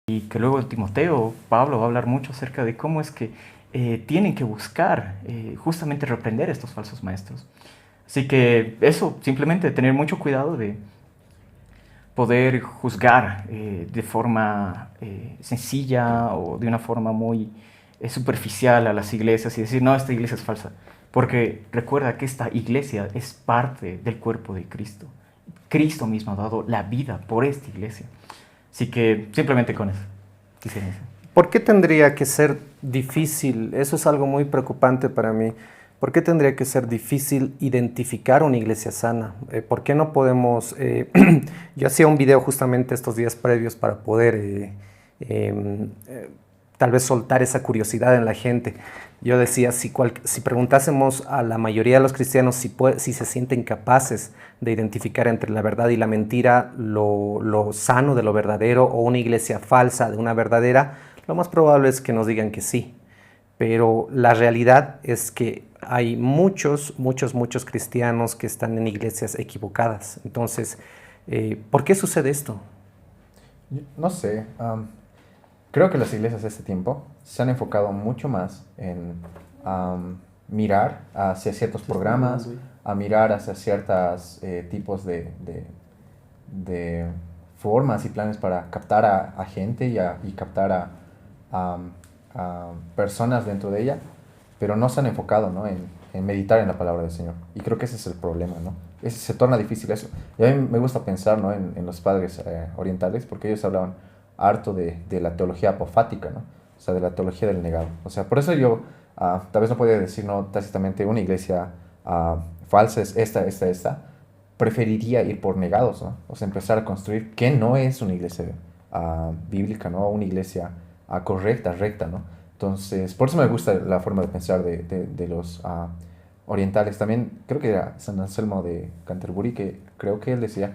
y que luego Timoteo, Pablo va a hablar mucho acerca de cómo es que tienen que buscar justamente reprender a estos falsos maestros. Así que eso, simplemente tener mucho cuidado de poder juzgar de forma sencilla o de una forma muy superficial a las iglesias y decir, no, esta iglesia es falsa. Porque recuerda que esta iglesia es parte del cuerpo de Cristo. Cristo mismo ha dado la vida por esta iglesia. Así que simplemente con eso quisiera decir. ¿Por qué tendría que ser difícil? Eso es algo muy preocupante para mí. ¿Por qué tendría que ser difícil identificar una iglesia sana? ¿Por qué no podemos...? Yo hacía un video justamente estos días previos para poder em, eh, tal vez soltar esa curiosidad en la gente. Yo decía, si preguntásemos a la mayoría de los cristianos si se sienten capaces de identificar entre la verdad y la mentira, lo sano de lo verdadero, o una iglesia falsa de una verdadera, lo más probable es que nos digan que sí. Pero la realidad es que hay muchos cristianos que están en iglesias equivocadas. Entonces, ¿por qué sucede esto? No sé, creo que las iglesias de este tiempo se han enfocado mucho más en mirar hacia ciertos programas, a mirar hacia ciertos tipos de formas y planes para captar a gente y captar a, a personas dentro de ella, pero no se han enfocado, ¿no?, en meditar en la palabra del Señor. Y creo que ese es el problema, ¿no? Se torna difícil eso. Y a mí me gusta pensar, ¿no?, en los padres orientales, porque ellos hablaban harto de la teología apofática, ¿no? O sea, de la teología del negado. O sea, por eso yo tal vez no podría decir, no, tácitamente una iglesia falsa es esta. Preferiría ir por negados, ¿no? O sea, empezar a construir que no es una iglesia bíblica, ¿no? Una iglesia correcta, recta, ¿no? Entonces, por eso me gusta la forma de pensar de los orientales. También creo que era San Anselmo de Canterbury, que creo que él decía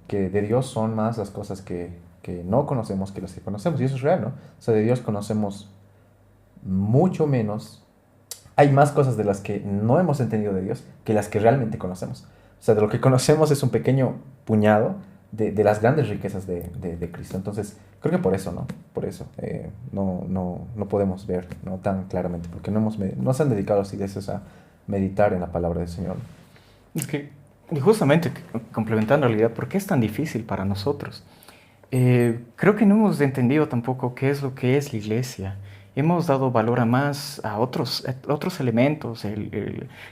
que de Dios son más las cosas que no conocemos que las que conocemos. Y eso es real, ¿no? O sea, de Dios conocemos mucho menos. Hay más cosas de las que no hemos entendido de Dios que las que realmente conocemos. O sea, de lo que conocemos es un pequeño puñado de las grandes riquezas de Cristo. Entonces, creo que por eso, ¿no? Por eso no podemos ver, ¿no?, tan claramente, porque no se han dedicado las iglesias a meditar en la palabra del Señor. Es que, y justamente complementando la idea, ¿por qué es tan difícil para nosotros? Creo que no hemos entendido tampoco qué es lo que es la iglesia. Hemos dado valor a otros elementos,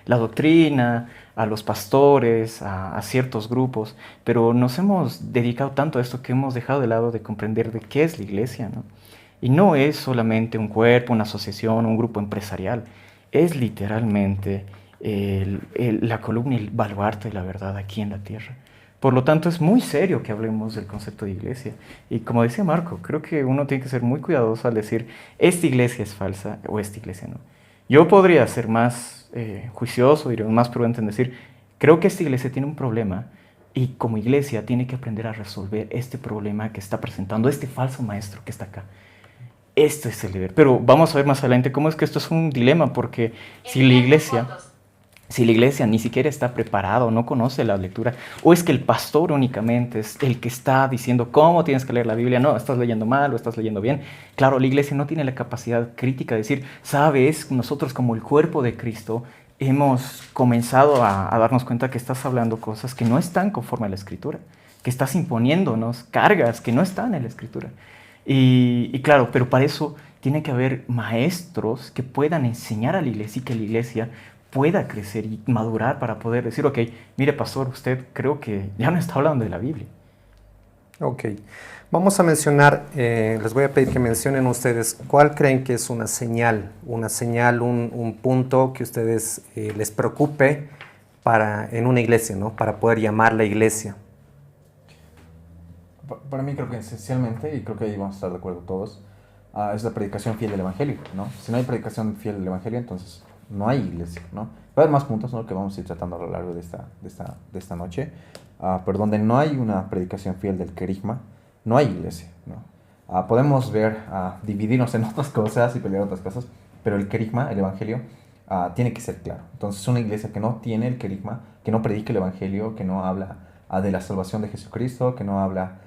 la doctrina, a los pastores, a ciertos grupos, pero nos hemos dedicado tanto a esto que hemos dejado de lado de comprender de qué es la iglesia, ¿no? Y no es solamente un cuerpo, una asociación, un grupo empresarial, es literalmente la columna y el baluarte de la verdad aquí en la tierra. Por lo tanto, es muy serio que hablemos del concepto de iglesia. Y como decía Marco, creo que uno tiene que ser muy cuidadoso al decir, esta iglesia es falsa o esta iglesia no. Yo podría ser más juicioso y más prudente en decir, creo que esta iglesia tiene un problema y como iglesia tiene que aprender a resolver este problema que está presentando este falso maestro que está acá. Esto es el deber. Pero vamos a ver más adelante cómo es que esto es un dilema, porque si la iglesia... Si la iglesia ni siquiera está preparada o no conoce la lectura, o es que el pastor únicamente es el que está diciendo cómo tienes que leer la Biblia, no, estás leyendo mal o estás leyendo bien. Claro, la iglesia no tiene la capacidad crítica de decir, sabes, nosotros como el cuerpo de Cristo hemos comenzado a darnos cuenta que estás hablando cosas que no están conforme a la Escritura, que estás imponiéndonos cargas que no están en la Escritura. Y claro, pero para eso tiene que haber maestros que puedan enseñar a la iglesia y que la iglesia pueda crecer y madurar para poder decir, ok, mire pastor, usted creo que ya no está hablando de la Biblia. Ok, vamos a mencionar, les voy a pedir que mencionen ustedes cuál creen que es una señal, un punto que ustedes les preocupe en una iglesia, ¿no? Para poder llamar la iglesia. Para mí creo que esencialmente, y creo que ahí vamos a estar de acuerdo todos, es la predicación fiel del Evangelio, ¿no? Si no hay predicación fiel del Evangelio, entonces no hay iglesia, ¿no? Va a haber más puntos, ¿no?, que vamos a ir tratando a lo largo de esta noche, pero donde no hay una predicación fiel del querigma, no hay iglesia, ¿no? Podemos ver, dividirnos en otras cosas y pelear otras cosas, pero el querigma, el Evangelio, tiene que ser claro. Entonces una iglesia que no tiene el querigma, que no predique el Evangelio, que no habla de la salvación de Jesucristo, que no habla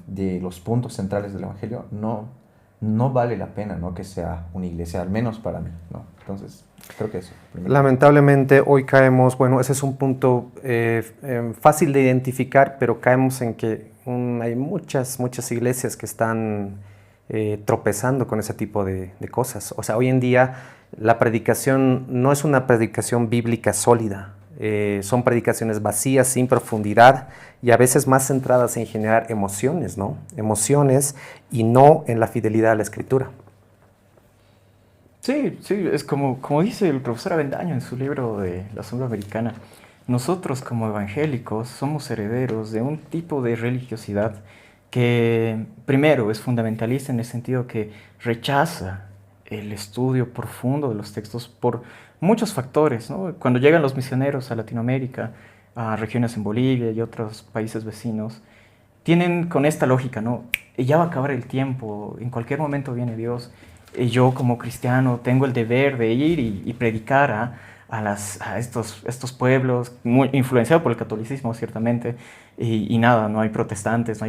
de los puntos centrales del Evangelio, no vale la pena, ¿no?, que sea una iglesia, al menos para mí, ¿no? Entonces, creo que eso. Primero. Lamentablemente hoy caemos, bueno, ese es un punto fácil de identificar, pero caemos en que hay muchas iglesias que están tropezando con ese tipo de cosas. O sea, hoy en día la predicación no es una predicación bíblica sólida. Son predicaciones vacías, sin profundidad y a veces más centradas en generar emociones, ¿no? Emociones y no en la fidelidad a la Escritura. Sí, sí, es como dice el profesor Avendaño en su libro de La Sombra Americana. Nosotros como evangélicos somos herederos de un tipo de religiosidad que primero es fundamentalista en el sentido que rechaza el estudio profundo de los textos por muchos factores, ¿no? Cuando llegan los misioneros a Latinoamérica, a regiones en Bolivia y otros países vecinos, tienen con esta lógica, ¿no? Ya va a acabar el tiempo, en cualquier momento viene Dios. Y yo como cristiano tengo el deber de ir y predicar a estos pueblos, muy influenciado por el catolicismo, ciertamente, y nada, no hay protestantes, no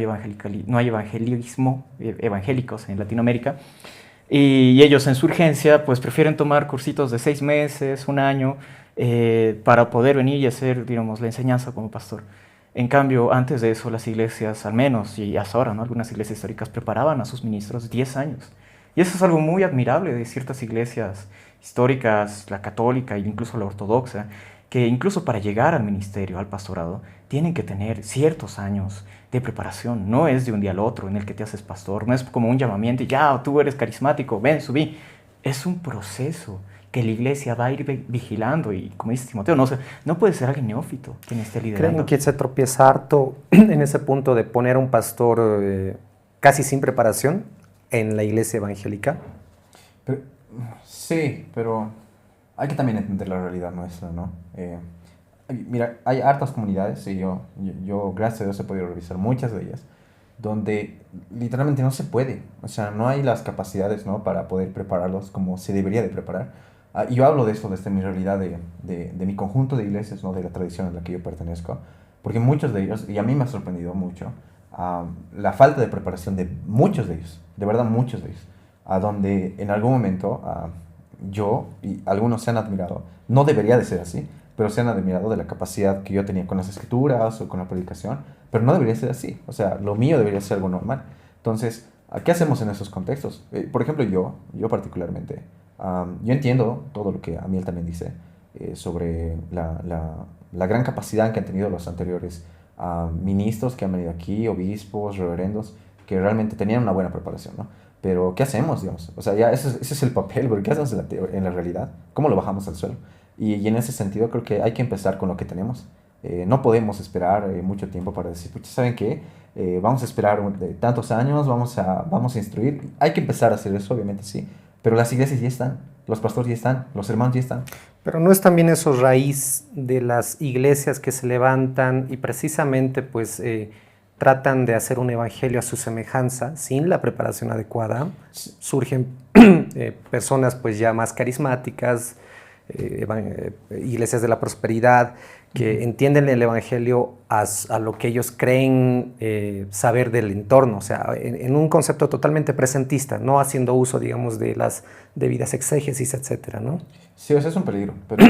hay evangelismo, evangélicos en Latinoamérica. Y ellos en su urgencia pues prefieren tomar cursitos de 6 meses, un año, para poder venir y hacer, digamos, la enseñanza como pastor. En cambio, antes de eso, las iglesias, al menos, y hasta ahora, ¿no?, algunas iglesias históricas preparaban a sus ministros 10 años. Y eso es algo muy admirable de ciertas iglesias históricas, la católica e incluso la ortodoxa, que incluso para llegar al ministerio, al pastorado, tienen que tener ciertos años de preparación. No es de un día al otro en el que te haces pastor, no es como un llamamiento y ya, tú eres carismático, ven, subí. Es un proceso que la iglesia va a ir vigilando y, como dice Timoteo, no puede ser alguien neófito quien esté liderando. ¿Creen que se tropieza harto en ese punto de poner a un pastor casi sin preparación en la iglesia evangélica? Sí, pero hay que también entender la realidad nuestra, ¿no? Mira, hay hartas comunidades, y yo, gracias a Dios, he podido revisar muchas de ellas, donde literalmente no se puede, o sea, no hay las capacidades, ¿no?, para poder prepararlos como se debería de preparar. Y yo hablo de esto desde mi realidad de mi conjunto de iglesias, ¿no?, de la tradición a la que yo pertenezco, porque muchos de ellos, y a mí me ha sorprendido mucho, la falta de preparación de muchos de ellos, de verdad muchos de ellos, a donde en algún momento yo y algunos se han admirado, no debería de ser así, pero se han admirado de la capacidad que yo tenía con las escrituras o con la predicación, pero no debería ser así, o sea, lo mío debería ser algo normal. Entonces, ¿qué hacemos en esos contextos? Por ejemplo, yo particularmente, yo entiendo todo lo que Amiel también dice sobre la gran capacidad que han tenido los anteriores ministros que han venido aquí, obispos, reverendos, que realmente tenían una buena preparación, ¿no? Pero, ¿qué hacemos, digamos? O sea, ya ese es el papel, pero ¿qué hacemos en la realidad? ¿Cómo lo bajamos al suelo? Y en ese sentido creo que hay que empezar con lo que tenemos. No podemos esperar mucho tiempo para decir, pues, ¿saben qué? Vamos a esperar tantos años, vamos a instruir. Hay que empezar a hacer eso, obviamente sí, pero las iglesias ya están, los pastores ya están, los hermanos ya están. Pero ¿no es también eso raíz de las iglesias que se levantan y precisamente pues tratan de hacer un evangelio a su semejanza sin la preparación adecuada? Surgen personas pues ya más carismáticas, iglesias de la prosperidad, que entienden el evangelio a lo que ellos creen saber del entorno, o sea, en un concepto totalmente presentista, no haciendo uso, digamos, de las debidas exégesis, etcétera, ¿no? Sí, o sea, es un peligro, pero,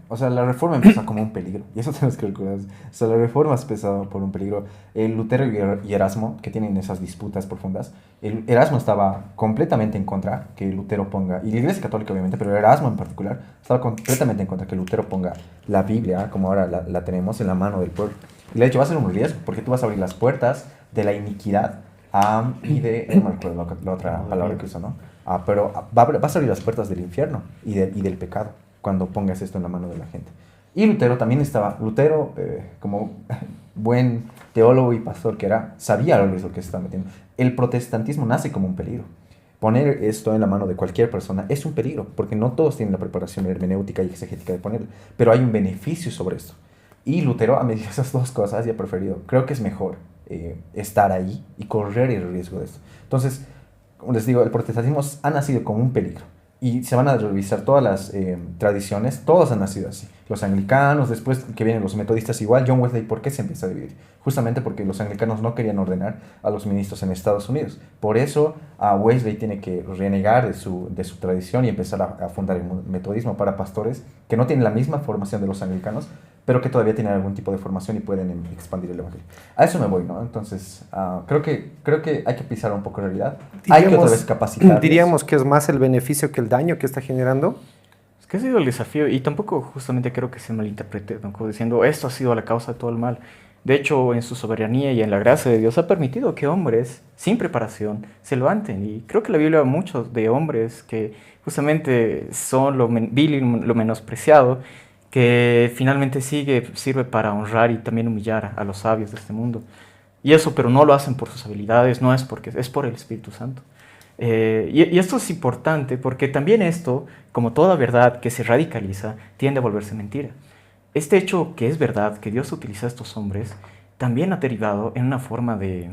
o sea, la reforma empezó como un peligro, y eso tenemos que recordar. O sea, la reforma empezó por un peligro. Lutero y Erasmo, que tienen esas disputas profundas, Erasmo estaba completamente en contra que Lutero ponga, y la Iglesia Católica obviamente, pero Erasmo en particular, estaba completamente en contra que Lutero ponga la Biblia, como ahora la tenemos, en la mano del pueblo. Y de hecho va a ser un riesgo, porque tú vas a abrir las puertas de la iniquidad y de, no me acuerdo la otra palabra que usó, ¿no? Pero vas a abrir las puertas del infierno y del pecado cuando pongas esto en la mano de la gente. Y Lutero también como buen teólogo y pastor que era, sabía lo que se estaba metiendo. El protestantismo nace como un peligro. Poner esto en la mano de cualquier persona es un peligro, porque no todos tienen la preparación hermenéutica y exegética de ponerlo, pero hay un beneficio sobre esto. Y Lutero, a medida de esas dos cosas, ya ha preferido, creo que es mejor estar ahí y correr el riesgo de esto. Entonces, como les digo, el protestantismo ha nacido como un peligro. y se van a revisar todas las tradiciones, todos han nacido así. Los anglicanos, después que vienen los metodistas igual. John Wesley, ¿por qué se empieza a dividir? Justamente porque los anglicanos no querían ordenar a los ministros en Estados Unidos. Por eso a Wesley tiene que renegar de su tradición y empezar a fundar el metodismo para pastores que no tienen la misma formación de los anglicanos, pero que todavía tienen algún tipo de formación y pueden expandir el evangelio. A eso me voy, ¿no? Entonces, creo que hay que pisar un poco la realidad. Hay que otra vez capacitar. Diríamos que es más el beneficio que el daño que está generando. Es que ha sido el desafío y tampoco justamente creo que se malinterprete, ¿no? Como diciendo esto ha sido la causa de todo el mal. De hecho, en su soberanía y en la gracia de Dios ha permitido que hombres sin preparación se levanten. Y creo que la Biblia habla mucho de hombres que justamente son lo vil y lo menospreciado, que finalmente sirve para honrar y también humillar a los sabios de este mundo. Y eso, pero no lo hacen por sus habilidades, no es porque es por el Espíritu Santo. Y esto es importante porque también esto, como toda verdad que se radicaliza, tiende a volverse mentira. Este hecho que es verdad, que Dios utiliza a estos hombres, también ha derivado en una forma de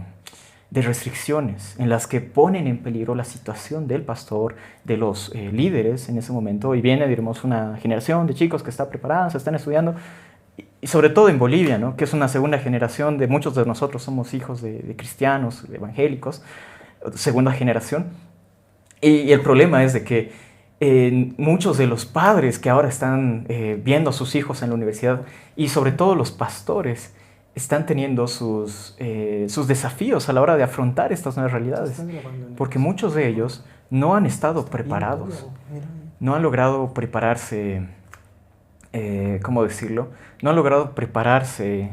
restricciones en las que ponen en peligro la situación del pastor, de los líderes en ese momento, y viene, digamos, una generación de chicos que está preparada, se están estudiando, y sobre todo en Bolivia, ¿no? Que es una segunda generación de muchos de nosotros somos hijos de cristianos, de evangélicos, segunda generación, y el problema es de que muchos de los padres que ahora están viendo a sus hijos en la universidad, y sobre todo los pastores, están teniendo sus desafíos a la hora de afrontar estas nuevas realidades, porque muchos de ellos no han estado preparados, no han logrado prepararse, ¿cómo decirlo? No han logrado prepararse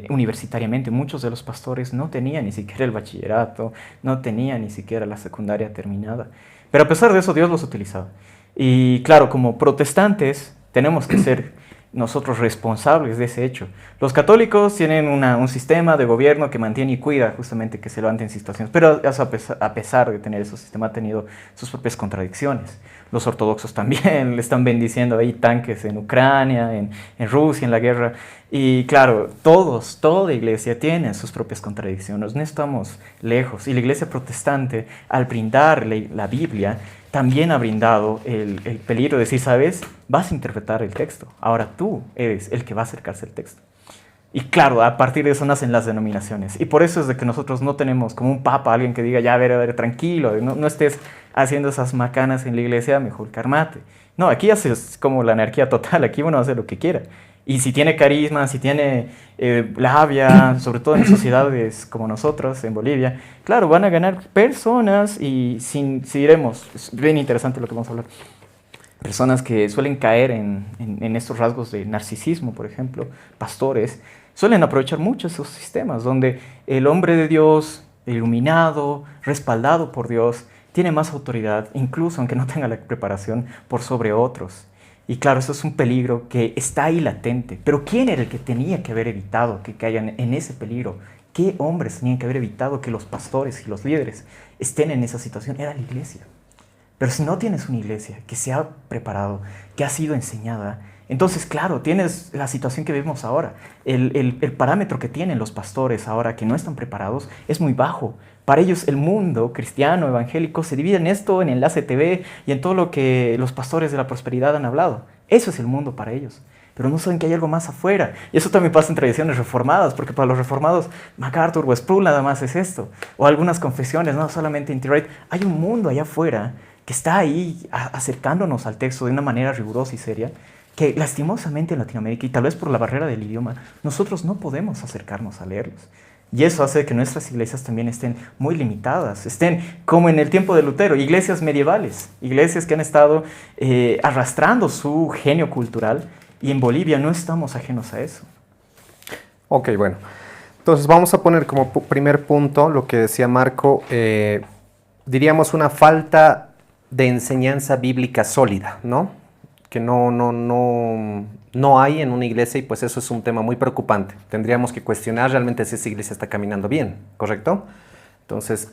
universitariamente. Muchos de los pastores no tenían ni siquiera el bachillerato, no tenían ni siquiera la secundaria terminada, pero a pesar de eso Dios los utilizaba. Y claro, como protestantes tenemos que ser nosotros responsables de ese hecho. Los católicos tienen un sistema de gobierno que mantiene y cuida justamente que se levanten situaciones, pero eso a pesar de tener ese sistema ha tenido sus propias contradicciones. Los ortodoxos también le están bendiciendo ahí tanques en Ucrania, en Rusia, en la guerra. Y claro, toda iglesia tiene sus propias contradicciones, no estamos lejos. Y la iglesia protestante, al brindar la Biblia, también ha brindado el peligro de decir, ¿sabes? Vas a interpretar el texto. Ahora tú eres el que va a acercarse al texto. Y claro, a partir de eso nacen las denominaciones. Y por eso es de que nosotros no tenemos como un papa, alguien que diga, ya, a ver, tranquilo, no estés haciendo esas macanas en la iglesia, mejor cálmate. No, aquí haces como la anarquía total, aquí uno hace lo que quiera. Y si tiene carisma, si tiene labia, sobre todo en sociedades como nosotros, en Bolivia, claro, van a ganar personas y si diremos, es bien interesante lo que vamos a hablar, personas que suelen caer en estos rasgos de narcisismo, por ejemplo, pastores, suelen aprovechar mucho esos sistemas donde el hombre de Dios, iluminado, respaldado por Dios, tiene más autoridad, incluso aunque no tenga la preparación, por sobre otros. Y claro, eso es un peligro que está ahí latente. Pero ¿quién era el que tenía que haber evitado que caigan en ese peligro? ¿Qué hombres tenían que haber evitado que los pastores y los líderes estén en esa situación? Era la iglesia. Pero si no tienes una iglesia que se ha preparado, que ha sido enseñada, entonces, claro, tienes la situación que vemos ahora. El parámetro que tienen los pastores ahora que no están preparados es muy bajo. Para ellos el mundo cristiano, evangélico, se divide en esto, en Enlace TV y en todo lo que los pastores de la prosperidad han hablado. Eso es el mundo para ellos. Pero no saben que hay algo más afuera. Y eso también pasa en tradiciones reformadas, porque para los reformados, MacArthur o Sproul nada más es esto. O algunas confesiones, no solamente Inti-Wright. Hay un mundo allá afuera que está ahí acercándonos al texto de una manera rigurosa y seria, que lastimosamente en Latinoamérica, y tal vez por la barrera del idioma, nosotros no podemos acercarnos a leerlos. Y eso hace que nuestras iglesias también estén muy limitadas, estén como en el tiempo de Lutero, iglesias medievales, iglesias que han estado arrastrando su genio cultural, y en Bolivia no estamos ajenos a eso. Ok, bueno. Entonces vamos a poner como primer punto lo que decía Marco, diríamos una falta de enseñanza bíblica sólida, ¿no? Que no hay en una iglesia y pues eso es un tema muy preocupante. Tendríamos que cuestionar realmente si esa iglesia está caminando bien, ¿correcto? Entonces,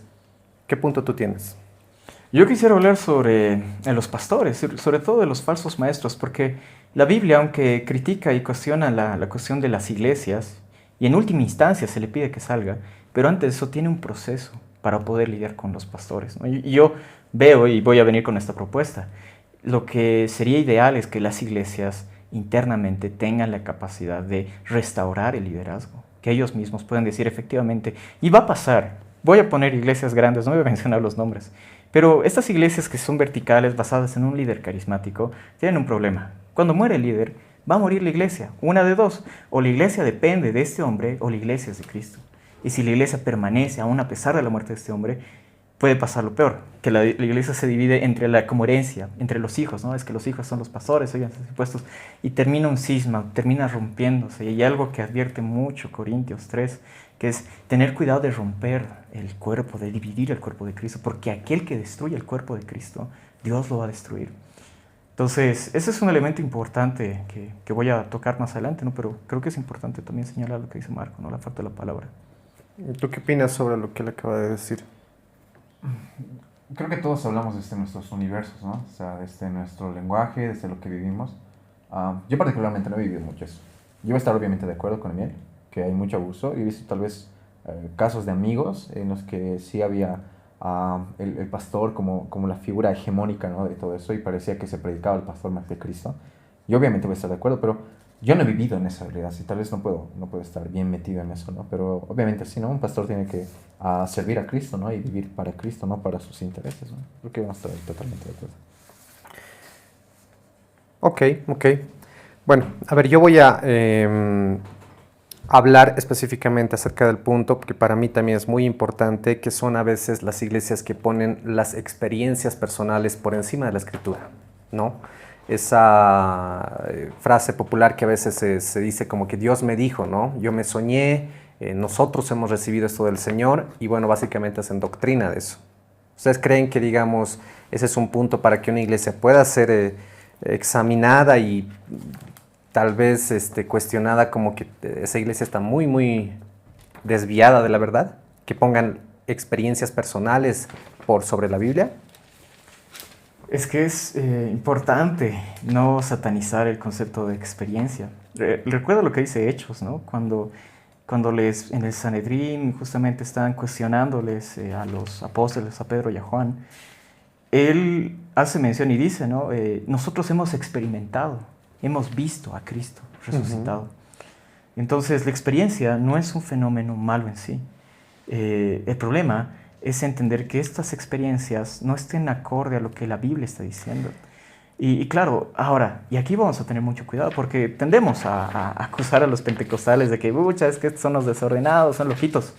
¿qué punto tú tienes? Yo quisiera hablar sobre los pastores, sobre todo de los falsos maestros, porque la Biblia, aunque critica y cuestiona la cuestión de las iglesias, y en última instancia se le pide que salga, pero antes de eso tiene un proceso para poder lidiar con los pastores, ¿no? Y yo veo, y voy a venir con esta propuesta, lo que sería ideal es que las iglesias internamente tengan la capacidad de restaurar el liderazgo, que ellos mismos puedan decir efectivamente, y va a pasar, voy a poner iglesias grandes, no voy a mencionar los nombres, pero estas iglesias que son verticales, basadas en un líder carismático, tienen un problema. Cuando muere el líder, va a morir la iglesia, una de dos, o la iglesia depende de este hombre o la iglesia es de Cristo. Y si la iglesia permanece aún a pesar de la muerte de este hombre, puede pasar lo peor, que la iglesia se divide entre como herencia, entre los hijos, ¿no? Es que los hijos son los pastores, oigan sus impuestos, y termina un cisma, termina rompiéndose. Y hay algo que advierte mucho Corintios 3, que es tener cuidado de romper el cuerpo, de dividir el cuerpo de Cristo, porque aquel que destruye el cuerpo de Cristo, Dios lo va a destruir. Entonces, ese es un elemento importante que voy a tocar más adelante, ¿no? Pero creo que es importante también señalar lo que dice Marco, ¿no? La falta de la palabra. ¿Tú qué opinas sobre lo que él acaba de decir? Creo que todos hablamos desde nuestros universos, ¿no? O sea, desde nuestro lenguaje, desde lo que vivimos. Yo particularmente no he vivido mucho eso. Yo voy a estar obviamente de acuerdo con Emiel, que hay mucho abuso. He visto tal vez casos de amigos en los que sí había el pastor como la figura hegemónica, ¿no? De todo eso, y parecía que se predicaba el pastor más que Cristo. Y obviamente voy a estar de acuerdo, pero yo no he vivido en esa realidad, y tal vez no puedo estar bien metido en eso, ¿no? Pero obviamente sí, ¿no? Un pastor tiene que servir a Cristo, ¿no? Y vivir para Cristo, no para sus intereses, ¿no? Creo que vamos a estar totalmente de acuerdo. Ok. Bueno, a ver, yo voy a hablar específicamente acerca del punto que para mí también es muy importante, que son a veces las iglesias que ponen las experiencias personales por encima de la Escritura, ¿no? Esa frase popular que a veces se dice como que Dios me dijo, ¿no? Yo me soñé, nosotros hemos recibido esto del Señor, y bueno, básicamente hacen doctrina de eso. ¿Ustedes creen que, digamos, ese es un punto para que una iglesia pueda ser examinada y tal vez cuestionada, como que esa iglesia está muy, muy desviada de la verdad? ¿Que pongan experiencias personales por sobre la Biblia? Es que es importante no satanizar el concepto de experiencia. Recuerda lo que dice Hechos, ¿no? Cuando en el Sanedrín justamente estaban cuestionándoles a los apóstoles, a Pedro y a Juan, él hace mención y dice, ¿no? Nosotros hemos experimentado, hemos visto a Cristo resucitado. Entonces, la experiencia no es un fenómeno malo en sí. El problema es entender que estas experiencias no estén acorde a lo que la Biblia está diciendo. Y claro, ahora, y aquí vamos a tener mucho cuidado, porque tendemos a acusar a los pentecostales de que, es que estos son los desordenados, son loquitos.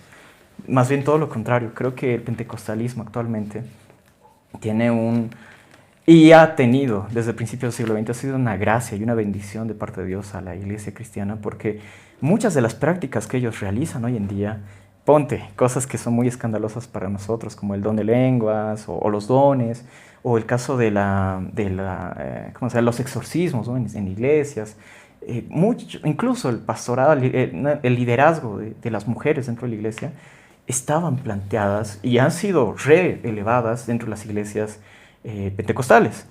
Más bien todo lo contrario. Creo que el pentecostalismo actualmente tiene y ha tenido, desde el principio del siglo XX, ha sido una gracia y una bendición de parte de Dios a la iglesia cristiana, porque muchas de las prácticas que ellos realizan hoy en día, ponte cosas que son muy escandalosas para nosotros, como el don de lenguas o los dones, o el caso de los exorcismos, ¿no? en iglesias, incluso el pastorado, el liderazgo de las mujeres dentro de la iglesia, estaban planteadas y han sido reelevadas dentro de las iglesias pentecostales.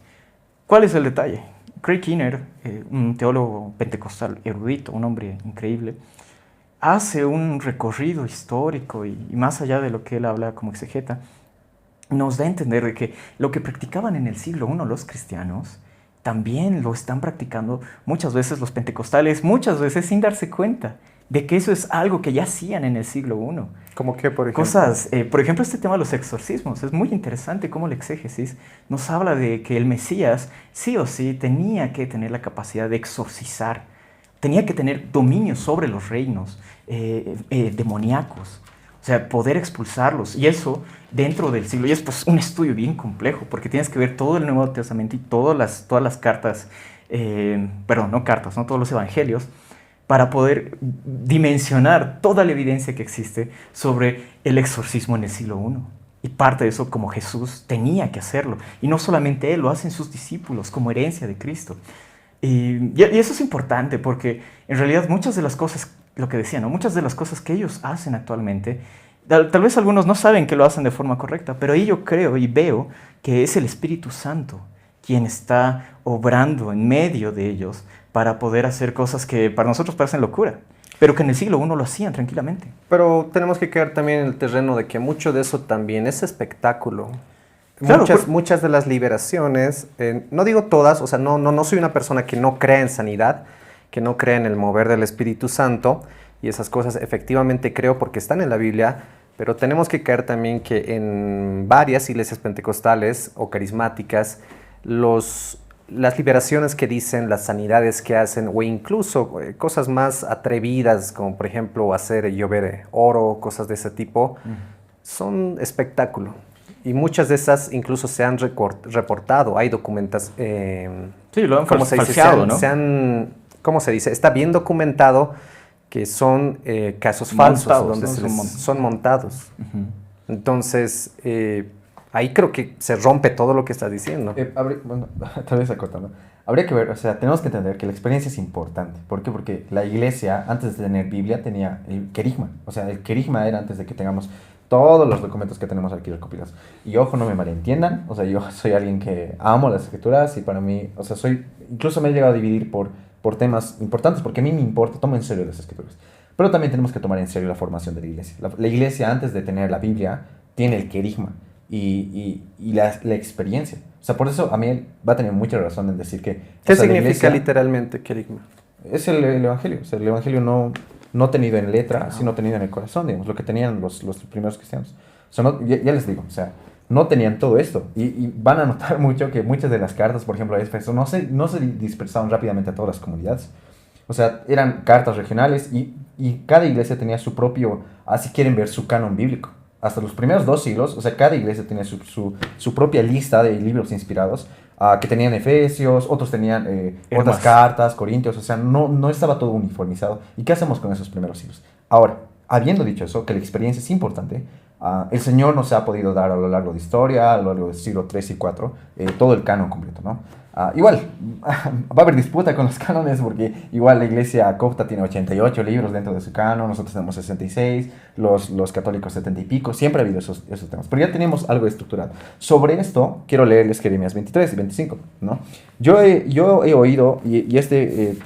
¿Cuál es el detalle? Craig Keener, un teólogo pentecostal erudito, un hombre increíble, hace un recorrido histórico y más allá de lo que él habla como exegeta, nos da a entender de que lo que practicaban en el siglo I los cristianos, también lo están practicando muchas veces los pentecostales, muchas veces sin darse cuenta de que eso es algo que ya hacían en el siglo I. ¿Cómo qué, por ejemplo? Por ejemplo, este tema de los exorcismos. Es muy interesante cómo la exégesis nos habla de que el Mesías sí o sí tenía que tener la capacidad de exorcizar, tenía que tener dominio sobre los reinos demoníacos, o sea, poder expulsarlos. Y eso dentro del siglo, y es pues un estudio bien complejo, porque tienes que ver todo el Nuevo Testamento y todas las cartas, todos los evangelios, para poder dimensionar toda la evidencia que existe sobre el exorcismo en el siglo I. Y parte de eso como Jesús tenía que hacerlo. Y no solamente él, lo hacen sus discípulos como herencia de Cristo. Y eso es importante porque en realidad muchas de las cosas, lo que decía, ¿no? Muchas de las cosas que ellos hacen actualmente, tal vez algunos no saben que lo hacen de forma correcta, pero ahí yo creo y veo que es el Espíritu Santo quien está obrando en medio de ellos para poder hacer cosas que para nosotros parecen locura. pero que en el siglo I lo hacían tranquilamente. Pero tenemos que caer también en el terreno de que mucho de eso también es espectáculo. Claro, Muchas de las liberaciones, no digo todas, o sea, no soy una persona que no crea en sanidad, que no crea en el mover del Espíritu Santo, y esas cosas efectivamente creo porque están en la Biblia, pero tenemos que caer también que en varias iglesias pentecostales o carismáticas, las liberaciones que dicen, las sanidades que hacen, o incluso cosas más atrevidas, como por ejemplo hacer llover oro, cosas de ese tipo, son espectáculo. Y muchas de esas incluso se han reportado, hay documentas, sí, lo han ¿cómo se dice? falseado, ¿no? ¿Cómo se dice? Está bien documentado que son casos falsos, Montados, donde ¿no? son montados. Ujú. Entonces, ahí creo que se rompe todo lo que estás diciendo. Bueno, tal vez acortando. Habría que ver, o sea, tenemos que entender que la experiencia es importante. ¿Por qué? Porque la iglesia, antes de tener Biblia, tenía el querigma. O sea, el querigma era antes de que tengamos todos los documentos que tenemos aquí recopilados. Y ojo, no me malentiendan, o sea, yo soy alguien que amo las escrituras y para mí, o sea, incluso me he llegado a dividir por temas importantes, porque a mí me importa, tomo en serio las escrituras. Pero también tenemos que tomar en serio la formación de la iglesia. La iglesia, antes de tener la Biblia, tiene el querigma y la experiencia. O sea, por eso a mí va a tener mucha razón en decir que... ¿Qué o sea, significa literalmente querigma? Es el evangelio. O sea, el evangelio no tenido en letra, sino tenido en el corazón, digamos, lo que tenían los primeros cristianos. O sea, ya les digo, o sea, no tenían todo esto. Y van a notar mucho que muchas de las cartas, por ejemplo, a Éfeso, no se dispersaron rápidamente a todas las comunidades. O sea, eran cartas regionales y cada iglesia tenía su propio, así quieren ver, su canon bíblico. Hasta los primeros 2 siglos, o sea, cada iglesia tenía su propia lista de libros inspirados, que tenían Efesios, otros tenían otras cartas, Corintios, o sea, no estaba todo uniformizado. ¿Y qué hacemos con esos primeros siglos? Ahora, habiendo dicho eso, que la experiencia es importante, el Señor nos ha podido dar a lo largo de historia, a lo largo del siglo 3 y 4, todo el canon completo, ¿no? Igual, va a haber disputa con los cánones porque igual la iglesia copta tiene 88 libros dentro de su canon, nosotros tenemos 66, los católicos 70 y pico, siempre ha habido esos temas, pero ya tenemos algo estructurado. Sobre esto, quiero leerles Jeremías 23 y 25, ¿no? Yo he oído, y este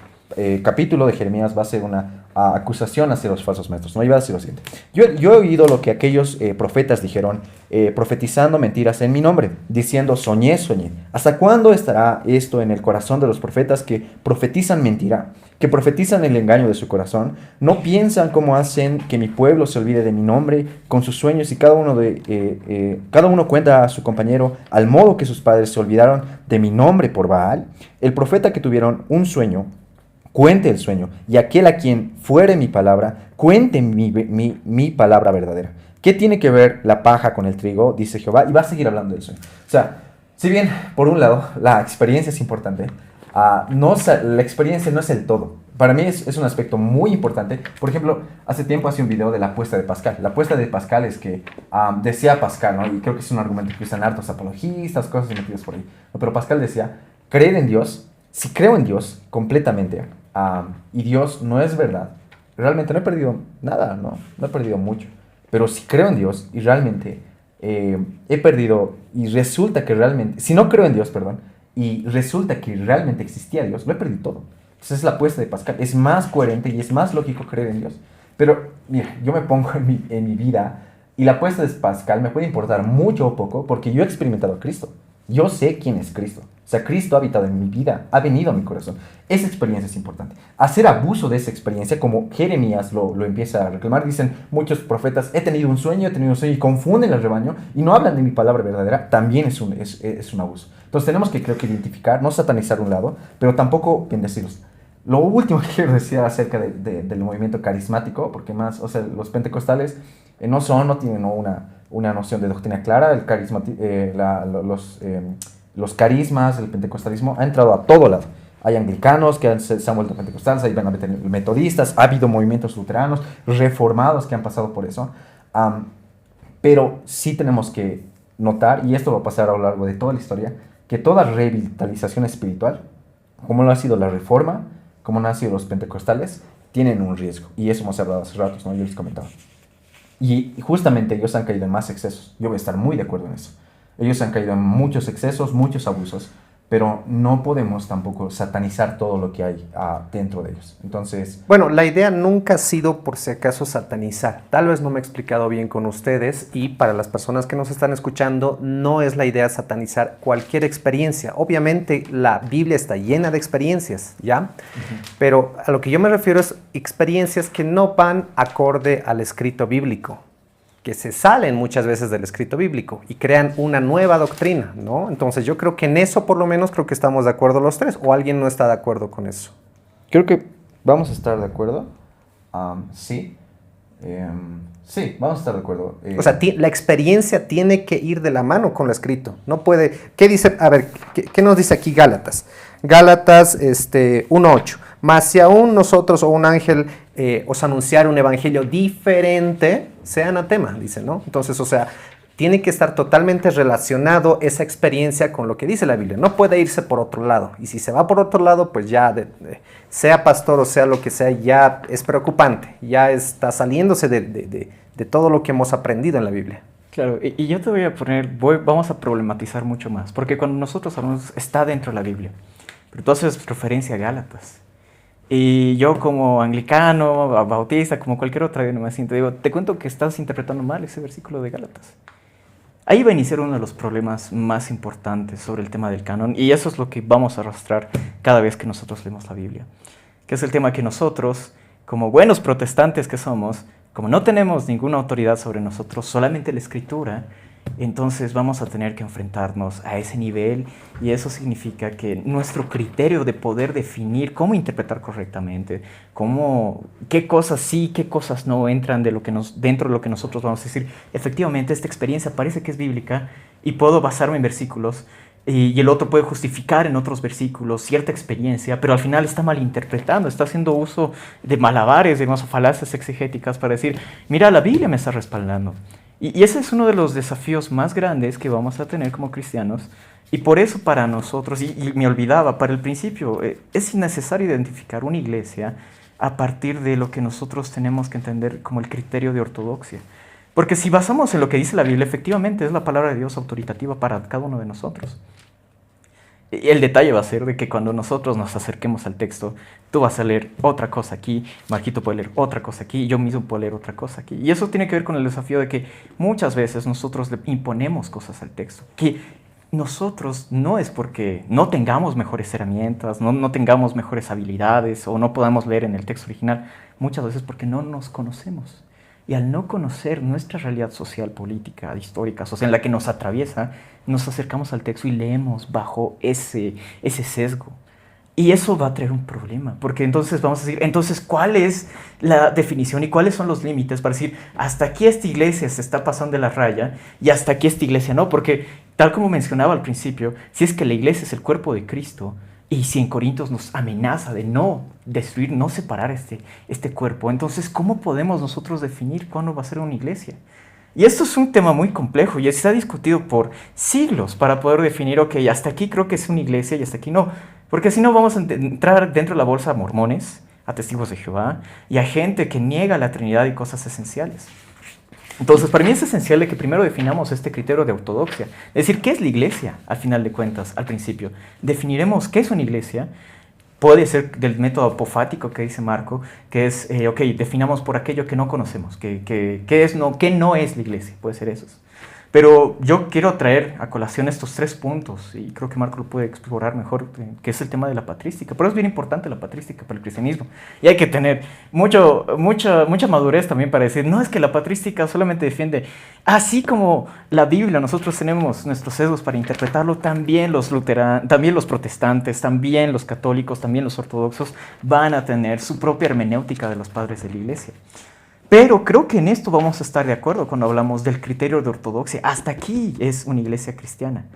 capítulo de Jeremías va a ser una acusación hacia los falsos maestros, ¿no? Y va a decir lo siguiente: yo he oído lo que aquellos profetas dijeron, profetizando mentiras en mi nombre, diciendo soñé. ¿Hasta cuándo estará esto en el corazón de los profetas que profetizan mentira, que profetizan el engaño de su corazón? ¿No piensan cómo hacen que mi pueblo se olvide de mi nombre con sus sueños y cada uno cuenta a su compañero al modo que sus padres se olvidaron de mi nombre por Baal? El profeta que tuvieron un sueño cuente el sueño, y aquel a quien fuere mi palabra, cuente mi palabra verdadera. ¿Qué tiene que ver la paja con el trigo? Dice Jehová, y va a seguir hablando del sueño. O sea, si bien, por un lado, la experiencia es importante, la experiencia no es el todo. Para mí es un aspecto muy importante. Por ejemplo, hace tiempo hacía un video de la apuesta de Pascal. La apuesta de Pascal es que decía Pascal, ¿no? Y creo que es un argumento que usan hartos apologistas, cosas metidas por ahí. Pero Pascal decía, creer en Dios, si creo en Dios completamente, y Dios no es verdad, realmente no he perdido nada, no he perdido mucho. Pero si creo en Dios y realmente he perdido, y resulta que realmente, si no creo en Dios, perdón, y resulta que realmente existía Dios, lo he perdido todo. Entonces es la apuesta de Pascal. Es más coherente y es más lógico creer en Dios. Pero mira, yo me pongo en mi vida, y la apuesta de Pascal me puede importar mucho o poco porque yo he experimentado a Cristo. Yo sé quién es Cristo. O sea, Cristo ha habitado en mi vida, ha venido a mi corazón. Esa experiencia es importante. Hacer abuso de esa experiencia, como Jeremías lo empieza a reclamar, dicen muchos profetas, he tenido un sueño, y confunden el rebaño y no hablan de mi palabra verdadera, también es un abuso. Entonces tenemos que, creo que, identificar, no satanizar un lado, pero tampoco bendecirlos. Lo último que quiero decir acerca del movimiento carismático, porque más, o sea, los pentecostales no tienen una noción de doctrina clara. El carisma, los carismas, el pentecostalismo ha entrado a todo lado. Hay anglicanos que se han vuelto pentecostales, hay van a meter metodistas, ha habido movimientos luteranos, reformados que han pasado por eso. Pero sí tenemos que notar, y esto va a pasar a lo largo de toda la historia, que toda revitalización espiritual, como lo ha sido la reforma, como lo han sido los pentecostales, tienen un riesgo. Y eso hemos hablado hace ratos, ¿no? Yo les comentaba. Y justamente ellos han caído en más excesos. Yo voy a estar muy de acuerdo en eso. Ellos han caído en muchos excesos, muchos abusos, pero no podemos tampoco satanizar todo lo que hay dentro de ellos. Entonces, bueno, la idea nunca ha sido, por si acaso, satanizar. Tal vez no me he explicado bien con ustedes, y para las personas que nos están escuchando, no es la idea satanizar cualquier experiencia. Obviamente la Biblia está llena de experiencias, ¿ya? Pero a lo que yo me refiero es experiencias que no van acorde al escrito bíblico, que se salen muchas veces del escrito bíblico y crean una nueva doctrina, ¿no? Entonces yo creo que en eso por lo menos creo que estamos de acuerdo los tres, o alguien no está de acuerdo con eso. creo que vamos a estar de acuerdo. Sí. Sí, vamos a estar de acuerdo. O sea, la experiencia tiene que ir de la mano con lo escrito. No puede... ¿Qué dice? A ver, ¿qué nos dice aquí Gálatas? Gálatas 1:8. Mas si aún nosotros o un ángel os anunciar un evangelio diferente, sea anatema, dice, ¿no? Entonces, o sea, tiene que estar totalmente relacionado esa experiencia con lo que dice la Biblia. No puede irse por otro lado. Y si se va por otro lado, pues ya, sea pastor o sea lo que sea, ya es preocupante. Ya está saliéndose de todo lo que hemos aprendido en la Biblia. Claro, y yo te voy a poner, vamos a problematizar mucho más, porque cuando nosotros hablamos, está dentro de la Biblia, pero tú haces referencia a Gálatas. Y yo como anglicano, bautista, como cualquier otra denominación, te digo, te cuento que estás interpretando mal ese versículo de Gálatas. Ahí va a iniciar uno de los problemas más importantes sobre el tema del canon, y eso es lo que vamos a arrastrar cada vez que nosotros leemos la Biblia, que es el tema que nosotros, como buenos protestantes que somos, como no tenemos ninguna autoridad sobre nosotros, solamente la Escritura, entonces vamos a tener que enfrentarnos a ese nivel, y eso significa que nuestro criterio de poder definir cómo interpretar correctamente, qué cosas sí, qué cosas no entran dentro de lo que nosotros vamos a decir, efectivamente esta experiencia parece que es bíblica y puedo basarme en versículos, y el otro puede justificar en otros versículos cierta experiencia, pero al final está malinterpretando, está haciendo uso de malabares, de falacias exegéticas para decir, mira, la Biblia me está respaldando. Y ese es uno de los desafíos más grandes que vamos a tener como cristianos, y por eso para nosotros, y me olvidaba, para el principio, es necesario identificar una iglesia a partir de lo que nosotros tenemos que entender como el criterio de ortodoxia. Porque si basamos en lo que dice la Biblia, efectivamente es la palabra de Dios autoritativa para cada uno de nosotros. El detalle va a ser de que cuando nosotros nos acerquemos al texto, tú vas a leer otra cosa aquí, Marquito puede leer otra cosa aquí, yo mismo puedo leer otra cosa aquí. Y eso tiene que ver con el desafío de que muchas veces nosotros le imponemos cosas al texto, que nosotros no es porque no tengamos mejores herramientas, no tengamos mejores habilidades o no podamos leer en el texto original, muchas veces porque no nos conocemos. Y al no conocer nuestra realidad social, política, histórica, social, en la que nos atraviesa, nos acercamos al texto y leemos bajo ese sesgo. Y eso va a traer un problema, porque entonces vamos a decir, entonces, ¿cuál es la definición y cuáles son los límites para decir, hasta aquí esta iglesia se está pasando de la raya y hasta aquí esta iglesia no? Porque, tal como mencionaba al principio, si es que la iglesia es el cuerpo de Cristo, y si en Corintios nos amenaza de no destruir, no separar este cuerpo, entonces, ¿cómo podemos nosotros definir cuándo va a ser una iglesia? Y esto es un tema muy complejo y se ha discutido por siglos para poder definir, ok, hasta aquí creo que es una iglesia y hasta aquí no. Porque si no vamos a entrar dentro de la bolsa a mormones, a testigos de Jehová y a gente que niega la Trinidad y cosas esenciales. Entonces, para mí es esencial de que primero definamos este criterio de ortodoxia. Es decir, ¿qué es la iglesia? Al final de cuentas, al principio. Definiremos qué es una iglesia. Puede ser del método apofático que dice Marco, que es, ok, definamos por aquello que no conocemos, qué no es la iglesia, puede ser eso. Pero yo quiero traer a colación estos 3 puntos, y creo que Marco lo puede explorar mejor, que es el tema de la patrística. Pero es bien importante la patrística para el cristianismo. Y hay que tener mucha madurez también para decir, no es que la patrística solamente defiende, así como la Biblia, nosotros tenemos nuestros sesgos para interpretarlo, también los luteranos, también los protestantes, también los católicos, también los ortodoxos van a tener su propia hermenéutica de los padres de la iglesia. Pero creo que en esto vamos a estar de acuerdo cuando hablamos del criterio de ortodoxia. Hasta aquí es una iglesia cristiana,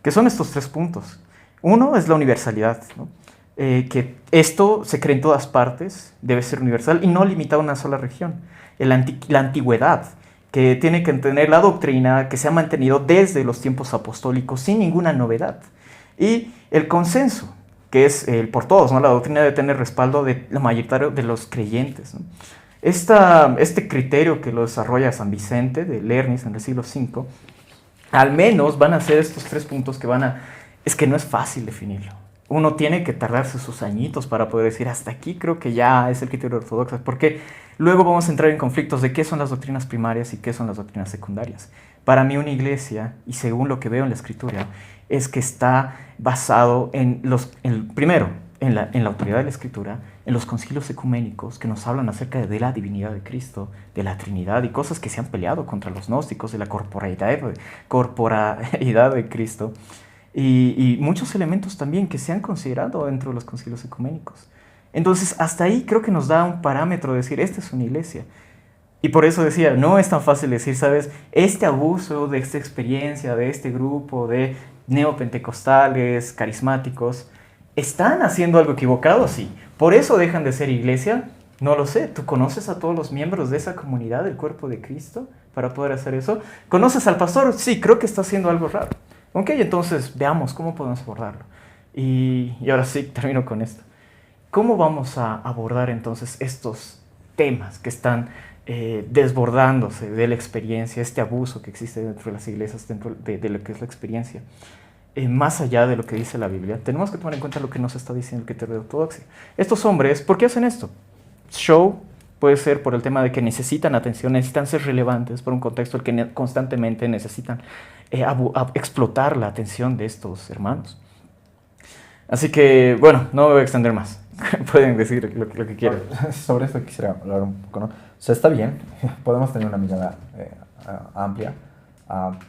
que son estos 3 puntos. Uno es la universalidad, ¿no? Que esto se cree en todas partes, debe ser universal y no limitado a una sola región. La antigüedad, que tiene que tener la doctrina que se ha mantenido desde los tiempos apostólicos sin ninguna novedad. Y el consenso, que es el por todos, ¿no? La doctrina debe tener respaldo de la mayoría de los creyentes, ¿no? Este criterio que lo desarrolla San Vicente de Lernis en el siglo V, al menos van a ser estos 3 puntos que van a es que no es fácil definirlo. Uno tiene que tardarse sus añitos para poder decir, hasta aquí creo que ya es el criterio ortodoxo, porque luego vamos a entrar en conflictos de qué son las doctrinas primarias y qué son las doctrinas secundarias. Para mí una iglesia, y según lo que veo en la Escritura, es que está basado primero, en la autoridad de la Escritura, en los concilios ecuménicos que nos hablan acerca de la divinidad de Cristo, de la Trinidad y cosas que se han peleado contra los gnósticos, de la corporeidad de Cristo. Y muchos elementos también que se han considerado dentro de los concilios ecuménicos. Entonces, hasta ahí creo que nos da un parámetro de decir, esta es una iglesia. Y por eso decía, no es tan fácil decir, ¿sabes? Este abuso de esta experiencia, de este grupo de neopentecostales, carismáticos, ¿están haciendo algo equivocado? Sí. ¿Por eso dejan de ser iglesia? No lo sé. ¿Tú conoces a todos los miembros de esa comunidad del cuerpo de Cristo para poder hacer eso? ¿Conoces al pastor? Sí, creo que está haciendo algo raro. Ok, entonces veamos cómo podemos abordarlo. Y ahora sí, termino con esto. ¿Cómo vamos a abordar entonces estos temas que están desbordándose de la experiencia, este abuso que existe dentro de las iglesias, dentro de lo que es la experiencia? Más allá de lo que dice la Biblia, tenemos que tomar en cuenta lo que nos está diciendo el criterio de ortodoxia. Estos hombres, ¿por qué hacen esto? Show puede ser por el tema de que necesitan atención, necesitan ser relevantes por un contexto en el que constantemente necesitan explotar la atención de estos hermanos. Así que, bueno, no me voy a extender más. Pueden decir lo que quieran. Sobre esto quisiera hablar un poco, ¿no? O sea, está bien, podemos tener una mirada amplia,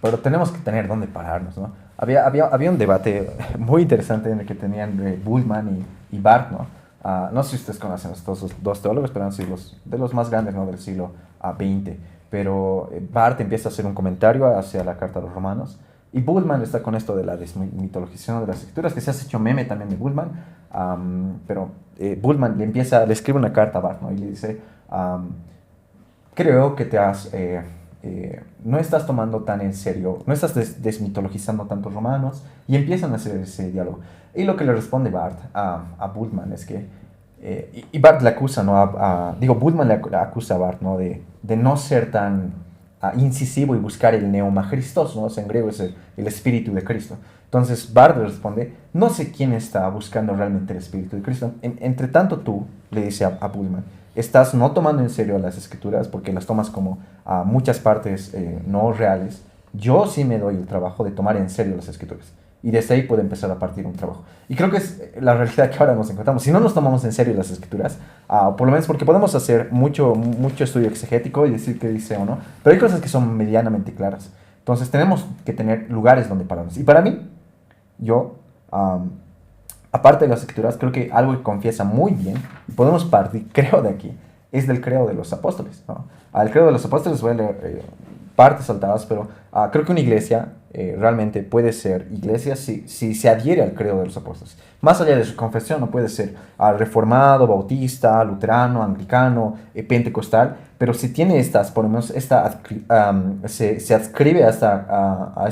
pero tenemos que tener dónde pararnos, ¿no? Había un debate muy interesante en el que tenían Bultmann y Barth, ¿no? No sé si ustedes conocen a estos dos teólogos, pero han sido de los más grandes, ¿no? Del siglo XX. Pero Barth empieza a hacer un comentario hacia la carta a los romanos, y Bultmann está con esto de la desmitologización de las escrituras, que se ha hecho meme también de Bultmann, pero Bultmann le escribe una carta a Barth, ¿no? Y le dice, creo que no estás tomando tan en serio, no estás desmitologizando tantos romanos, y empiezan a hacer ese diálogo. Y lo que le responde Barth a Bultmann es que, y Barth le acusa, ¿no? Bultmann le acusa a Barth, ¿no? de no ser tan incisivo y buscar el neuma Christos, ¿no? O sea, en griego es el espíritu de Cristo. Entonces Barth le responde, no sé quién está buscando realmente el espíritu de Cristo. Entre tanto tú, le dice a Bultmann, estás no tomando en serio las escrituras porque las tomas como muchas partes no reales. Yo sí me doy el trabajo de tomar en serio las escrituras. Y desde ahí puede empezar a partir un trabajo. Y creo que es la realidad que ahora nos encontramos. Si no nos tomamos en serio las escrituras, por lo menos porque podemos hacer mucho estudio exegético y decir qué dice o no, pero hay cosas que son medianamente claras. Entonces tenemos que tener lugares donde pararnos. Y para mí, yo, aparte de las escrituras, creo que algo que confiesa muy bien, y podemos partir, creo, de aquí, es del credo de los apóstoles, ¿no? Al credo de los apóstoles voy a leer partes saltadas, pero creo que una iglesia realmente puede ser iglesia si se adhiere al credo de los apóstoles. Más allá de su confesión, no puede ser reformado, bautista, luterano, anglicano, pentecostal, pero si tiene estas, por lo menos se adscribe a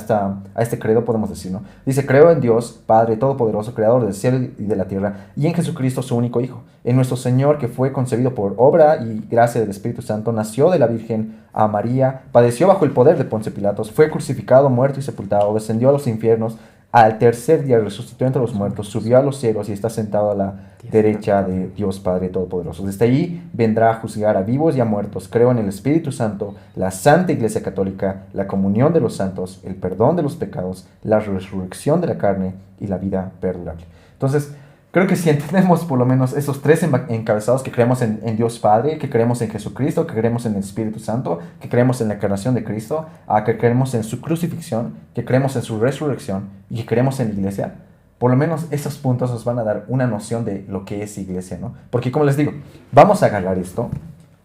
este credo, podemos decir, ¿no? Dice, creo en Dios, Padre Todopoderoso, Creador del cielo y de la tierra, y en Jesucristo, su único Hijo, en nuestro Señor, que fue concebido por obra y gracia del Espíritu Santo, nació de la Virgen a María, padeció bajo el poder de Poncio Pilatos, fue crucificado, muerto y sepultado, descendió a los infiernos, al tercer día resucitó entre los muertos, subió a los cielos y está sentado a la derecha de Dios Padre Todopoderoso. Desde ahí vendrá a juzgar a vivos y a muertos. Creo en el Espíritu Santo, la Santa Iglesia Católica, la comunión de los santos, el perdón de los pecados, la resurrección de la carne y la vida perdurable. Entonces, creo que si entendemos por lo menos esos tres encabezados, que creemos en Dios Padre, que creemos en Jesucristo, que creemos en el Espíritu Santo, que creemos en la encarnación de Cristo, que creemos en su crucifixión, que creemos en su resurrección y que creemos en la iglesia, por lo menos esos puntos nos van a dar una noción de lo que es iglesia, ¿no? Porque como les digo, vamos a agarrar esto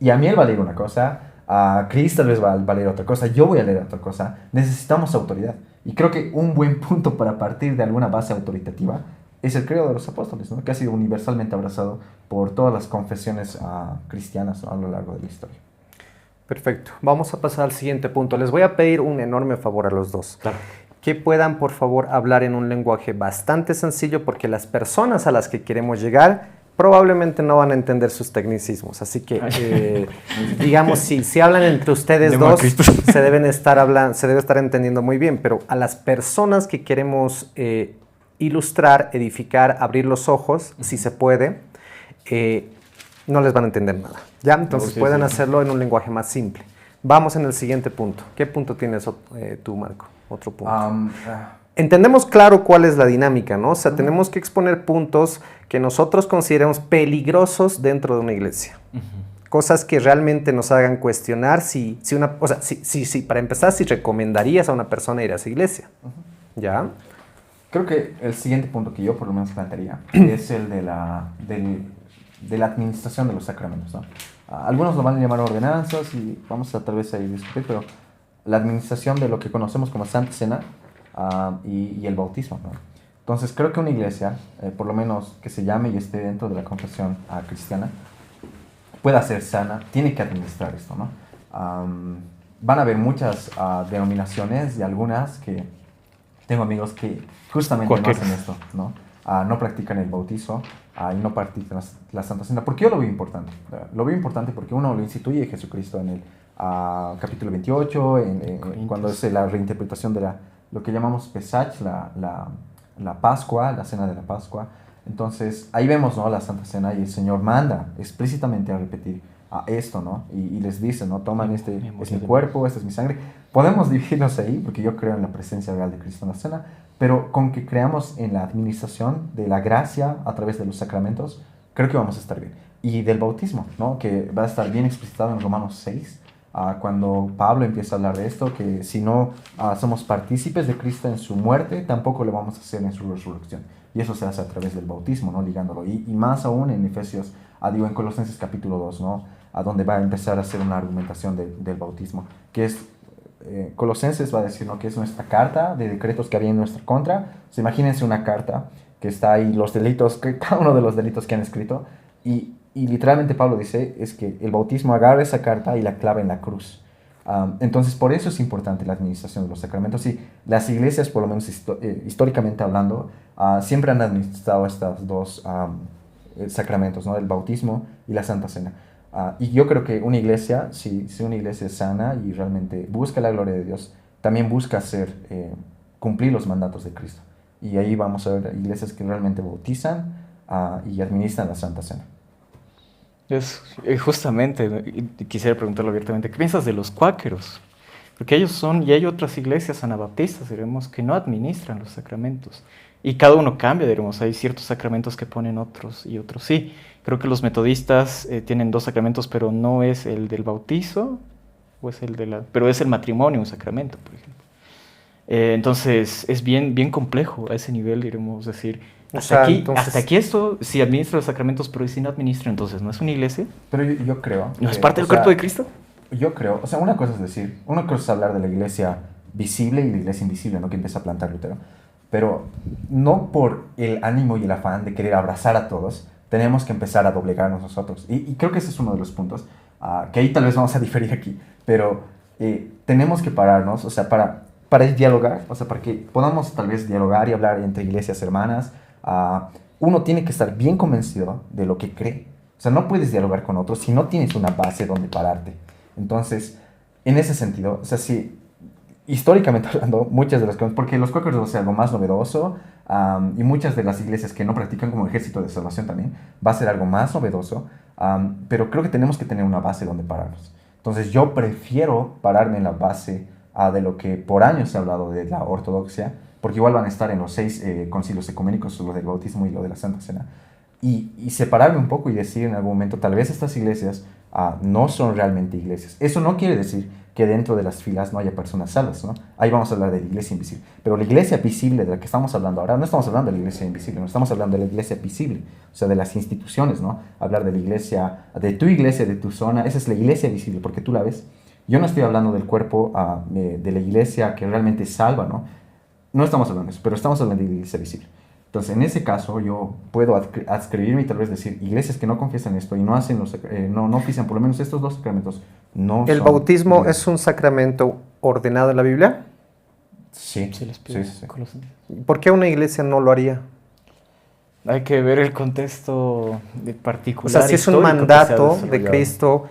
y a mí él va a leer una cosa, a Chris tal vez va a leer otra cosa, yo voy a leer otra cosa. Necesitamos autoridad. Y creo que un buen punto para partir de alguna base autoritativa es el credo de los apóstoles, ¿no? Que ha sido universalmente abrazado por todas las confesiones cristianas, ¿no? A lo largo de la historia. Perfecto. Vamos a pasar al siguiente punto. Les voy a pedir un enorme favor a los dos. Claro. Que puedan, por favor, hablar en un lenguaje bastante sencillo, porque las personas a las que queremos llegar probablemente no van a entender sus tecnicismos. Así que, digamos, si hablan entre ustedes dos, se debe estar entendiendo muy bien. Pero a las personas que queremos ilustrar, edificar, abrir los ojos, si se puede, no les van a entender nada. ¿Ya? Entonces pueden hacerlo en un lenguaje más simple. Vamos en el siguiente punto. ¿Qué punto tienes tú, Marco? Otro punto. Entendemos claro cuál es la dinámica, ¿no? O sea, tenemos que exponer puntos que nosotros consideremos peligrosos dentro de una iglesia. Cosas que realmente nos hagan cuestionar para empezar, si recomendarías a una persona ir a esa iglesia. ¿Ya? Creo que el siguiente punto que yo por lo menos plantearía es el de la administración de los sacramentos, ¿no? Algunos lo van a llamar ordenanzas y vamos a tal vez ahí discutir, pero la administración de lo que conocemos como Santa Cena y el bautismo, ¿no? Entonces creo que una iglesia, por lo menos que se llame y esté dentro de la confesión cristiana, pueda ser sana, tiene que administrar esto, ¿no? Van a haber muchas denominaciones y algunas que tengo amigos que justamente no hacen esto, ¿no? No practican el bautizo y no practican la Santa Cena. ¿Por qué yo lo veo importante? Lo veo importante porque uno lo instituye Jesucristo en el capítulo 28, cuando es la reinterpretación de lo que llamamos Pesach, la Pascua, la Cena de la Pascua. Entonces, ahí vemos, ¿no?, la Santa Cena y el Señor manda explícitamente a repetir esto, ¿no? Y les dice, ¿no?, toman es mi cuerpo, esta es mi sangre. Podemos dividirnos ahí, porque yo creo en la presencia real de Cristo en la cena, pero con que creamos en la administración de la gracia a través de los sacramentos, creo que vamos a estar bien. Y del bautismo, ¿no?, que va a estar bien explicitado en Romanos 6, cuando Pablo empieza a hablar de esto, que si no somos partícipes de Cristo en su muerte, tampoco lo vamos a hacer en su resurrección. Y eso se hace a través del bautismo, ¿no?, ligándolo. Y más aún en Efesios, en Colosenses capítulo 2, ¿no?, a donde va a empezar a hacer una argumentación del bautismo, que es, Colosenses va a decir, ¿no?, que es nuestra carta de decretos que había en nuestra contra. O imagínense una carta que está ahí, los delitos, cada uno de los delitos que han escrito, y literalmente Pablo dice, es que el bautismo agarra esa carta y la clava en la cruz. Entonces, por eso es importante la administración de los sacramentos. Y las iglesias, por lo menos históricamente hablando, siempre han administrado estos dos sacramentos, ¿no?, el bautismo y la Santa Cena. Y yo creo que una iglesia, si una iglesia es sana y realmente busca la gloria de Dios, también busca cumplir los mandatos de Cristo. Y ahí vamos a ver iglesias que realmente bautizan y administran la Santa Cena. Justamente, y quisiera preguntarlo abiertamente, ¿qué piensas de los cuáqueros? Porque ellos son, y hay otras iglesias anabaptistas, diremos, que no administran los sacramentos. Y cada uno cambia, diremos, hay ciertos sacramentos que ponen otros y otros sí. Creo que los metodistas tienen dos sacramentos, pero no es el del bautizo, pero es el matrimonio un sacramento, por ejemplo. Entonces, es bien complejo a ese nivel, diremos decir. Hasta aquí esto, si administra los sacramentos, pero si no administra, entonces, ¿no es una iglesia? Pero yo creo... ¿No es parte del cuerpo de Cristo? Yo creo, una cosa es hablar de la iglesia visible y la iglesia invisible, ¿no?, que empieza a plantar Lutero. Pero no por el ánimo y el afán de querer abrazar a todos, tenemos que empezar a doblegarnos nosotros. Y creo que ese es uno de los puntos, que ahí tal vez vamos a diferir aquí, pero tenemos que pararnos, para dialogar, para que podamos tal vez dialogar y hablar entre iglesias hermanas. Uno tiene que estar bien convencido de lo que cree. No puedes dialogar con otros si no tienes una base donde pararte. Entonces, en ese sentido, si históricamente hablando, muchas de las cosas, porque los cuáqueros es algo más novedoso, y muchas de las iglesias que no practican como ejército de salvación también, va a ser algo más novedoso, pero creo que tenemos que tener una base donde pararnos. Entonces yo prefiero pararme en la base de lo que por años se ha hablado de la ortodoxia, porque igual van a estar en los 6 concilios ecuménicos, lo del bautismo y lo de la Santa Cena, y separarme un poco y decir en algún momento, tal vez estas iglesias no son realmente iglesias. Eso no quiere decir que dentro de las filas no haya personas salvas, ¿no? Ahí vamos a hablar de la iglesia invisible. Pero la iglesia visible de la que estamos hablando ahora, no estamos hablando de la iglesia invisible, no estamos hablando de la iglesia visible, de las instituciones, ¿no? Hablar de la iglesia, de tu iglesia, de tu zona, esa es la iglesia visible, porque tú la ves. Yo no estoy hablando del cuerpo de la iglesia que realmente salva, ¿no? No estamos hablando de eso, pero estamos hablando de la iglesia visible. Entonces, en ese caso, yo puedo adscribirme y tal vez decir, iglesias que no confiesan esto y no hacen no ofician por lo menos estos dos sacramentos, no ¿El bautismo es un sacramento ordenado en la Biblia? Sí. Sí. ¿Por qué una iglesia no lo haría? Hay que ver el contexto particular. Si es un mandato de Cristo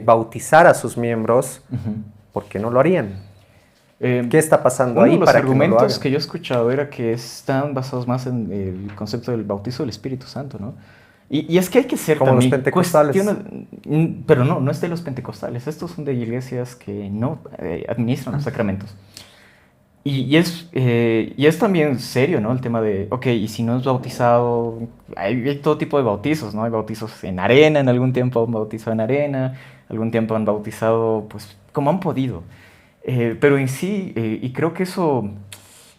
bautizar a sus miembros, ¿por qué no lo harían? ¿Qué está pasando Uno ahí de los para que no lo argumentos hagan? que yo he escuchado era que están basados más en el concepto del bautizo del Espíritu Santo, ¿no? Y es que hay que ser Como los también pentecostales. pero no, no es de los pentecostales. Estos son de iglesias que no administran los sacramentos. Y es también serio, ¿no? El tema de, ok, y si no es bautizado, hay todo tipo de bautizos, ¿no? Hay bautizos en arena, en algún tiempo han bautizado en arena, algún tiempo han bautizado, pues, como han podido. Pero en sí, y creo que eso,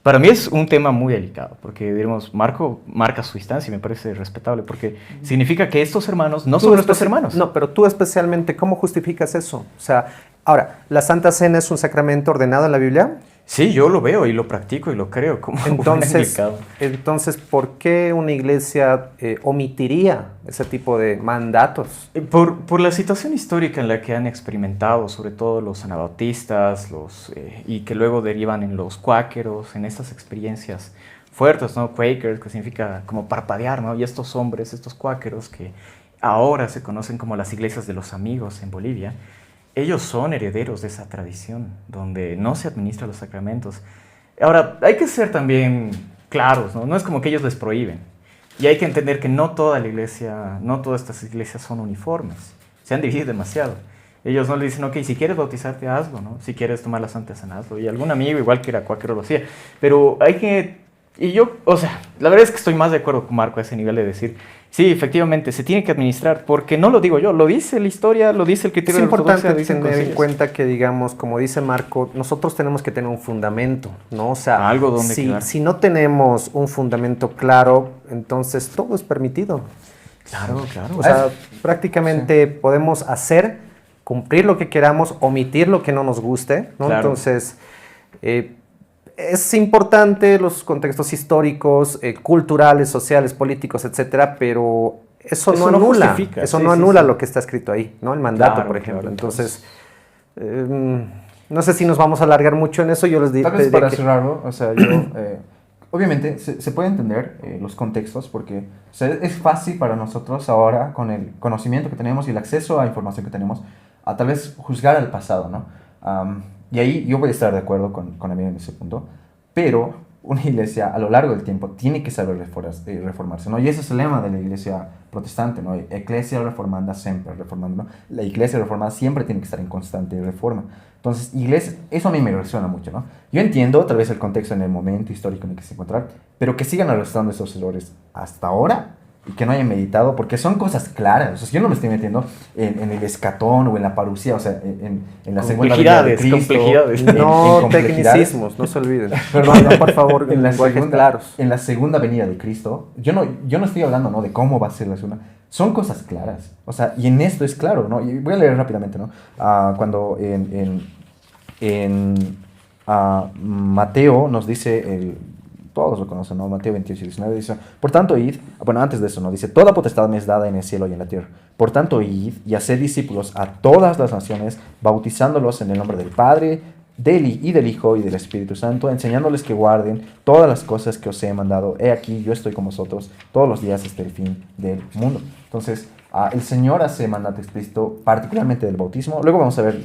para mí es un tema muy delicado, porque, digamos, Marco marca su distancia y me parece respetable, porque significa que estos hermanos no son nuestros hermanos. No, pero tú especialmente, ¿cómo justificas eso? O sea, ahora, ¿la Santa Cena es un sacramento ordenado en la Biblia? Sí, yo lo veo y lo practico y lo creo como buen anglicano. Entonces, ¿por qué una iglesia omitiría ese tipo de mandatos? Por la situación histórica en la que han experimentado, sobre todo los anabautistas, y que luego derivan en los cuáqueros, en estas experiencias fuertes, ¿no? Quakers, que significa como parpadear, ¿no? Y estos hombres, estos cuáqueros, que ahora se conocen como las iglesias de los amigos en Bolivia, ellos son herederos de esa tradición, donde no se administran los sacramentos. Ahora, hay que ser también claros, ¿no? No es como que ellos les prohíben. Y hay que entender que no toda la iglesia, no todas estas iglesias son uniformes. Se han dividido demasiado. Ellos no le dicen, ok, si quieres bautizarte, hazlo, ¿no? Si quieres tomar la Santa Cena, hazlo. Y algún amigo, igual que era cuáquero, lo hacía. Pero hay que... Y yo, o sea, la verdad es que estoy más de acuerdo con Marco a ese nivel de decir, sí, efectivamente, se tiene que administrar, porque no lo digo yo, lo dice la historia, lo dice el Es criterio de la importante ortodoxia, tener en concilios. cuenta que, digamos, como dice Marco, nosotros tenemos que tener un fundamento, ¿no? O sea, Algo donde quedar. si no tenemos un fundamento claro, entonces todo es permitido. Claro, claro. O sea, prácticamente podemos hacer, cumplir lo que queramos, omitir lo que no nos guste, ¿no? Claro. Entonces, es importante los contextos históricos, culturales, sociales, políticos, etcétera, pero eso no anula, justifica. eso Sí, no sí, anula sí. lo que está escrito ahí, ¿no? El mandato, Claro, por ejemplo. claro, Entonces, no sé si nos vamos a alargar mucho en eso. Yo les Tal vez diría para que cerrarlo, o sea, yo, obviamente se puede entender los contextos porque o sea, es fácil para nosotros ahora, con el conocimiento que tenemos y el acceso a información que tenemos, a tal vez juzgar al pasado, ¿no? Y ahí yo voy a estar de acuerdo con Emilio en ese punto, pero una iglesia a lo largo del tiempo tiene que saber reformarse, ¿no? Y ese es el lema de la iglesia protestante, ¿no? Ecclesia reformanda sempre, reformando, ¿no? La iglesia reformada siempre tiene que estar en constante reforma. Entonces, iglesia, eso a mí me resuena mucho, ¿no? Yo entiendo tal vez el contexto en el momento histórico en el que se encuentran, pero que sigan arrastrando esos errores hasta ahora y que no hayan meditado, porque son cosas claras. O sea, yo no me estoy metiendo en el escatón o en la parucía, o sea, en la segunda venida de Cristo. Complejidades. no en complejidades. tecnicismos, no se olviden. Perdón, No, por favor, en la lenguajes segunda, claros. en la segunda venida de Cristo, yo no estoy hablando, ¿no? De cómo va a ser la segunda. Son cosas claras. O sea, y en esto es claro, ¿no? Y voy a leer rápidamente, ¿no? Cuando Mateo nos dice, todos lo conocen, ¿no? Mateo 28 y 19 dice, por tanto id, bueno, antes de eso, ¿no? Dice, toda potestad me es dada en el cielo y en la tierra. Por tanto id y haced discípulos a todas las naciones, bautizándolos en el nombre del Padre, del Hijo y del Espíritu Santo, enseñándoles que guarden todas las cosas que os he mandado. He aquí, yo estoy con vosotros todos los días hasta el fin del mundo. Entonces, el Señor hace mandato explícito, particularmente del bautismo. Luego vamos a ver,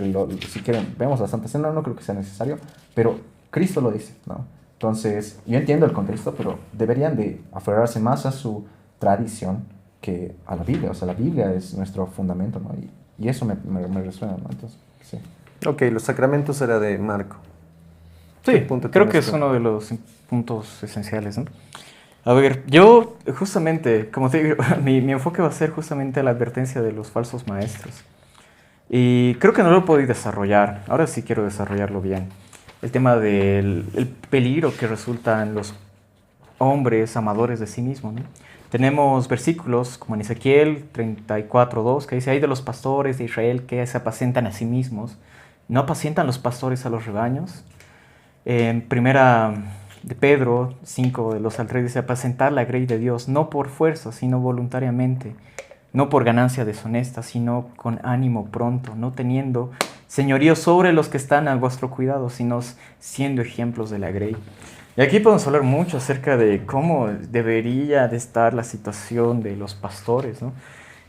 si quieren, vemos la Santa Cena, no creo que sea necesario, pero Cristo lo dice, ¿no? Entonces, yo entiendo el contexto, pero deberían de aferrarse más a su tradición que a la Biblia. O sea, la Biblia es nuestro fundamento, ¿no? Y eso me resuena, ¿no? Entonces, sí. Ok, los sacramentos era de Marco. Sí, ¿Qué punto creo que tienes es tú? uno de los puntos esenciales, ¿no? A ver, yo justamente, como te digo, mi enfoque va a ser justamente la advertencia de los falsos maestros. Y creo que no lo he podido desarrollar, ahora sí quiero desarrollarlo bien. El tema del el peligro que resulta en los hombres amadores de sí mismos, ¿no? Tenemos versículos como en Ezequiel 34:2 que dice, hay de los pastores de Israel que se apacentan a sí mismos, no apacientan los pastores a los rebaños. En primera de Pedro 5 de los al 3 dice, apacentar la grey de Dios, no por fuerza, sino voluntariamente, no por ganancia deshonesta, sino con ánimo pronto, no teniendo señorío sobre los que están a vuestro cuidado, sino siendo ejemplos de la grey. Y aquí podemos hablar mucho acerca de cómo debería de estar la situación de los pastores, ¿no?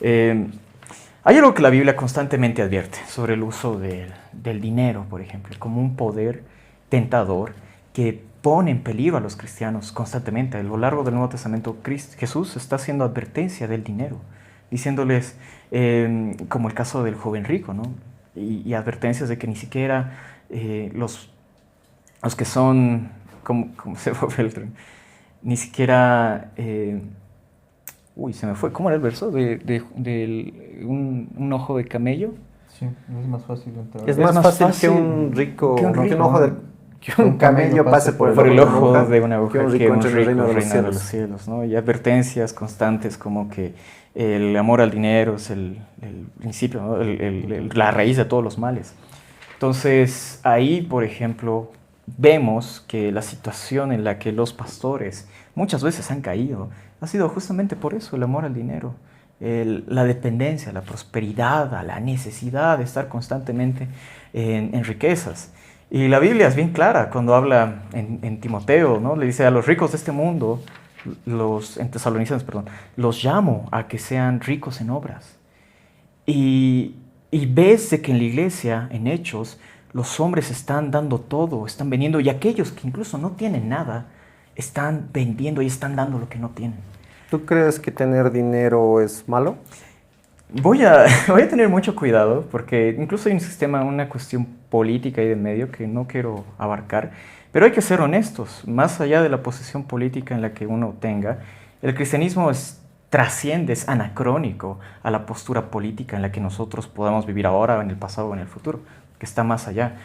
Hay algo que la Biblia constantemente advierte sobre el uso del dinero, por ejemplo, como un poder tentador que pone en peligro a los cristianos constantemente. A lo largo del Nuevo Testamento, Jesús está haciendo advertencia del dinero, diciéndoles, como el caso del joven rico, ¿no? Y advertencias de que ni siquiera los que son, como se fue el tren, ni siquiera, se me fue, ¿cómo era el verso? Un ojo de camello. Sí, es más fácil entrar. Es más fácil que un rico, que un ojo de... Que un camello pase por el ojo de una aguja, que un rico entre el reino de los cielos, ¿no? Y advertencias constantes como que el amor al dinero es el principio, ¿no? La raíz de todos los males. Entonces, ahí, por ejemplo, vemos que la situación en la que los pastores muchas veces han caído ha sido justamente por eso, el amor al dinero, la dependencia, la prosperidad, la necesidad de estar constantemente en riquezas. Y la Biblia es bien clara cuando habla en Timoteo, ¿no? Le dice a los ricos de este mundo, en Tesalonicenses, perdón, los llamo a que sean ricos en obras. Y ves de que en la iglesia, en Hechos, los hombres están dando todo, están vendiendo, y aquellos que incluso no tienen nada, están vendiendo y están dando lo que no tienen. ¿Tú crees que tener dinero es malo? Voy a tener mucho cuidado porque incluso hay un sistema, una cuestión política y de medio que no quiero abarcar, pero hay que ser honestos, más allá de la posición política en la que uno tenga, el cristianismo trasciende, es anacrónico a la postura política en la que nosotros podamos vivir ahora, en el pasado o en el futuro, que está más allá.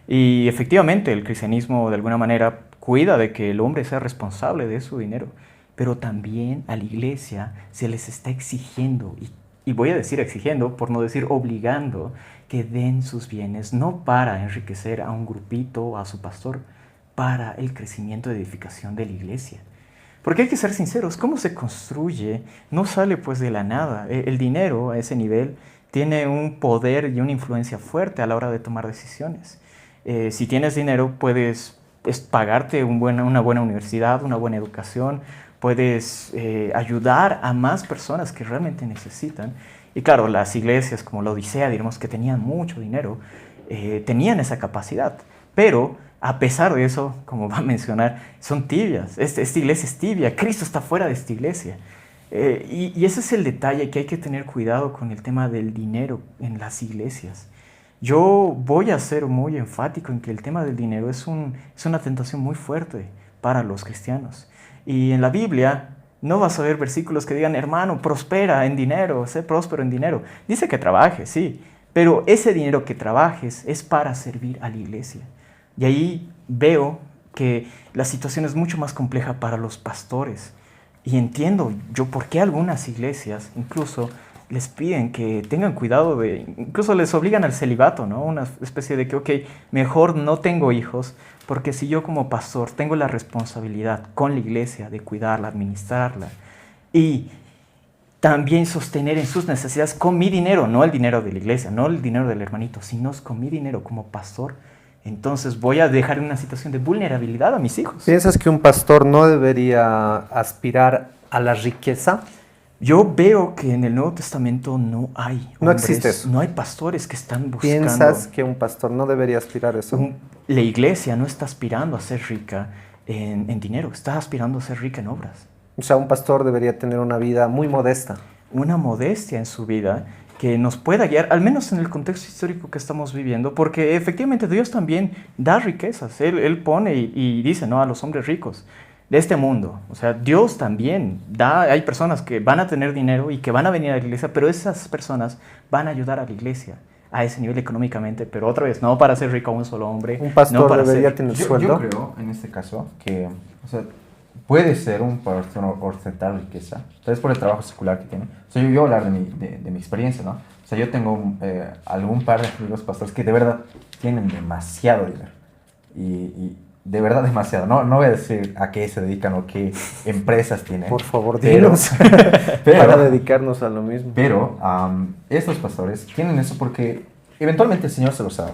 Y efectivamente el cristianismo de alguna manera cuida de que el hombre sea responsable de su dinero, pero también a la iglesia se les está exigiendo, y voy a decir exigiendo, por no decir obligando, que den sus bienes, no para enriquecer a un grupito o a su pastor, para el crecimiento y edificación de la iglesia. Porque hay que ser sinceros, ¿cómo se construye? No sale pues de la nada. El dinero a ese nivel tiene un poder y una influencia fuerte a la hora de tomar decisiones. Si tienes dinero puedes pagarte una buena universidad, una buena educación, puedes ayudar a más personas que realmente necesitan. Y claro, las iglesias como la Odisea, diremos que tenían mucho dinero, tenían esa capacidad, pero a pesar de eso, como va a mencionar, son tibias. Esta iglesia es tibia, Cristo está fuera de esta iglesia. Y ese es el detalle, que hay que tener cuidado con el tema del dinero en las iglesias. Yo voy a ser muy enfático en que el tema del dinero es una tentación muy fuerte para los cristianos. Y en la Biblia no vas a ver versículos que digan, hermano, prospera en dinero, sé próspero en dinero. Dice que trabajes, sí, pero ese dinero que trabajes es para servir a la iglesia. Y ahí veo que la situación es mucho más compleja para los pastores. Y entiendo yo por qué algunas iglesias incluso les piden que tengan cuidado incluso les obligan al celibato, ¿no? Una especie de que, ok, mejor no tengo hijos, porque si yo como pastor tengo la responsabilidad con la iglesia de cuidarla, administrarla y también sostener en sus necesidades con mi dinero, no el dinero de la iglesia, no el dinero del hermanito, sino con mi dinero como pastor, entonces voy a dejar en una situación de vulnerabilidad a mis hijos. ¿Piensas que un pastor no debería aspirar a la riqueza? Yo veo que en el Nuevo Testamento no hay hombres, no existe eso. No hay pastores que están buscando. ¿Piensas que un pastor no debería aspirar a eso? La iglesia no está aspirando a ser rica en dinero, está aspirando a ser rica en obras. O sea, un pastor debería tener una vida muy modesta. Una modestia en su vida que nos pueda guiar, al menos en el contexto histórico que estamos viviendo, porque efectivamente Dios también da riquezas. Él pone y dice, ¿no?, a los hombres ricos de este mundo. O sea, Dios también hay personas que van a tener dinero y que van a venir a la iglesia, pero esas personas van a ayudar a la iglesia a ese nivel económicamente, pero otra vez, no para ser rico a un solo hombre. Un pastor no para debería tener sueldo. Yo creo, en este caso, que puede ser un pastor ostentar riqueza, tal vez por el trabajo secular que tiene. O sea, yo voy a hablar de mi experiencia, ¿no? O sea, yo tengo algún par de amigos pastores que de verdad tienen demasiado dinero. Y de verdad demasiado. No voy a decir a qué se dedican o qué empresas tienen. Por favor, dinos. Para dedicarnos a lo mismo. Pero estos pastores tienen eso porque eventualmente el Señor se los da.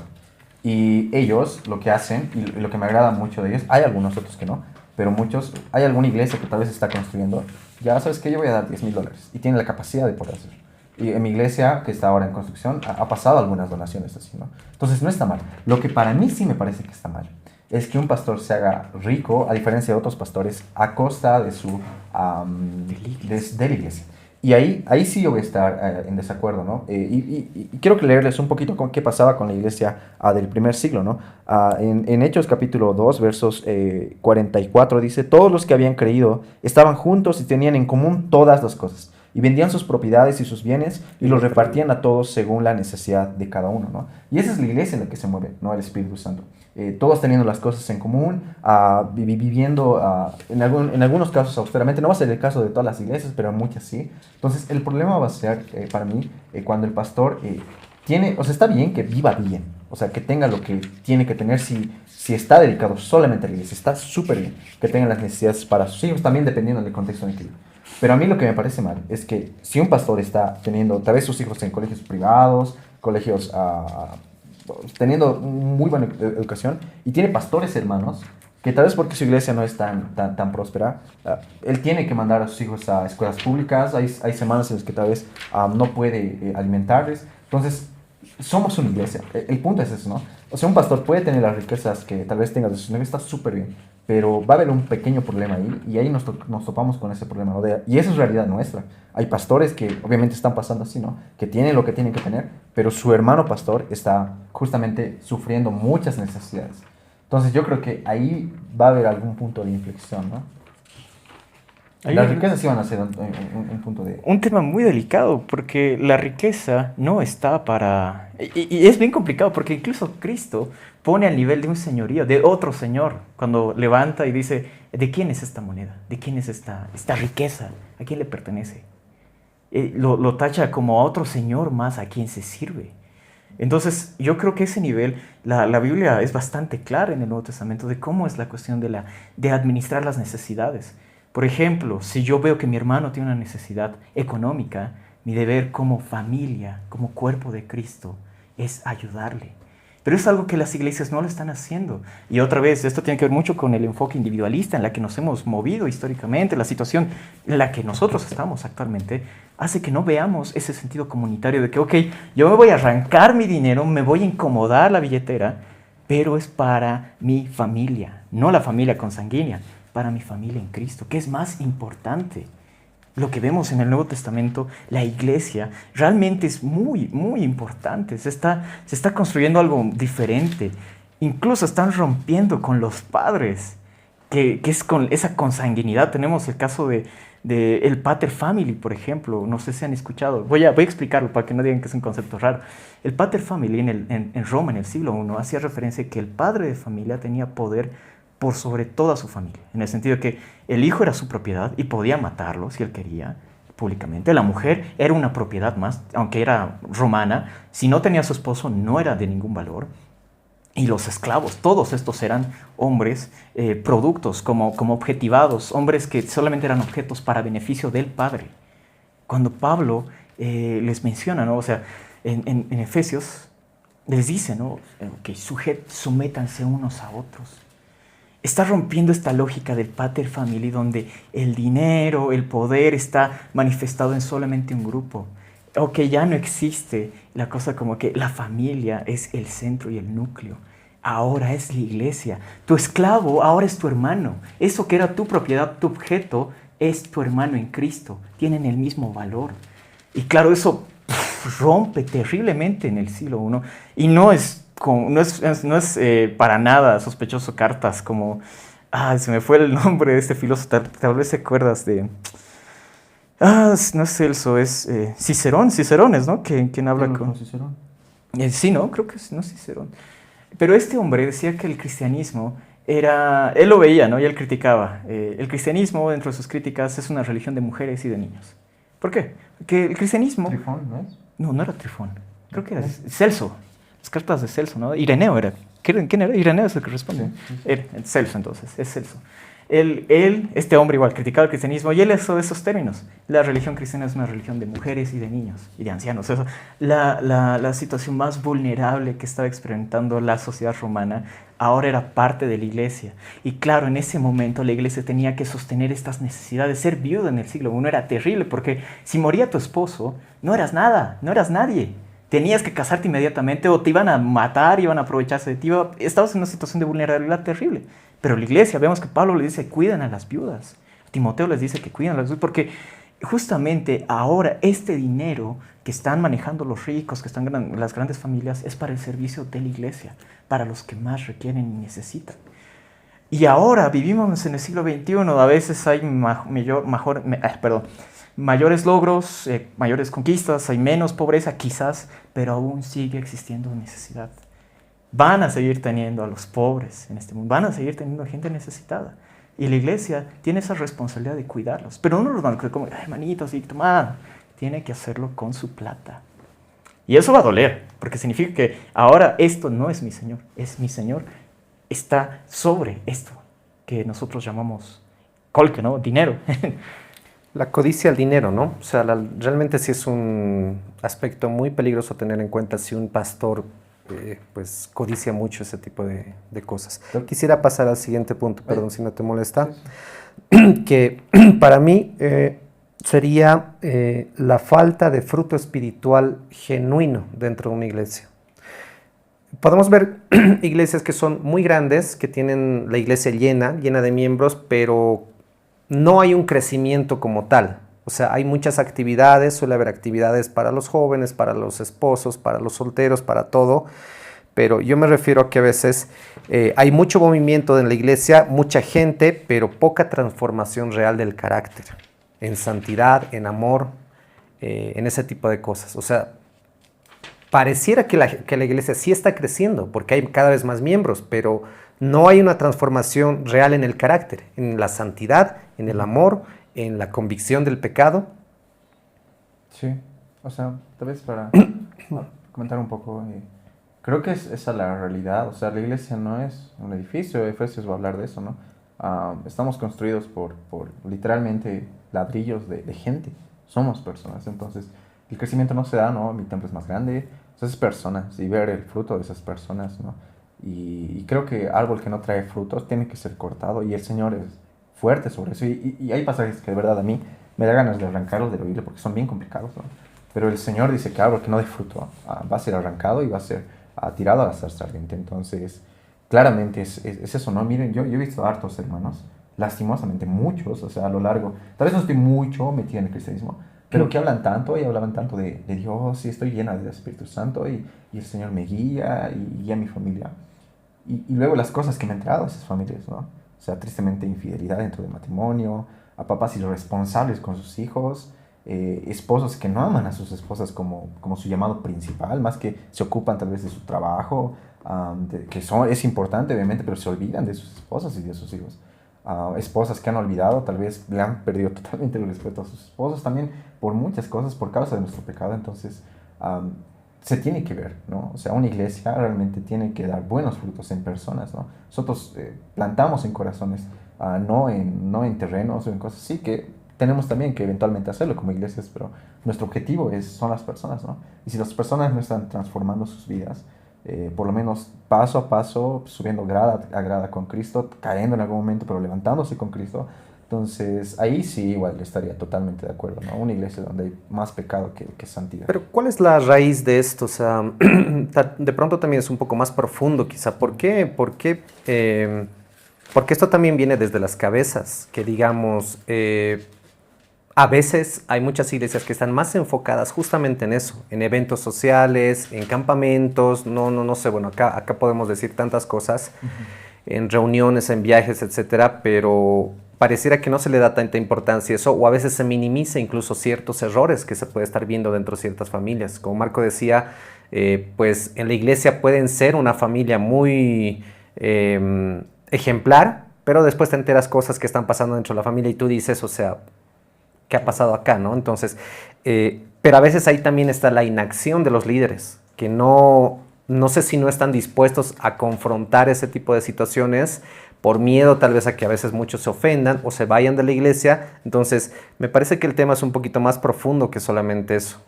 Y ellos lo que hacen, y lo que me agrada mucho de ellos, hay algunos otros que no, pero muchos, hay alguna iglesia que tal vez está construyendo, ya sabes que yo voy a dar $10,000 y tiene la capacidad de poder hacerlo. Y en mi iglesia, que está ahora en construcción, ha pasado algunas donaciones así, ¿no? Entonces no está mal. Lo que para mí sí me parece que está mal es que un pastor se haga rico, a diferencia de otros pastores, a costa de su de la iglesia. Y ahí sí yo voy a estar en desacuerdo, ¿no? Y quiero que leerles un poquito con qué pasaba con la iglesia del primer siglo, ¿no? En Hechos capítulo 2, versos 44, dice: todos los que habían creído estaban juntos y tenían en común todas las cosas, y vendían sus propiedades y sus bienes y los repartían a todos según la necesidad de cada uno, ¿no? Y esa es la iglesia en la que se mueve, ¿no? El Espíritu Santo. Todos teniendo las cosas en común, viviendo en algunos casos austeramente. No va a ser el caso de todas las iglesias, pero en muchas sí. Entonces el problema va a ser, para mí, cuando el pastor tiene, o sea, está bien que viva bien, o sea, que tenga lo que tiene que tener si está dedicado solamente a la iglesia. Está súper bien que tenga las necesidades para sus hijos, también dependiendo del contexto en el que vive. Pero a mí lo que me parece mal es que si un pastor está teniendo tal vez sus hijos en colegios privados, colegios teniendo muy buena educación, y tiene pastores hermanos que tal vez porque su iglesia no es tan próspera, él tiene que mandar a sus hijos a escuelas públicas. Hay semanas en las que tal vez no puede alimentarles. Entonces, somos una iglesia. El punto es eso, ¿no? O sea, un pastor puede tener las riquezas que tal vez tenga de sus negocios, está súper bien, pero va a haber un pequeño problema ahí, y ahí nos topamos con ese problema, ¿no? Y esa es realidad nuestra. Hay pastores que obviamente están pasando así, ¿no? Que tienen lo que tienen que tener, pero su hermano pastor está justamente sufriendo muchas necesidades. Entonces yo creo que ahí va a haber algún punto de inflexión, ¿no? Las riquezas sí van a ser un punto de... Un tema muy delicado, porque la riqueza no está para... Y es bien complicado, porque incluso Cristo pone al nivel de un señorío, de otro señor, cuando levanta y dice: ¿de quién es esta moneda? ¿De quién es esta riqueza? ¿A quién le pertenece? Lo tacha como a otro señor más a quien se sirve. Entonces, yo creo que ese nivel, la Biblia es bastante clara en el Nuevo Testamento de cómo es la cuestión de administrar las necesidades. Por ejemplo, si yo veo que mi hermano tiene una necesidad económica, mi deber como familia, como cuerpo de Cristo, es ayudarle. Pero es algo que las iglesias no lo están haciendo. Y otra vez, esto tiene que ver mucho con el enfoque individualista en la que nos hemos movido históricamente. La situación en la que nosotros estamos actualmente hace que no veamos ese sentido comunitario de que, ok, yo me voy a arrancar mi dinero, me voy a incomodar la billetera, pero es para mi familia, no la familia consanguínea, para mi familia en Cristo, que es más importante. Lo que vemos en el Nuevo Testamento, la iglesia, realmente es muy, muy importante. Se está construyendo algo diferente. Incluso están rompiendo con los padres, que es con esa consanguinidad. Tenemos el caso de el Pater Family, por ejemplo. No sé si han escuchado. Voy a explicarlo para que no digan que es un concepto raro. El Pater Family en Roma, en el siglo I, hacía referencia a que el padre de familia tenía poder por sobre toda su familia, en el sentido de que el hijo era su propiedad y podía matarlo si él quería públicamente. La mujer era una propiedad más, aunque era romana. Si no tenía a su esposo, no era de ningún valor. Y los esclavos, todos estos eran hombres, productos, como objetivados, hombres que solamente eran objetos para beneficio del padre. Cuando Pablo les menciona, ¿no? O sea, en Efesios les dice, ¿no? Que sométanse unos a otros. Está rompiendo esta lógica del pater family, donde el dinero, el poder está manifestado en solamente un grupo. O que ya no existe la cosa como que la familia es el centro y el núcleo. Ahora es la iglesia. Tu esclavo ahora es tu hermano. Eso que era tu propiedad, tu objeto, es tu hermano en Cristo. Tienen el mismo valor. Y claro, eso rompe terriblemente en el siglo I. Y no es para nada sospechoso cartas como... se me fue el nombre de este filósofo, tal vez te acuerdas de... no es Celso, es Cicerón, Cicerones, ¿no? Quien habla con... Cicerón. Sí, ¿no? Creo que no es Cicerón. Pero este hombre decía que el cristianismo era... Él lo veía, ¿no? Y él criticaba. El cristianismo, dentro de sus críticas, es una religión de mujeres y de niños. ¿Por qué? Porque el cristianismo... ¿Trifón, no es? No era Trifón. Creo que era Celso. Las cartas de Celso, ¿no? Ireneo era. ¿Quién era? Ireneo es el que responde. Sí. Celso, entonces, es Celso. Este hombre igual, criticaba el cristianismo, y él usó esos términos. La religión cristiana es una religión de mujeres y de niños, y de ancianos. Eso, la situación más vulnerable que estaba experimentando la sociedad romana ahora era parte de la iglesia. Y claro, en ese momento la iglesia tenía que sostener estas necesidades. Ser viuda en el siglo I era terrible, porque si moría tu esposo, no eras nada, no eras nadie. tenías que casarte inmediatamente o te iban a matar, iban a aprovecharse de ti, estabas en una situación de vulnerabilidad terrible. Pero la iglesia, vemos que Pablo le dice, cuidan a las viudas. Timoteo les dice que cuidan a las viudas, porque justamente ahora este dinero que están manejando los ricos, que están las grandes familias, es para el servicio de la iglesia, para los que más requieren y necesitan. Y ahora vivimos en el siglo XXI, a veces hay mayores logros, mayores conquistas, hay menos pobreza quizás, pero aún sigue existiendo necesidad. Van a seguir teniendo a los pobres en este mundo, van a seguir teniendo gente necesitada. Y la iglesia tiene esa responsabilidad de cuidarlos. Pero no los van a creer como, hermanitos, y toma, tiene que hacerlo con su plata. Y eso va a doler, porque significa que ahora esto no es mi Señor, es mi Señor. Está sobre esto que nosotros llamamos colque, ¿no? Dinero. La codicia al dinero, ¿no? O sea, realmente sí es un aspecto muy peligroso tener en cuenta si un pastor pues codicia mucho ese tipo de cosas. Quisiera pasar al siguiente punto, perdón si no te molesta, que para mí sería la falta de fruto espiritual genuino dentro de una iglesia. Podemos ver iglesias que son muy grandes, que tienen la iglesia llena de miembros, pero no hay un crecimiento como tal. O sea, hay muchas actividades, suele haber actividades para los jóvenes, para los esposos, para los solteros, para todo. Pero yo me refiero a que a veces hay mucho movimiento en la iglesia, mucha gente, pero poca transformación real del carácter, en santidad, en amor, en ese tipo de cosas. O sea, pareciera que la iglesia sí está creciendo porque hay cada vez más miembros, pero no hay una transformación real en el carácter, en la santidad, en el amor, en la convicción del pecado. Sí, o sea, tal vez para comentar un poco, creo que es esa la realidad. O sea, la iglesia no es un edificio, Efesios va a hablar de eso, ¿no? Estamos construidos por literalmente ladrillos de gente, somos personas, entonces el crecimiento no se da, ¿no? Mi templo es más grande, esas personas y ver el fruto de esas personas, ¿no? Y creo que árbol que no trae frutos tiene que ser cortado y el Señor es fuerte sobre eso. Y hay pasajes que de verdad a mí me da ganas de arrancarlos de la Biblia porque son bien complicados, ¿no? Pero el Señor dice que árbol que no dé fruto va a ser arrancado y va a ser tirado a la zarza ardiente. Entonces, claramente es eso, ¿no? Miren, yo he visto hartos hermanos, lastimosamente muchos, o sea, a lo largo, tal vez no estoy mucho metido en el cristianismo, pero que hablan tanto y hablaban tanto de Dios y estoy llena del Espíritu Santo y el Señor me guía y guía a mi familia. Y luego las cosas que me han entrado a esas familias, ¿no? O sea, tristemente infidelidad dentro del matrimonio, a papás irresponsables con sus hijos, esposos que no aman a sus esposas como su llamado principal, más que se ocupan tal vez de su trabajo, es importante obviamente, pero se olvidan de sus esposas y de sus hijos. Esposas que han olvidado, tal vez le han perdido totalmente el respeto a sus esposos, también por muchas cosas, por causa de nuestro pecado. Entonces, se tiene que ver, ¿no? O sea, una iglesia realmente tiene que dar buenos frutos en personas, ¿no? Nosotros plantamos en corazones, no en terrenos o en cosas así, que tenemos también que eventualmente hacerlo como iglesias, pero nuestro objetivo son las personas, ¿no? Y si las personas no están transformando sus vidas, por lo menos paso a paso, subiendo grada a grada con Cristo, cayendo en algún momento, pero levantándose con Cristo, entonces ahí sí igual estaría totalmente de acuerdo, ¿no? Una iglesia donde hay más pecado que santidad. Pero ¿cuál es la raíz de esto? O sea, de pronto también es un poco más profundo quizá. Porque esto también viene desde las cabezas, que digamos, a veces hay muchas iglesias que están más enfocadas justamente en eso, en eventos sociales, en campamentos, no sé, bueno, acá podemos decir tantas cosas, en reuniones, en viajes, etcétera, pero pareciera que no se le da tanta importancia a eso, o a veces se minimiza incluso ciertos errores que se puede estar viendo dentro de ciertas familias. Como Marco decía, pues en la iglesia pueden ser una familia muy ejemplar, pero después te enteras cosas que están pasando dentro de la familia y tú dices, o sea, ¿qué ha pasado acá, no? Entonces, pero a veces ahí también está la inacción de los líderes, que no sé si no están dispuestos a confrontar ese tipo de situaciones por miedo tal vez a que a veces muchos se ofendan o se vayan de la iglesia. Entonces, me parece que el tema es un poquito más profundo que solamente eso.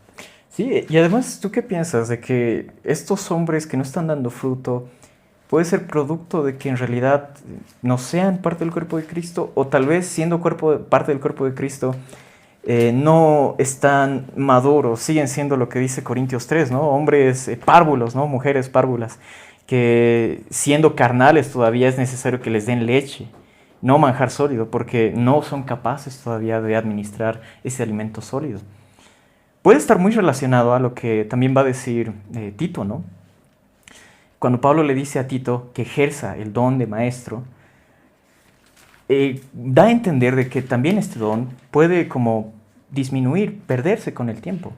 Sí, y además, ¿tú qué piensas de que estos hombres que no están dando fruto puede ser producto de que en realidad no sean parte del cuerpo de Cristo, o tal vez siendo parte del cuerpo de Cristo no están maduros, siguen siendo lo que dice Corintios 3, ¿no? Hombres párvulos, ¿no? Mujeres párvulas, que siendo carnales todavía es necesario que les den leche, no manjar sólido, porque no son capaces todavía de administrar ese alimento sólido. Puede estar muy relacionado a lo que también va a decir Tito, ¿no? Cuando Pablo le dice a Tito que ejerza el don de maestro, da a entender de que también este don puede como disminuir, perderse con el tiempo.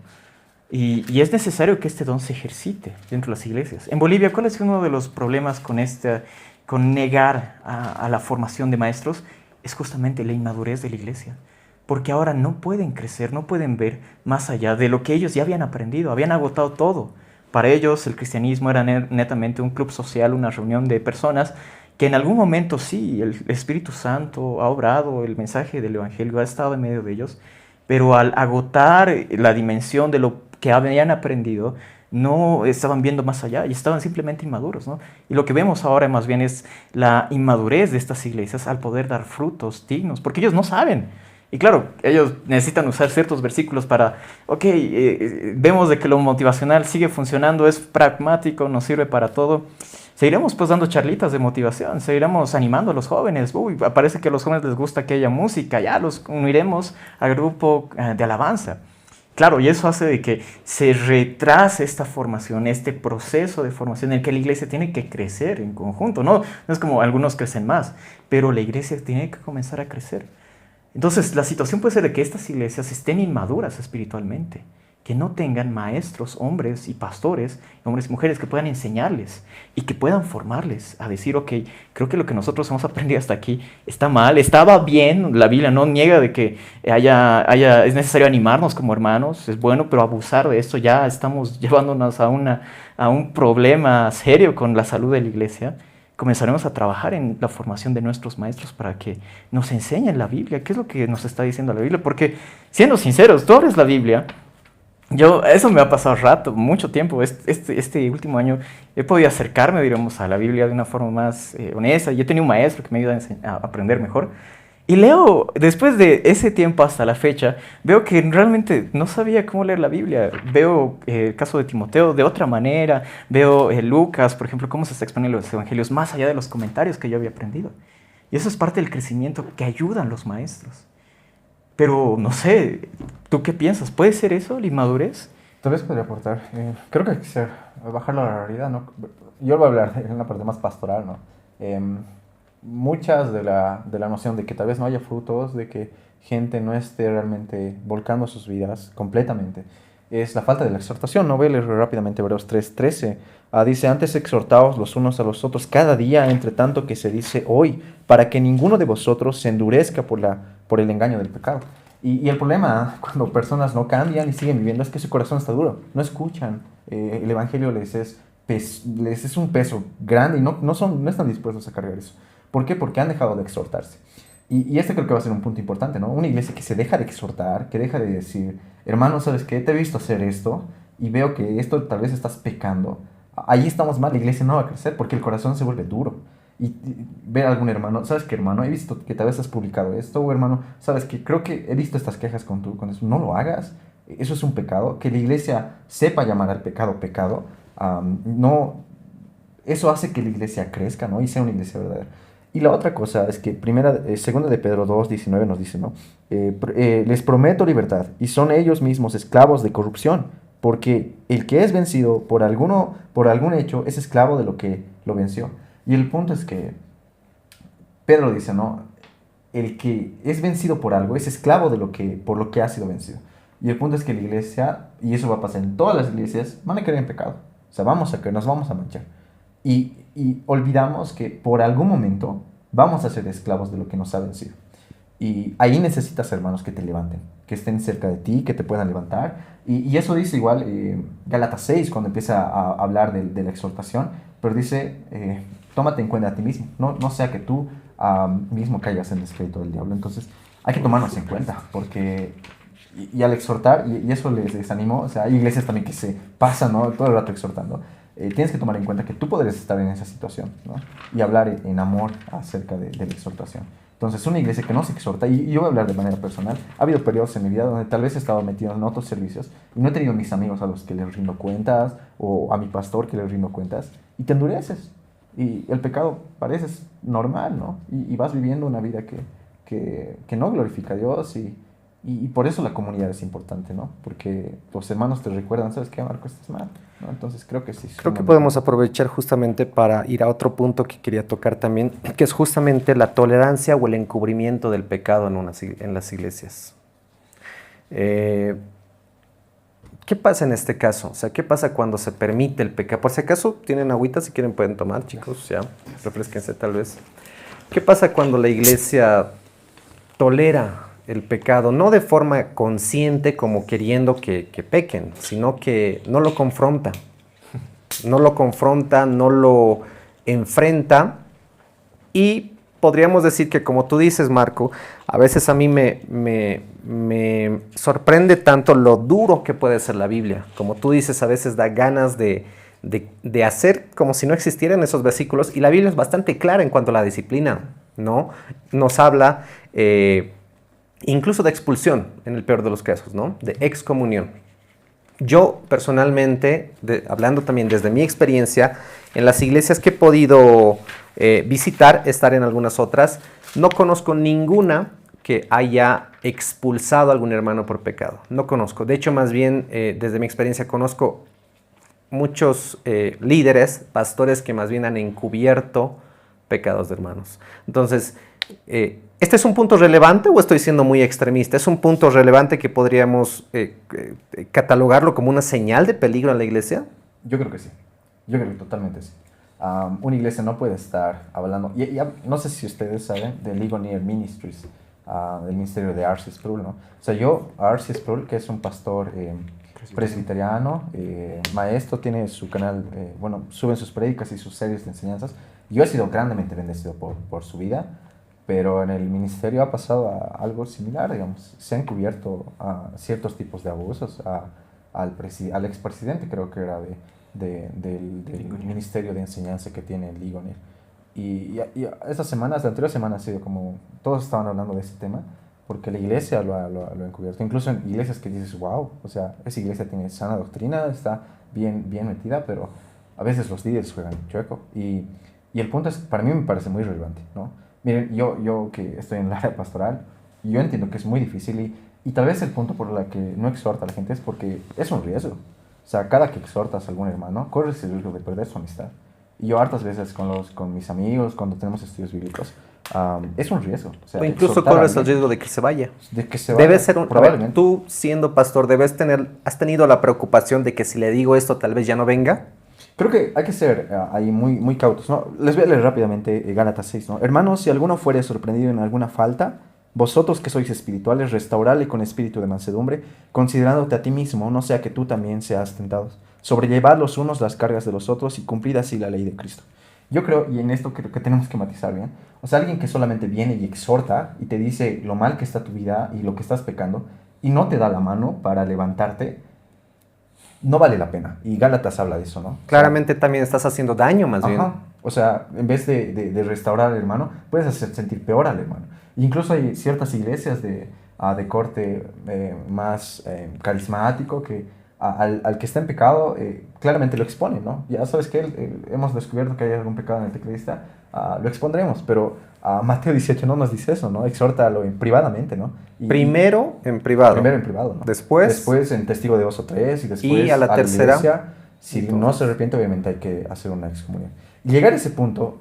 Y es necesario que este don se ejercite dentro de las iglesias. En Bolivia, ¿cuál es uno de los problemas con negar a la formación de maestros? Es justamente la inmadurez de la iglesia. Porque ahora no pueden crecer, no pueden ver más allá de lo que ellos ya habían aprendido, habían agotado todo. Para ellos el cristianismo era netamente un club social, una reunión de personas que en algún momento sí, el Espíritu Santo ha obrado, el mensaje del Evangelio ha estado en medio de ellos, pero al agotar la dimensión de lo que habían aprendido, no estaban viendo más allá y estaban simplemente inmaduros, ¿no? Y lo que vemos ahora más bien es la inmadurez de estas iglesias al poder dar frutos dignos, porque ellos no saben. Y claro, ellos necesitan usar ciertos versículos para, vemos de que lo motivacional sigue funcionando, es pragmático, nos sirve para todo. Seguiremos pues dando charlitas de motivación, seguiremos animando a los jóvenes. Parece que a los jóvenes les gusta que haya música, ya los uniremos al grupo de alabanza. Claro, y eso hace de que se retrase esta formación, este proceso de formación en el que la iglesia tiene que crecer en conjunto. No es como algunos crecen más, pero la iglesia tiene que comenzar a crecer. Entonces, la situación puede ser de que estas iglesias estén inmaduras espiritualmente, que no tengan maestros, hombres y pastores, hombres y mujeres que puedan enseñarles y que puedan formarles a decir, ok, creo que lo que nosotros hemos aprendido hasta aquí está mal, estaba bien, la Biblia no niega de que es necesario animarnos como hermanos, es bueno, pero abusar de esto ya estamos llevándonos a un problema serio con la salud de la iglesia. Comenzaremos a trabajar en la formación de nuestros maestros para que nos enseñen la Biblia. ¿Qué es lo que nos está diciendo la Biblia? Porque, siendo sinceros, tú abres la Biblia, eso me ha pasado rato, mucho tiempo. Este último año he podido acercarme, digamos, a la Biblia de una forma más honesta. Yo tenía un maestro que me ayuda a aprender mejor. Y leo, después de ese tiempo hasta la fecha, veo que realmente no sabía cómo leer la Biblia. Veo el caso de Timoteo de otra manera, veo Lucas, por ejemplo, cómo se está exponiendo los evangelios más allá de los comentarios que yo había aprendido. Y eso es parte del crecimiento que ayudan los maestros. Pero no sé, ¿tú qué piensas? ¿Puede ser eso, la inmadurez? Tal vez podría aportar. Creo que hay que bajarlo a la realidad, ¿no? Yo voy a hablar en una parte más pastoral, ¿no? Muchas de la noción de que tal vez no haya frutos, de que gente no esté realmente volcando sus vidas completamente, es la falta de la exhortación. No voy a leer rápidamente Hebreos 3:13. Dice, antes exhortaos los unos a los otros cada día, entre tanto que se dice hoy, para que ninguno de vosotros se endurezca por el engaño del pecado. Y el problema cuando personas no cambian y siguen viviendo es que su corazón está duro, no escuchan. El Evangelio les es un peso grande y no están dispuestos a cargar eso. ¿Por qué? Porque han dejado de exhortarse. Y este creo que va a ser un punto importante, ¿no? Una iglesia que se deja de exhortar, que deja de decir, hermano, ¿sabes qué? Te he visto hacer esto y veo que esto tal vez estás pecando. Ahí estamos mal, la iglesia no va a crecer porque el corazón se vuelve duro. Y ver a algún hermano, ¿sabes qué, hermano? He visto que tal vez has publicado esto, o hermano, ¿sabes qué? Creo que he visto estas quejas con eso. No lo hagas, eso es un pecado. Que la iglesia sepa llamar al pecado pecado, eso hace que la iglesia crezca, ¿no? Y sea una iglesia verdadera. Y la otra cosa es que segunda de Pedro 2:19 nos dice, ¿no? Les prometo libertad, y son ellos mismos esclavos de corrupción, porque el que es vencido por algún hecho es esclavo de lo que lo venció. Y el punto es que Pedro dice, ¿no? El que es vencido por algo es esclavo por lo que ha sido vencido. Y el punto es que la iglesia, y eso va a pasar en todas las iglesias, van a caer en pecado. O sea, nos vamos a manchar. Y olvidamos que por algún momento vamos a ser esclavos de lo que nos ha vencido. Y ahí necesitas hermanos que te levanten, que estén cerca de ti, que te puedan levantar. Y eso dice igual Gálatas 6, cuando empieza a hablar de la exhortación, pero dice, tómate en cuenta a ti mismo, no sea que tú mismo caigas en descrédito del diablo. Entonces hay que tomarnos en cuenta, porque y al exhortar, y eso les desanimo, o sea, hay iglesias también que se pasan, ¿no?, todo el rato exhortando. Tienes que tomar en cuenta que tú podrías estar en esa situación, ¿no? Y hablar en amor acerca de la exhortación. Entonces, una iglesia que no se exhorta, y yo voy a hablar de manera personal, ha habido periodos en mi vida donde tal vez he estado metido en otros servicios y no he tenido mis amigos a los que les rindo cuentas o a mi pastor que les rindo cuentas y te endureces. Y el pecado parece normal, ¿no? Y vas viviendo una vida que no glorifica a Dios y por eso la comunidad es importante, ¿no? Porque los hermanos te recuerdan, ¿sabes qué, Marco? Estás mal, ¿no? Entonces creo que sí. Creo que podemos aprovechar justamente para ir a otro punto que quería tocar también, que es justamente la tolerancia o el encubrimiento del pecado en las iglesias. ¿Qué pasa en este caso? O sea, ¿qué pasa cuando se permite el pecado? Por si acaso tienen agüita, si quieren pueden tomar, chicos, ya, refresquense tal vez. ¿Qué pasa cuando la iglesia tolera el pecado? No de forma consciente como queriendo que pequen, sino que no lo confronta. No lo confronta, no lo enfrenta y podríamos decir que, como tú dices, Marco, a veces a mí me sorprende tanto lo duro que puede ser la Biblia. Como tú dices, a veces da ganas de hacer como si no existieran esos versículos, y la Biblia es bastante clara en cuanto a la disciplina, ¿no? Nos habla incluso de expulsión, en el peor de los casos, ¿no? De excomunión. Yo personalmente, hablando también desde mi experiencia, en las iglesias que he podido visitar, estar en algunas otras, no conozco ninguna que haya expulsado a algún hermano por pecado. No conozco. De hecho, más bien, desde mi experiencia, conozco muchos líderes, pastores que más bien han encubierto pecados de hermanos. Entonces, ¿este es un punto relevante o estoy siendo muy extremista? ¿Es un punto relevante que podríamos catalogarlo como una señal de peligro en la iglesia? Yo creo que sí. Yo creo que totalmente sí. Una iglesia no puede estar hablando... no sé si ustedes saben de Ligonier Ministries, del ministerio de R.C. Sproul, ¿no? O sea, R.C. Sproul, que es un pastor presbiteriano, maestro, tiene su canal, suben sus prédicas y sus series de enseñanzas. Yo he sido grandemente bendecido por su vida, pero en el ministerio ha pasado a algo similar, digamos. Se han cubierto ciertos tipos de abusos al expresidente, creo que era del ministerio de enseñanza que tiene Ligonier. Y estas semanas, la anterior semana ha sido como, todos estaban hablando de ese tema, porque la iglesia lo ha encubierto. Incluso en iglesias que dices, wow, o sea, esa iglesia tiene sana doctrina, está bien metida, pero a veces los líderes juegan chueco. Y el punto es, para mí me parece muy relevante, ¿no? Miren, yo que estoy en el área pastoral, yo entiendo que es muy difícil y tal vez el punto por el que no exhorta a la gente es porque es un riesgo. O sea, cada que exhortas a algún hermano, corres el riesgo de perder su amistad. Y yo hartas veces con mis amigos, cuando tenemos estudios bíblicos, es un riesgo. O incluso corres el riesgo de que se vaya. De que se vaya, debe ser probablemente. A ver, tú siendo pastor, ¿has tenido la preocupación de que si le digo esto tal vez ya no venga? Creo que hay que ser ahí muy cautos, ¿no? Les voy a leer rápidamente Gálatas 6, ¿no? Hermanos, si alguno fuere sorprendido en alguna falta, vosotros que sois espirituales, restaurale con espíritu de mansedumbre, considerándote a ti mismo, no sea que tú también seas tentado. Sobrellevad los unos las cargas de los otros y cumplid así la ley de Cristo. Yo creo, y en esto creo que tenemos que matizar bien, o sea, alguien que solamente viene y exhorta y te dice lo mal que está tu vida y lo que estás pecando, y no te da la mano para levantarte, no vale la pena. Y Gálatas habla de eso, ¿no? Claramente también estás haciendo daño, más bien. O sea, en vez de restaurar al hermano, puedes hacer sentir peor al hermano. Incluso hay ciertas iglesias de corte más carismático que al que está en pecado claramente lo expone, ¿no? Ya sabes que hemos descubierto que hay algún pecado en el tecladista, lo expondremos, pero Mateo 18 no nos dice eso, ¿no? Exhórtalo privadamente, ¿no? Primero en privado. Primero en privado, ¿no? Después en testigo de 2 o 3 y después a la tercera. Iglesia. Si no se arrepiente, obviamente hay que hacer una excomunión. Y llegar a ese punto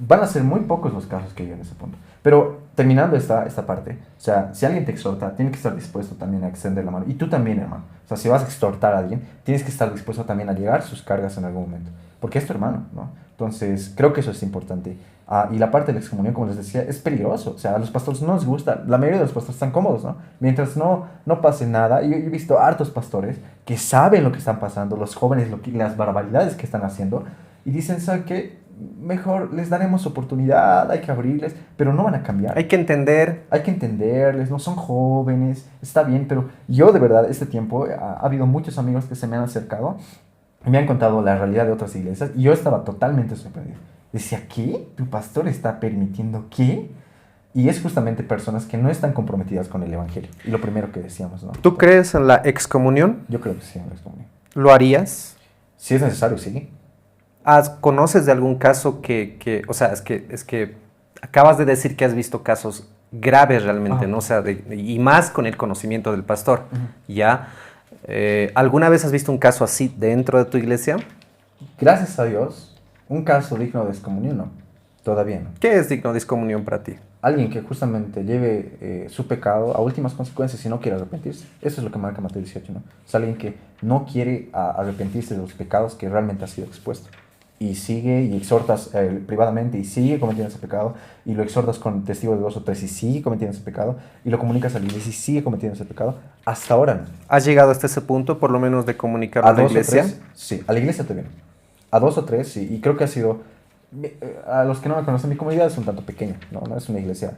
van a ser muy pocos los casos que lleguen a ese punto. Pero terminando esta parte, o sea, si alguien te exhorta, tiene que estar dispuesto también a extender la mano. Y tú también, hermano. O sea, si vas a exhortar a alguien, tienes que estar dispuesto también a llegar sus cargas en algún momento. Porque es tu hermano, ¿no? Entonces, creo que eso es importante. Y la parte de la excomunión, como les decía, es peligroso. O sea, a los pastores no les gusta. La mayoría de los pastores están cómodos, ¿no? Mientras no pase nada. Yo he visto hartos pastores que saben lo que están pasando, los jóvenes, las barbaridades que están haciendo, y dicen, ¿saben qué? Mejor les daremos oportunidad, hay que abrirles, pero no van a cambiar. Hay que entenderles, no son jóvenes, está bien, pero yo de verdad este tiempo ha habido muchos amigos que se me han acercado y me han contado la realidad de otras iglesias y yo estaba totalmente sorprendido. Decía, ¿qué? ¿Tu pastor está permitiendo qué? Y es justamente personas que no están comprometidas con el Evangelio. Y lo primero que decíamos, ¿no? ¿Tú crees en la excomunión? Yo creo que sí, en la excomunión. ¿Lo harías? Si es necesario, sí. ¿Conoces de algún caso o sea, es que acabas de decir que has visto casos graves realmente, ¿no? O sea, y más con el conocimiento del pastor, ¿ya? ¿Alguna vez has visto un caso así dentro de tu iglesia? Gracias a Dios, un caso digno de excomunión, no. Todavía no. ¿Qué es digno de excomunión para ti? Alguien que justamente lleve su pecado a últimas consecuencias y no quiere arrepentirse. Eso es lo que marca Mateo 18, ¿no? Es alguien que no quiere arrepentirse de los pecados que realmente ha sido expuesto. Y sigue y exhortas privadamente y sigue cometiendo ese pecado, y lo exhortas con testigos de 2 o 3 y sigue cometiendo ese pecado, y lo comunicas a la iglesia y sigue cometiendo ese pecado. Hasta ahora no. ¿Has llegado hasta ese punto, por lo menos, de comunicarlo a la 2 o iglesia? 3, sí, a la iglesia todavía no. A 2 o 3, sí, y creo que ha sido... A los que no me conocen, mi comunidad es un tanto pequeña, no es una iglesia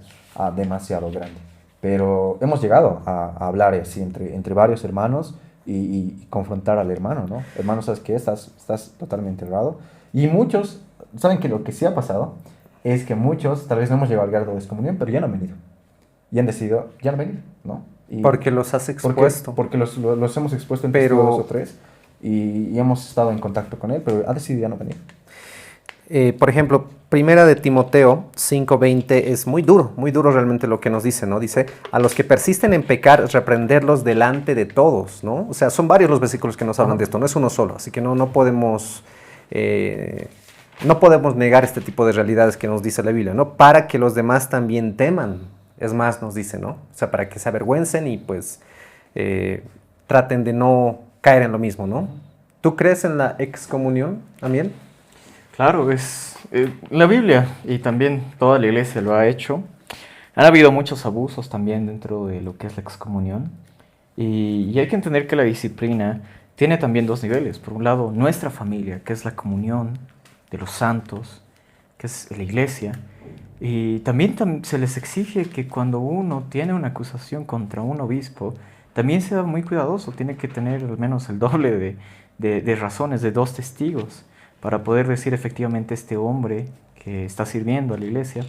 demasiado grande. Pero hemos llegado a hablar así entre varios hermanos y confrontar al hermano, ¿no? Hermano, ¿sabes qué? Estás totalmente errado. Y muchos, ¿saben que lo que sí ha pasado? Es que muchos, tal vez no hemos llegado al grado de excomunión, pero ya no han venido. Y han decidido ya no venir, ¿no? Y Porque los has expuesto. porque los hemos expuesto entre 2 o 3 y hemos estado en contacto con él, pero ha decidido ya no venir. Por ejemplo, Primera de Timoteo 5:20 es muy duro realmente lo que nos dice, ¿no? Dice, a los que persisten en pecar, reprenderlos delante de todos, ¿no? O sea, son varios los versículos que nos hablan de esto, no es uno solo, así que no podemos negar este tipo de realidades que nos dice la Biblia, ¿no? Para que los demás también teman, es más, nos dice, ¿no? O sea, para que se avergüencen y pues traten de no caer en lo mismo, ¿no? ¿Tú crees en la excomunión también? Claro, es la Biblia y también toda la iglesia lo ha hecho. Han habido muchos abusos también dentro de lo que es la excomunión. Y hay que entender que la disciplina tiene también dos niveles. Por un lado, nuestra familia, que es la comunión de los santos, que es la iglesia. Y también se les exige que cuando uno tiene una acusación contra un obispo, también sea muy cuidadoso. Tiene que tener al menos el doble de razones, de 2 testigos, para poder decir efectivamente este hombre que está sirviendo a la iglesia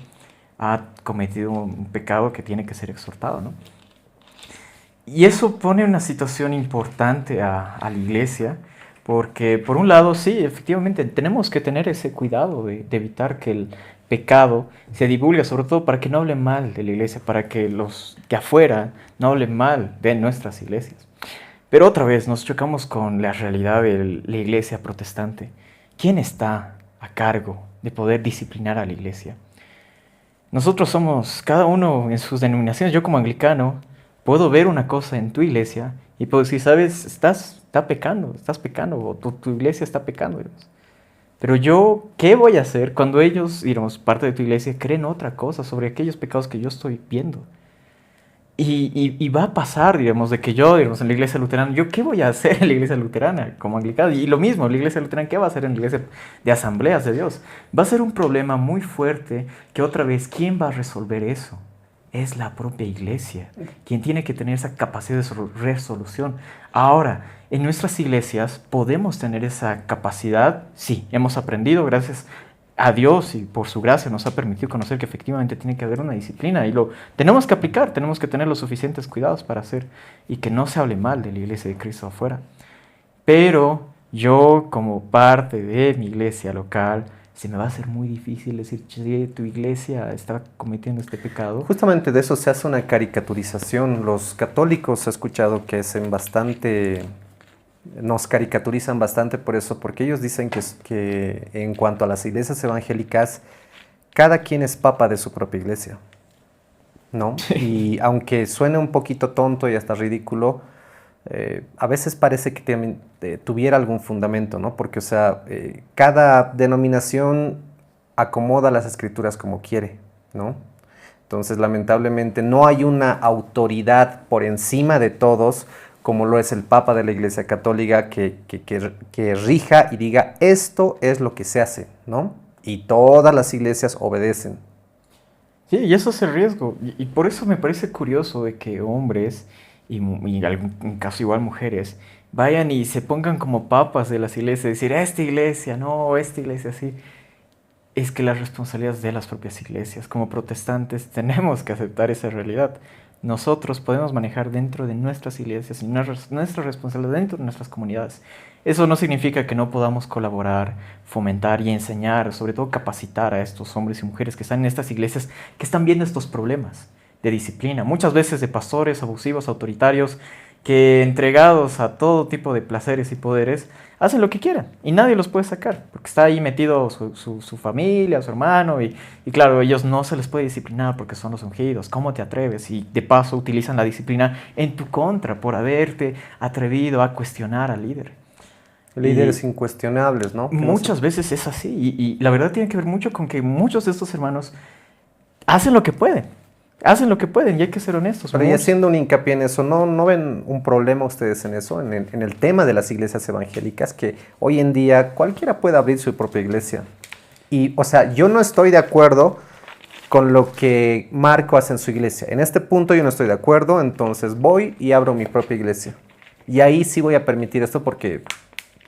ha cometido un pecado que tiene que ser exhortado, ¿no? Y eso pone una situación importante a la iglesia, porque por un lado, sí, efectivamente, tenemos que tener ese cuidado de evitar que el pecado se divulgue, sobre todo para que no hablen mal de la iglesia, para que los que afuera no hablen mal de nuestras iglesias. Pero otra vez nos chocamos con la realidad de la iglesia protestante. ¿Quién está a cargo de poder disciplinar a la iglesia? Nosotros somos, cada uno en sus denominaciones. Yo como anglicano puedo ver una cosa en tu iglesia y puedo decir, sabes, estás pecando, o tu iglesia está pecando, digamos. Pero yo, ¿qué voy a hacer cuando ellos, digamos, parte de tu iglesia, creen otra cosa sobre aquellos pecados que yo estoy viendo? Y va a pasar, digamos, de que yo, digamos, en la iglesia luterana, ¿yo qué voy a hacer en la iglesia luterana como anglicano? Y lo mismo, la iglesia luterana, ¿qué va a hacer en la iglesia de asambleas de Dios? Va a ser un problema muy fuerte que otra vez, ¿quién va a resolver eso? Es la propia iglesia, quien tiene que tener esa capacidad de resolución. Ahora, en nuestras iglesias podemos tener esa capacidad, sí, hemos aprendido gracias a Dios y por su gracia nos ha permitido conocer que efectivamente tiene que haber una disciplina y lo tenemos que aplicar, tenemos que tener los suficientes cuidados para hacer y que no se hable mal de la iglesia de Cristo afuera. Pero yo como parte de mi iglesia local, se me va a hacer muy difícil decir, che, tu iglesia está cometiendo este pecado. Justamente de eso se hace una caricaturización. Los católicos he escuchado que hacen bastante... Nos caricaturizan bastante por eso, porque ellos dicen que en cuanto a las iglesias evangélicas, cada quien es papa de su propia iglesia, ¿no? Y aunque suene un poquito tonto y hasta ridículo, a veces parece que tuviera algún fundamento, ¿no? Porque, o sea, cada denominación acomoda las escrituras como quiere, ¿no? Entonces, lamentablemente, no hay una autoridad por encima de todos, como lo es el Papa de la Iglesia Católica, que rija y diga, esto es lo que se hace, ¿no? Y todas las iglesias obedecen. Sí, y eso es el riesgo. Y por eso me parece curioso de que hombres, y en algún caso igual mujeres, vayan y se pongan como papas de las iglesias, decir, esta iglesia, no, esta iglesia sí. es que la responsabilidad es de las propias iglesias. Como protestantes tenemos que aceptar esa realidad. Nosotros podemos manejar dentro de nuestras iglesias y nuestra responsabilidad dentro de nuestras comunidades. Eso no significa que no podamos colaborar, fomentar y enseñar, sobre todo capacitar a estos hombres y mujeres que están en estas iglesias, que están viendo estos problemas de disciplina, muchas veces de pastores abusivos, autoritarios, que entregados a todo tipo de placeres y poderes, hacen lo que quieran y nadie los puede sacar, porque está ahí metido su familia, su hermano, y claro, ellos no se les puede disciplinar porque son los ungidos. ¿Cómo te atreves? Y de paso utilizan la disciplina en tu contra por haberte atrevido a cuestionar al líder. Líderes incuestionables, ¿no? Muchas veces es así, y la verdad tiene que ver mucho con que muchos de estos hermanos hacen lo que pueden. Hacen lo que pueden y hay que ser honestos. Pero y haciendo un hincapié en eso, ¿no ven un problema ustedes en eso? En el tema de las iglesias evangélicas, que hoy en día cualquiera puede abrir su propia iglesia. Y, o sea, yo no estoy de acuerdo con lo que Marco hace en su iglesia. En este punto yo no estoy de acuerdo, entonces voy y abro mi propia iglesia. Y ahí sí voy a permitir esto porque,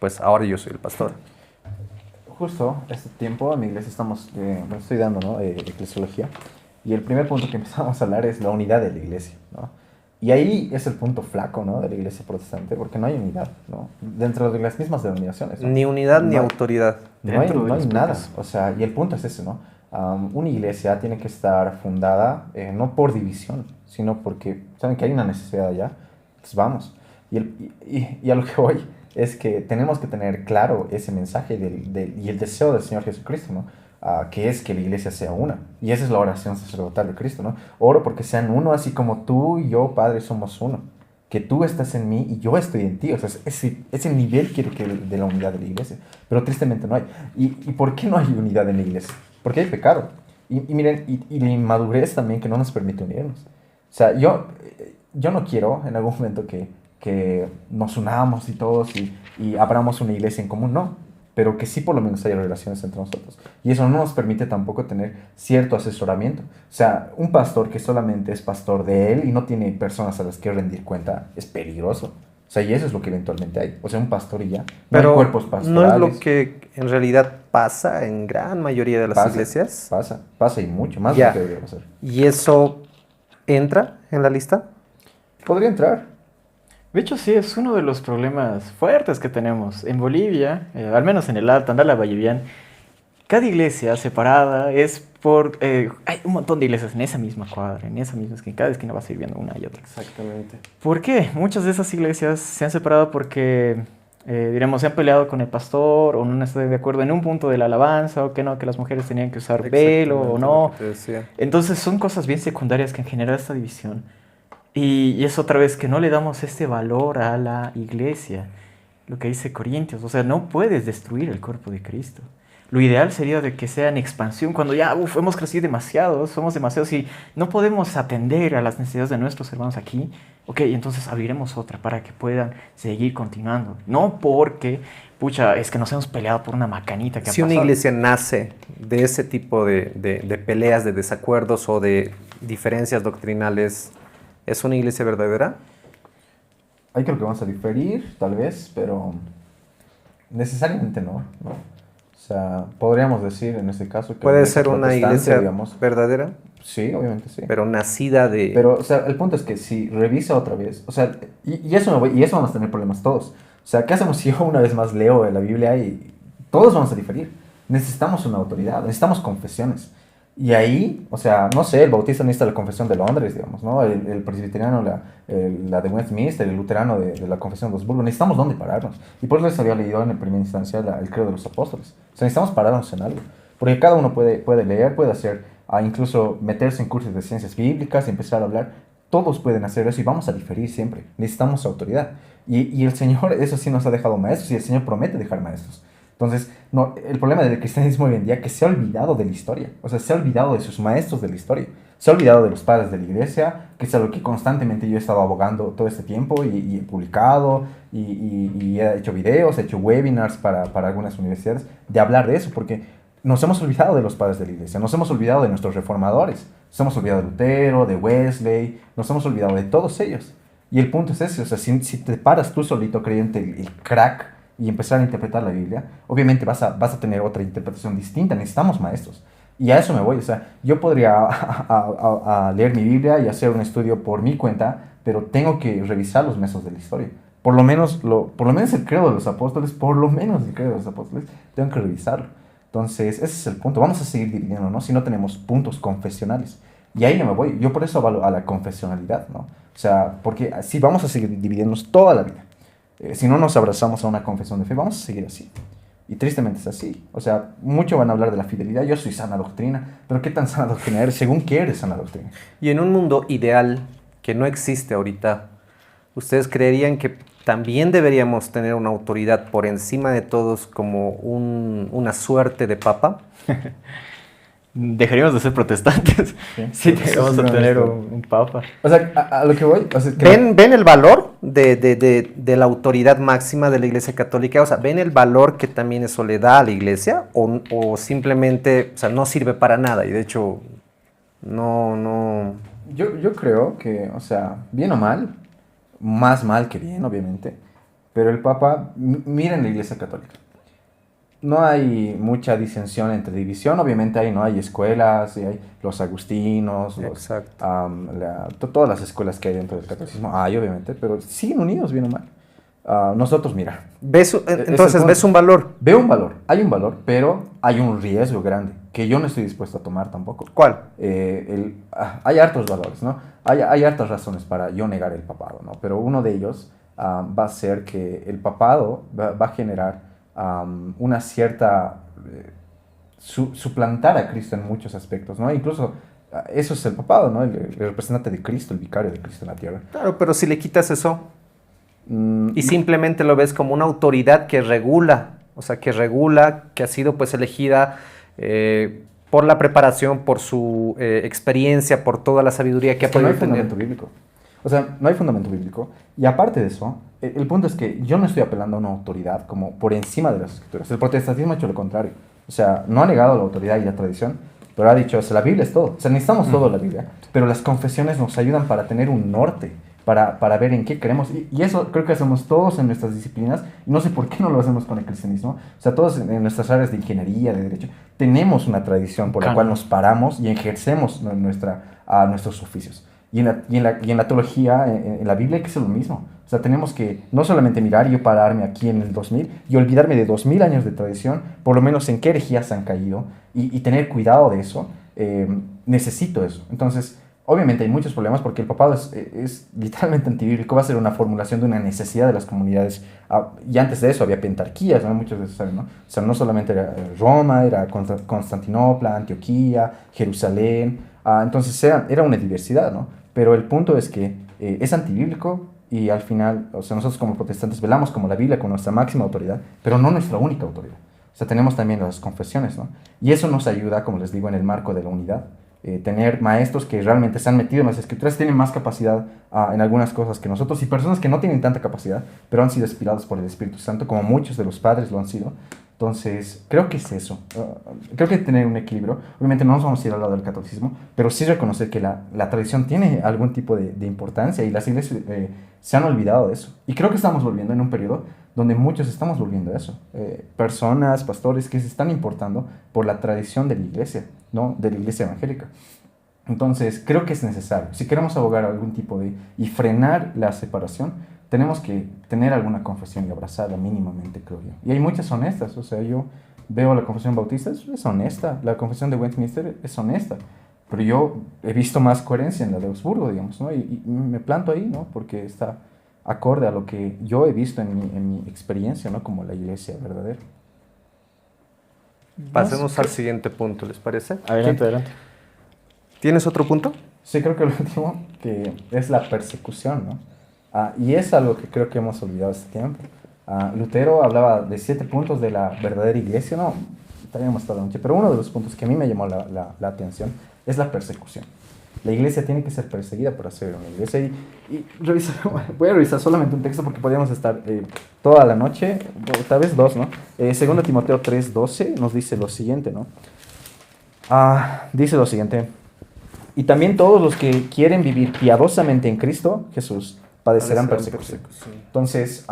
pues, ahora yo soy el pastor. Justo este tiempo en mi iglesia estoy dando, ¿no? Eclesiología. Y el primer punto que empezamos a hablar es la unidad de la iglesia, ¿no? Y ahí es el punto flaco, ¿no? De la iglesia protestante, porque no hay unidad, ¿no? Dentro de las mismas denominaciones, ¿no? Ni unidad ni autoridad. No hay nada. O sea, y el punto es ese, ¿no? Una iglesia tiene que estar fundada no por división, sino porque saben que hay una necesidad allá. Entonces vamos. Y a lo que voy es que tenemos que tener claro ese mensaje y el deseo del Señor Jesucristo, ¿no? Que es que la iglesia sea una. Y esa es la oración sacerdotal de Cristo, ¿no? Oro porque sean uno, así como tú y yo, Padre, somos uno. Que tú estás en mí y yo estoy en ti. O sea, ese nivel quiere que de la unidad de la iglesia. Pero tristemente no hay. ¿Y por qué no hay unidad en la iglesia? Porque hay pecado. Y miren, y la inmadurez también que no nos permite unirnos. O sea, yo no quiero en algún momento que nos unamos y todos y abramos una iglesia en común, no. Pero que sí por lo menos haya relaciones entre nosotros. Y eso no nos permite tampoco tener cierto asesoramiento. O sea, un pastor que solamente es pastor de él y no tiene personas a las que rendir cuenta es peligroso. O sea, y eso es lo que eventualmente hay. O sea, un pastor y ya. Pero no hay cuerpos pastorales. ¿no es lo que en realidad pasa en gran mayoría de las iglesias? Pasa y mucho, más de lo que debería pasar. ¿Y eso entra en la lista? Podría entrar. De hecho, sí, es uno de los problemas fuertes que tenemos. En Bolivia, al menos en el Alto, Andala Vallivian, cada iglesia separada es por... hay un montón de iglesias en esa misma cuadra, en esa misma esquina. Cada esquina vas a ir viendo una y otra. Exactamente. ¿Por qué? Muchas de esas iglesias se han separado porque, diremos, se han peleado con el pastor o no están de acuerdo en un punto de la alabanza o que no, que las mujeres tenían que usar velo o no. Entonces son cosas bien secundarias que han generado esta división. Y es otra vez que no le damos este valor a la iglesia, lo que dice Corintios, o sea, no puedes destruir el cuerpo de Cristo. Lo ideal sería de que sea en expansión, cuando ya hemos crecido demasiado, somos demasiados y no podemos atender a las necesidades de nuestros hermanos aquí, ok, entonces abriremos otra para que puedan seguir continuando. No porque, pucha, es que nos hemos peleado por una macanita que ha pasado. Si una iglesia nace de ese tipo de peleas, de desacuerdos o de diferencias doctrinales, ¿es una iglesia verdadera? Ahí creo que vamos a diferir, tal vez, pero necesariamente no. O sea, podríamos decir en este caso que... ¿Puede ser una iglesia, digamos, verdadera? Sí, obviamente sí. Pero nacida de... Pero, o sea, el punto es que si revisa otra vez, o sea, y eso vamos a tener problemas todos. O sea, ¿qué hacemos si yo una vez más leo la Biblia y todos vamos a diferir? Necesitamos una autoridad, necesitamos confesiones. Y ahí, o sea, no sé, el bautista necesita la confesión de Londres, digamos, ¿no? El presbiteriano, la de Westminster, el luterano de la confesión de Augsburgo. Necesitamos dónde pararnos. Y por eso les había leído en primera instancia el credo de los apóstoles. O sea, necesitamos pararnos en algo. Porque cada uno puede leer, puede hacer, incluso meterse en cursos de ciencias bíblicas y empezar a hablar. Todos pueden hacer eso y vamos a diferir siempre. Necesitamos autoridad. Y el Señor, eso sí nos ha dejado maestros y el Señor promete dejar maestros. Entonces, no, el problema del cristianismo hoy en día es que se ha olvidado de la historia. O sea, se ha olvidado de sus maestros de la historia. Se ha olvidado de los padres de la iglesia, que es algo que constantemente yo he estado abogando todo este tiempo y he publicado y he hecho videos, he hecho webinars para algunas universidades de hablar de eso, porque nos hemos olvidado de los padres de la iglesia, nos hemos olvidado de nuestros reformadores, nos hemos olvidado de Lutero, de Wesley, nos hemos olvidado de todos ellos. Y el punto es ese, o sea, si te paras tú solito creyente el crack y empezar a interpretar la Biblia, obviamente vas a tener otra interpretación distinta. Necesitamos maestros. Y a eso me voy. O sea, yo podría a leer mi Biblia y hacer un estudio por mi cuenta, pero tengo que revisar los métodos de la historia. Por lo menos el credo de los apóstoles, tengo que revisarlo. Entonces, ese es el punto. Vamos a seguir dividiendo, ¿no? Si no tenemos puntos confesionales. Y ahí no me voy. Yo por eso avalo a la confesionalidad, ¿no? O sea, porque así vamos a seguir dividiéndonos toda la vida. Si no nos abrazamos a una confesión de fe, vamos a seguir así. Y tristemente es así. O sea, mucho van a hablar de la fidelidad. Yo soy sana doctrina. Pero ¿qué tan sana doctrina eres? Según qué eres sana doctrina. Y en un mundo ideal que no existe ahorita, ¿ustedes creerían que también deberíamos tener una autoridad por encima de todos como una suerte de papa? Dejaríamos de ser protestantes si llegamos a tener un papa. O sea, a lo que voy... O sea, ¿Ven el valor de la autoridad máxima de la Iglesia Católica? O sea, ¿ven el valor que también eso le da a la Iglesia? ¿O simplemente, o sea, no sirve para nada? Y de hecho, no... Yo creo que, o sea, bien o mal, más mal que bien, obviamente, pero el Papa, miren la Iglesia Católica. No hay mucha disensión entre división, obviamente no hay escuelas, y hay los agustinos, todas las escuelas que hay dentro del catolicismo, hay obviamente, pero siguen unidos bien o mal. Nosotros, mira. Entonces, ¿ves un valor? Veo un valor, hay un valor, pero hay un riesgo grande que yo no estoy dispuesto a tomar tampoco. ¿Cuál? Hay hartos valores, ¿no? Hay hartas razones para yo negar el papado, ¿no? Pero uno de ellos va a ser que el papado va a generar una cierta... suplantar a Cristo en muchos aspectos, ¿no? Incluso eso es el papado, ¿no? El representante de Cristo, el vicario de Cristo en la tierra. Claro, pero si le quitas eso y simplemente lo ves como una autoridad que regula, o sea, que ha sido pues elegida por la preparación, por su experiencia, por toda la sabiduría que ha podido tener. No hay fundamento bíblico. O sea, no hay fundamento bíblico. Y aparte de eso, el punto es que yo no estoy apelando a una autoridad como por encima de las escrituras. El protestantismo ha hecho lo contrario. O sea, no ha negado la autoridad y la tradición, pero ha dicho, o sea, la Biblia es todo. O sea, necesitamos todo la Biblia. Pero las confesiones nos ayudan para tener un norte, para ver en qué creemos. Y eso creo que hacemos todos en nuestras disciplinas. Y no sé por qué no lo hacemos con el cristianismo. O sea, todos en nuestras áreas de ingeniería, de derecho, tenemos una tradición por la cual nos paramos y ejercemos nuestros oficios. Y en la teología, en la Biblia, hay que hacer lo mismo. O sea, tenemos que no solamente mirar y yo pararme aquí en el 2000 y olvidarme de 2000 años de tradición, por lo menos en qué herejías han caído, y tener cuidado de eso. Necesito eso. Entonces, obviamente hay muchos problemas porque el papado es literalmente antibíblico, va a ser una formulación de una necesidad de las comunidades. Y antes de eso había pentarquías, ¿no? Muchos de eso saben, ¿no? O sea, no solamente era Roma, era Constantinopla, Antioquía, Jerusalén. Entonces era una diversidad, ¿no? Pero el punto es que es antibíblico y al final, o sea, nosotros como protestantes velamos como la Biblia, como nuestra máxima autoridad, pero no nuestra única autoridad. O sea, tenemos también las confesiones, ¿no? Y eso nos ayuda, como les digo, en el marco de la unidad. Tener maestros que realmente se han metido en las escrituras, tienen más capacidad en algunas cosas que nosotros, y personas que no tienen tanta capacidad, pero han sido inspirados por el Espíritu Santo, como muchos de los padres lo han sido. Entonces, creo que es eso. Creo que tener un equilibrio. Obviamente no nos vamos a ir al lado del catolicismo, pero sí reconocer que la tradición tiene algún tipo de importancia y las iglesias se han olvidado de eso. Y creo que estamos volviendo en un periodo donde muchos estamos volviendo a eso. Personas, pastores que se están importando por la tradición de la iglesia, ¿no? De la iglesia evangélica. Entonces, creo que es necesario. Si queremos abogar a algún tipo y frenar la separación, tenemos que tener alguna confesión y abrazarla mínimamente, creo yo. Y hay muchas honestas. O sea, yo veo la confesión bautista, es honesta. La confesión de Westminster es honesta. Pero yo he visto más coherencia en la de Augsburgo, digamos, ¿no? Y me planto ahí, ¿no? Porque está acorde a lo que yo he visto en mi experiencia, ¿no? Como la iglesia verdadera. Pasemos al siguiente punto, ¿les parece? Adelante, adelante. ¿Tienes otro punto? Sí, creo que el último, que es la persecución, ¿no? Y es algo que creo que hemos olvidado este tiempo. Lutero hablaba de 7 puntos de la verdadera iglesia, no, estaríamos toda la noche, pero uno de los puntos que a mí me llamó la atención es la persecución. La iglesia tiene que ser perseguida por ser una iglesia. Y voy a revisar solamente un texto porque podríamos estar toda la noche, o tal vez 2, ¿no? 2 Timoteo 3:12 nos dice lo siguiente, ¿no? Dice lo siguiente: y también todos los que quieren vivir piadosamente en Cristo Jesús padecerán persecución. Entonces,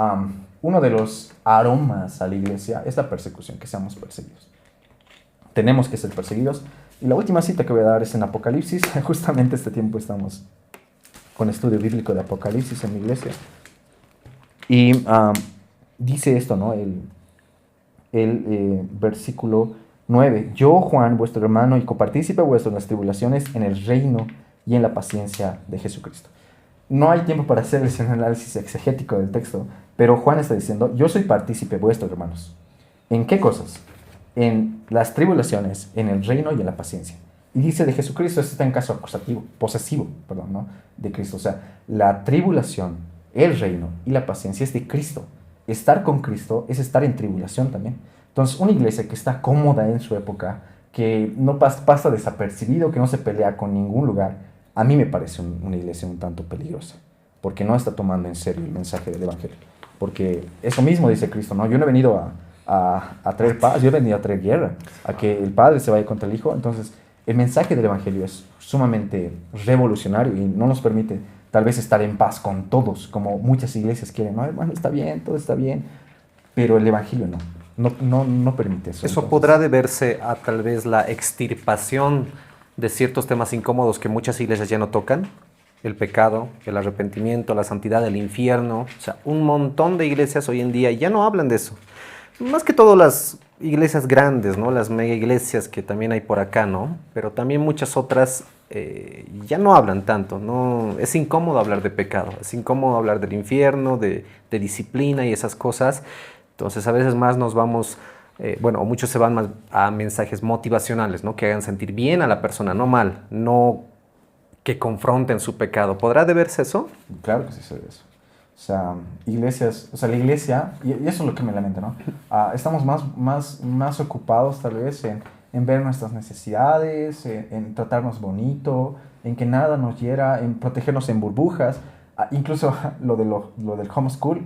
uno de los aromas a la iglesia es la persecución, que seamos perseguidos. Tenemos que ser perseguidos. Y la última cita que voy a dar es en Apocalipsis. Justamente este tiempo estamos con estudio bíblico de Apocalipsis en la iglesia. Y dice esto, ¿no? El versículo 9. Yo, Juan, vuestro hermano y copartícipe vuestro en las tribulaciones, en el reino y en la paciencia de Jesucristo. No hay tiempo para hacer ese análisis exegético del texto, pero Juan está diciendo, yo soy partícipe vuestro, hermanos. ¿En qué cosas? En las tribulaciones, en el reino y en la paciencia. Y dice de Jesucristo, esto está en caso posesivo, ¿no? De Cristo. O sea, la tribulación, el reino y la paciencia es de Cristo. Estar con Cristo es estar en tribulación también. Entonces, una iglesia que está cómoda en su época, que no pasa desapercibido, que no se pelea con ningún lugar, a mí me parece una iglesia un tanto peligrosa, porque no está tomando en serio el mensaje del Evangelio. Porque eso mismo dice Cristo, ¿no? Yo no he venido a traer paz, yo he venido a traer guerra, a que el Padre se vaya contra el Hijo. Entonces, el mensaje del Evangelio es sumamente revolucionario y no nos permite tal vez estar en paz con todos, como muchas iglesias quieren. No, hermano, está bien, todo está bien, pero el Evangelio no permite eso. Eso podrá deberse a tal vez la extirpación de ciertos temas incómodos que muchas iglesias ya no tocan. El pecado, el arrepentimiento, la santidad, el infierno. O sea, un montón de iglesias hoy en día ya no hablan de eso. Más que todo las iglesias grandes, ¿no? Las mega iglesias que también hay por acá, ¿no? Pero también muchas otras ya no hablan tanto, ¿no? Es incómodo hablar de pecado, es incómodo hablar del infierno, de disciplina y esas cosas. Entonces a veces más nos vamos, o muchos se van más a mensajes motivacionales, ¿no? Que hagan sentir bien a la persona, no mal, no que confronten su pecado. ¿Podrá deberse eso? Claro que sí se debe eso. O sea, la iglesia, y eso es lo que me lamenta, ¿no? Estamos más ocupados tal vez en ver nuestras necesidades, en tratarnos bonito, en que nada nos hiera, en protegernos en burbujas. Incluso lo del homeschool,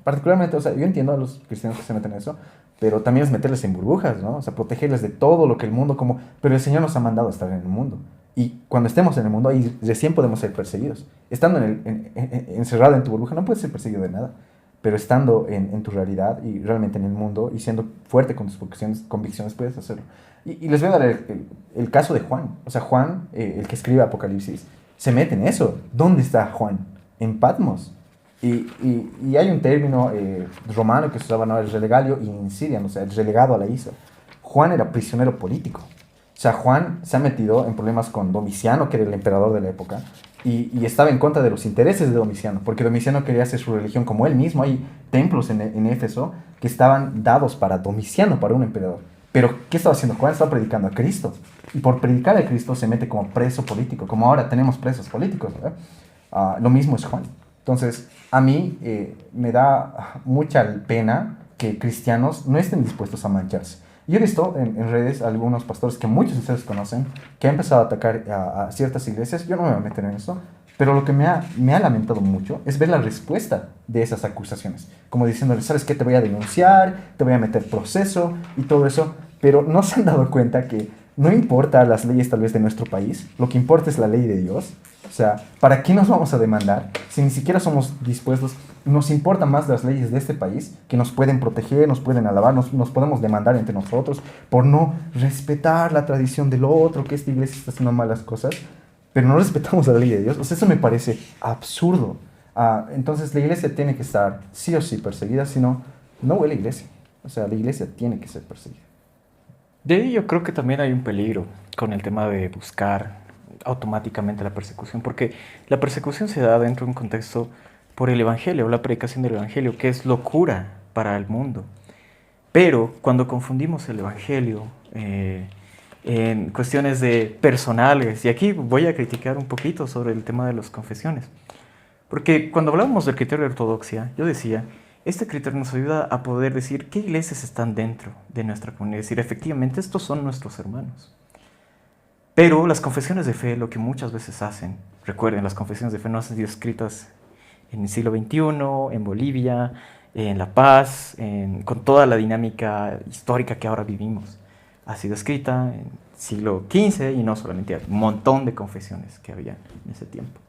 particularmente, o sea, yo entiendo a los cristianos que se meten en eso, pero también es meterles en burbujas, ¿no? O sea, protegerles de todo lo que el mundo pero el Señor nos ha mandado a estar en el mundo. Y cuando estemos en el mundo, ahí recién podemos ser perseguidos. Estando encerrado en tu burbuja, no puedes ser perseguido de nada. Pero estando en tu realidad y realmente en el mundo y siendo fuerte con tus convicciones, puedes hacerlo. Y les voy a dar el caso de Juan. O sea, Juan, el que escribe Apocalipsis, se mete en eso. ¿Dónde está Juan? En Patmos. Y hay un término romano que se usaba, ¿no? El relegario in Sirian, o sea, el relegado a la isla. Juan era prisionero político. O sea, Juan se ha metido en problemas con Domiciano, que era el emperador de la época, y estaba en contra de los intereses de Domiciano, porque Domiciano quería hacer su religión como él mismo. Hay templos en Éfeso que estaban dados para Domiciano, para un emperador. Pero, ¿qué estaba haciendo Juan? Estaba predicando a Cristo. Y por predicar a Cristo se mete como preso político, como ahora tenemos presos políticos, ¿verdad? Lo mismo es Juan. Entonces, a mí me da mucha pena que cristianos no estén dispuestos a mancharse. Yo he visto en redes algunos pastores que muchos de ustedes conocen que han empezado a atacar a ciertas iglesias. Yo no me voy a meter en eso, pero lo que me ha lamentado mucho es ver la respuesta de esas acusaciones. Como diciéndole, ¿sabes qué? Te voy a denunciar, te voy a meter proceso y todo eso. Pero no se han dado cuenta que no importa las leyes tal vez de nuestro país, lo que importa es la ley de Dios. O sea, ¿para qué nos vamos a demandar si ni siquiera somos dispuestos? Nos importan más las leyes de este país, que nos pueden proteger, nos pueden alabar, nos podemos demandar entre nosotros por no respetar la tradición del otro, que esta iglesia está haciendo malas cosas, pero no respetamos la ley de Dios. O sea, eso me parece absurdo. Entonces la iglesia tiene que estar sí o sí perseguida, si no, no huele iglesia. O sea, la iglesia tiene que ser perseguida. De ahí yo creo que también hay un peligro con el tema de buscar automáticamente la persecución, porque la persecución se da dentro de un contexto por el Evangelio, la predicación del Evangelio, que es locura para el mundo. Pero cuando confundimos el Evangelio en cuestiones personales, y aquí voy a criticar un poquito sobre el tema de las confesiones, porque cuando hablábamos del criterio de ortodoxia, yo decía, este criterio nos ayuda a poder decir qué iglesias están dentro de nuestra comunidad, es decir, efectivamente estos son nuestros hermanos. Pero las confesiones de fe, lo que muchas veces hacen, recuerden, las confesiones de fe no han sido escritas en el siglo XXI, en Bolivia, en La Paz, con toda la dinámica histórica que ahora vivimos. Ha sido escrita en el siglo XV y no solamente, un montón de confesiones que había en ese tiempo.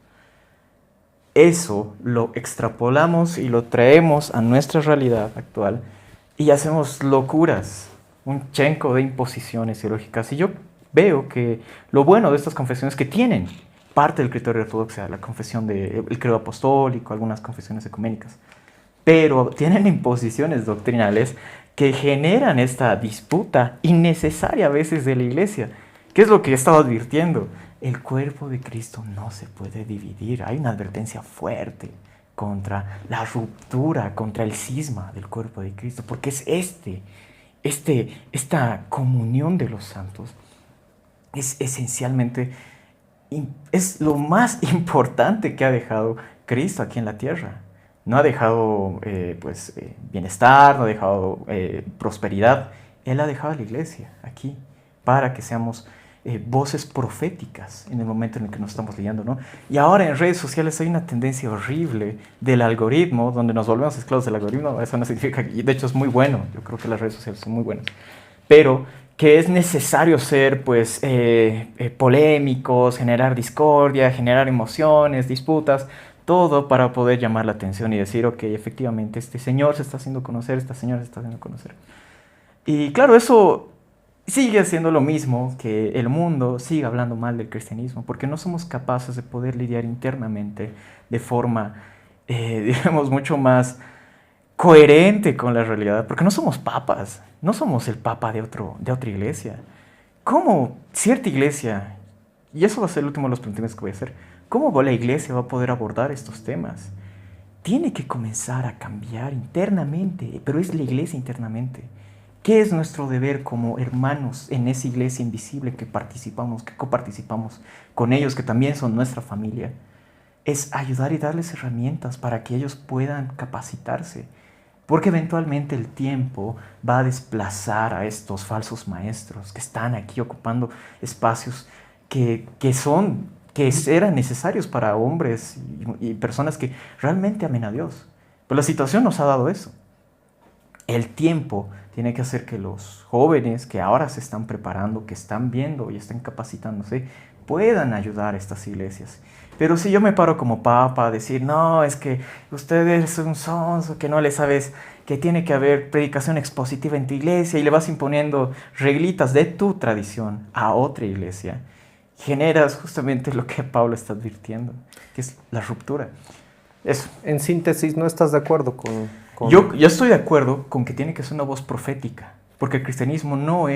eso lo extrapolamos y lo traemos a nuestra realidad actual y hacemos locuras, un chenco de imposiciones ideológicas. Y yo veo que lo bueno de estas confesiones que tienen parte del criterio ortodoxo, la confesión del credo apostólico, algunas confesiones ecuménicas, pero tienen imposiciones doctrinales que generan esta disputa innecesaria a veces de la iglesia. ¿Qué es lo que he estado advirtiendo? El cuerpo de Cristo no se puede dividir. Hay una advertencia fuerte contra la ruptura, contra el cisma del cuerpo de Cristo, porque es esta comunión de los santos es esencialmente, es lo más importante que ha dejado Cristo aquí en la tierra. No ha dejado bienestar, no ha dejado prosperidad. Él ha dejado a la iglesia aquí para que seamos voces proféticas en el momento en el que nos estamos leyendo, ¿no? Y ahora en redes sociales hay una tendencia horrible del algoritmo, donde nos volvemos esclavos del algoritmo. Eso no significa, y de hecho es muy bueno, yo creo que las redes sociales son muy buenas, pero que es necesario ser polémicos, generar discordia, generar emociones, disputas, todo para poder llamar la atención y decir, ok, efectivamente, este señor se está haciendo conocer, esta señora se está haciendo conocer. Y claro, eso sigue siendo lo mismo que el mundo sigue hablando mal del cristianismo, porque no somos capaces de poder lidiar internamente de forma, digamos, mucho más coherente con la realidad, porque no somos papas, no somos el papa de otra iglesia. ¿Cómo cierta iglesia, y eso va a ser el último de los planteamientos que voy a hacer, cómo la iglesia va a poder abordar estos temas? Tiene que comenzar a cambiar internamente, pero es la iglesia internamente. ¿Qué es nuestro deber como hermanos en esa iglesia invisible que participamos, que coparticipamos con ellos, que también son nuestra familia? Es ayudar y darles herramientas para que ellos puedan capacitarse, porque eventualmente el tiempo va a desplazar a estos falsos maestros que están aquí ocupando espacios que eran necesarios para hombres y personas que realmente amen a Dios. Pero la situación nos ha dado eso. El tiempo tiene que hacer que los jóvenes que ahora se están preparando, que están viendo y están capacitándose, puedan ayudar a estas iglesias. Pero si yo me paro como papa a decir, no, es que usted es un sonso, que no le sabes que tiene que haber predicación expositiva en tu iglesia y le vas imponiendo reglitas de tu tradición a otra iglesia, generas justamente lo que Pablo está advirtiendo, que es la ruptura. Eso. En síntesis, ¿no estás de acuerdo con...? Yo estoy de acuerdo con que tiene que ser una voz profética, porque el cristianismo no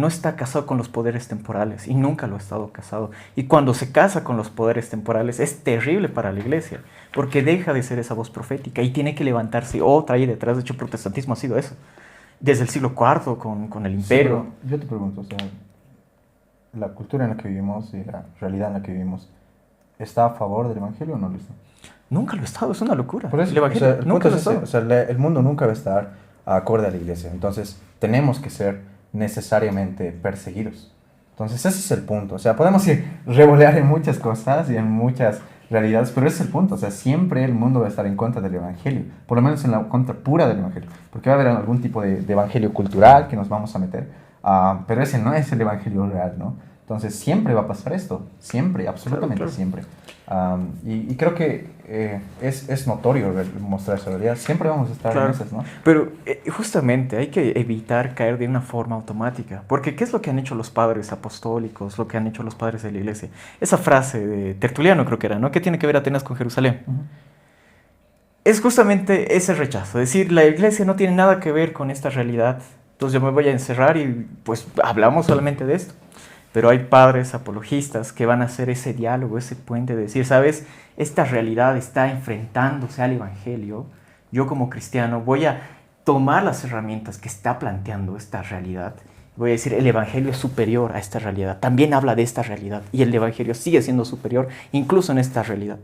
está casado con los poderes temporales y nunca lo ha estado casado. Y cuando se casa con los poderes temporales es terrible para la iglesia, porque deja de ser esa voz profética y tiene que levantarse otra ahí detrás. De hecho, el protestantismo ha sido eso, desde el siglo IV con el imperio. Sí, yo te pregunto, o sea, la cultura en la que vivimos y la realidad en la que vivimos, ¿está a favor del evangelio o no lo está? Nunca lo ha estado, es una locura. Por eso, el evangelio nunca lo ha estado. O sea, el mundo nunca va a estar acorde a la iglesia. Entonces, tenemos que ser necesariamente perseguidos. Entonces, ese es el punto. O sea, podemos revolear en muchas cosas y en muchas realidades, pero ese es el punto. O sea, siempre el mundo va a estar en contra del evangelio. Por lo menos en la contra pura del evangelio. Porque va a haber algún tipo de evangelio cultural que nos vamos a meter. Pero ese no es el evangelio real, ¿no? Entonces, siempre va a pasar esto. Siempre, absolutamente claro. Siempre. Y creo que es notorio mostrar esa realidad. Siempre vamos a estar en esas, ¿no? Pero justamente hay que evitar caer de una forma automática. Porque ¿qué es lo que han hecho los padres apostólicos? Lo que han hecho los padres de la iglesia. Esa frase de Tertuliano creo que era, ¿no? ¿Qué tiene que ver Atenas con Jerusalén? Es justamente ese rechazo. Es decir, la iglesia no tiene nada que ver con esta realidad. Entonces yo me voy a encerrar y pues hablamos solamente de esto. Pero hay padres apologistas que van a hacer ese diálogo, ese puente de decir, ¿sabes? Esta realidad está enfrentándose al evangelio. Yo como cristiano voy a tomar las herramientas que está planteando esta realidad. Voy a decir, el evangelio es superior a esta realidad. También habla de esta realidad. Y el evangelio sigue siendo superior incluso en esta realidad.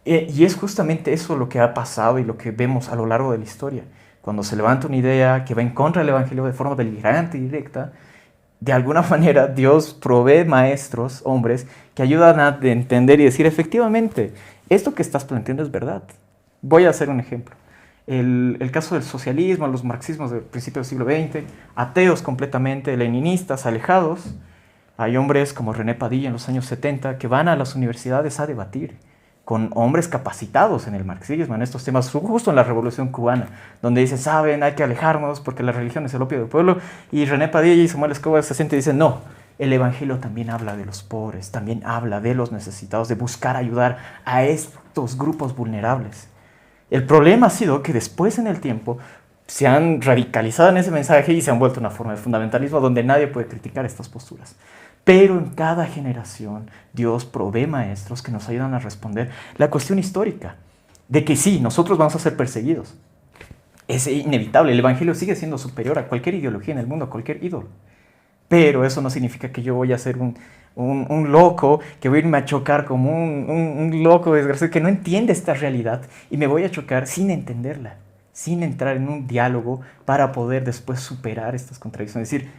Y es justamente eso lo que ha pasado y lo que vemos a lo largo de la historia. Cuando se levanta una idea que va en contra del evangelio de forma deliberante y directa, de alguna manera Dios provee maestros, hombres, que ayudan a entender y decir, efectivamente, esto que estás planteando es verdad. Voy a hacer un ejemplo. El caso del socialismo, los marxismos del principio del siglo XX, ateos completamente, leninistas, alejados. Hay hombres como René Padilla en los años 70 que van a las universidades a debatir. con hombres capacitados en el marxismo, en estos temas, justo en la Revolución Cubana, donde dicen, saben, hay que alejarnos porque la religión es el opio del pueblo, y René Padilla y Samuel Escobar se sienten y dicen, no, el Evangelio también habla de los pobres, también habla de los necesitados, de buscar ayudar a estos grupos vulnerables. El problema ha sido que después en el tiempo se han radicalizado en ese mensaje y se han vuelto una forma de fundamentalismo donde nadie puede criticar estas posturas. Pero en cada generación Dios provee maestros que nos ayudan a responder la cuestión histórica de que sí, nosotros vamos a ser perseguidos. Es inevitable, el Evangelio sigue siendo superior a cualquier ideología en el mundo, a cualquier ídolo. Pero eso no significa que yo voy a ser un loco, que voy a irme a chocar como un loco desgraciado que no entiende esta realidad y me voy a chocar sin entenderla, sin entrar en un diálogo para poder después superar estas contradicciones. Es decir,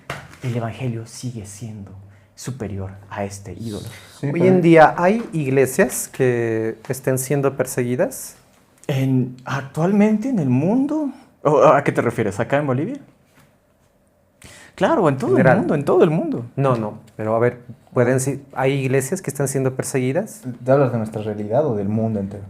el Evangelio sigue siendo superior a este ídolo. Sí, hoy en día, ¿hay iglesias que estén siendo perseguidas? Actualmente en el mundo, ¿a qué te refieres? ¿Acá en Bolivia? Claro, en todo el mundo, en todo el mundo. No, pero a ver, ¿hay iglesias que están siendo perseguidas? ¿Te hablas de nuestra realidad o del mundo entero?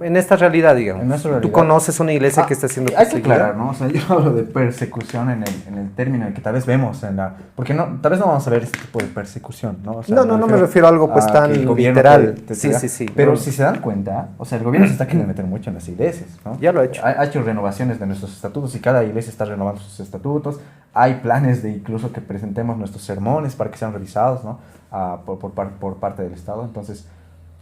En esta realidad, digamos. En nuestra realidad. ¿Tú conoces una iglesia que está siendo perseguida? Hay que aclarar, ¿no? O sea, yo hablo de persecución en el término que tal vez vemos en la... Porque tal vez no vamos a ver este tipo de persecución, ¿no? O sea, no me refiero a algo pues tan literal. Sí. Pero si se dan cuenta, o sea, el gobierno se está queriendo meter mucho en las iglesias, ¿no? Ya lo ha hecho. Ha hecho renovaciones de nuestros estatutos y cada iglesia está renovando sus estatutos. Hay planes de incluso que presentemos nuestros sermones para que sean revisados, ¿no? Por parte del Estado. Entonces,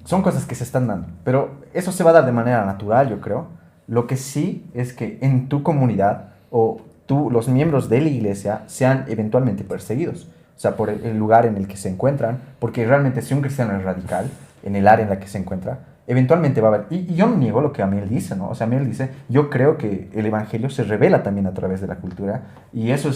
son cosas que se están dando, pero eso se va a dar de manera natural, yo creo. Lo que sí es que en tu comunidad o los miembros de la iglesia sean eventualmente perseguidos, o sea, por el lugar en el que se encuentran, porque realmente si un cristiano es radical en el área en la que se encuentra, eventualmente va a haber, y yo no niego lo que Amiel dice, ¿no? O sea, Amiel dice, yo creo que el evangelio se revela también a través de la cultura, y eso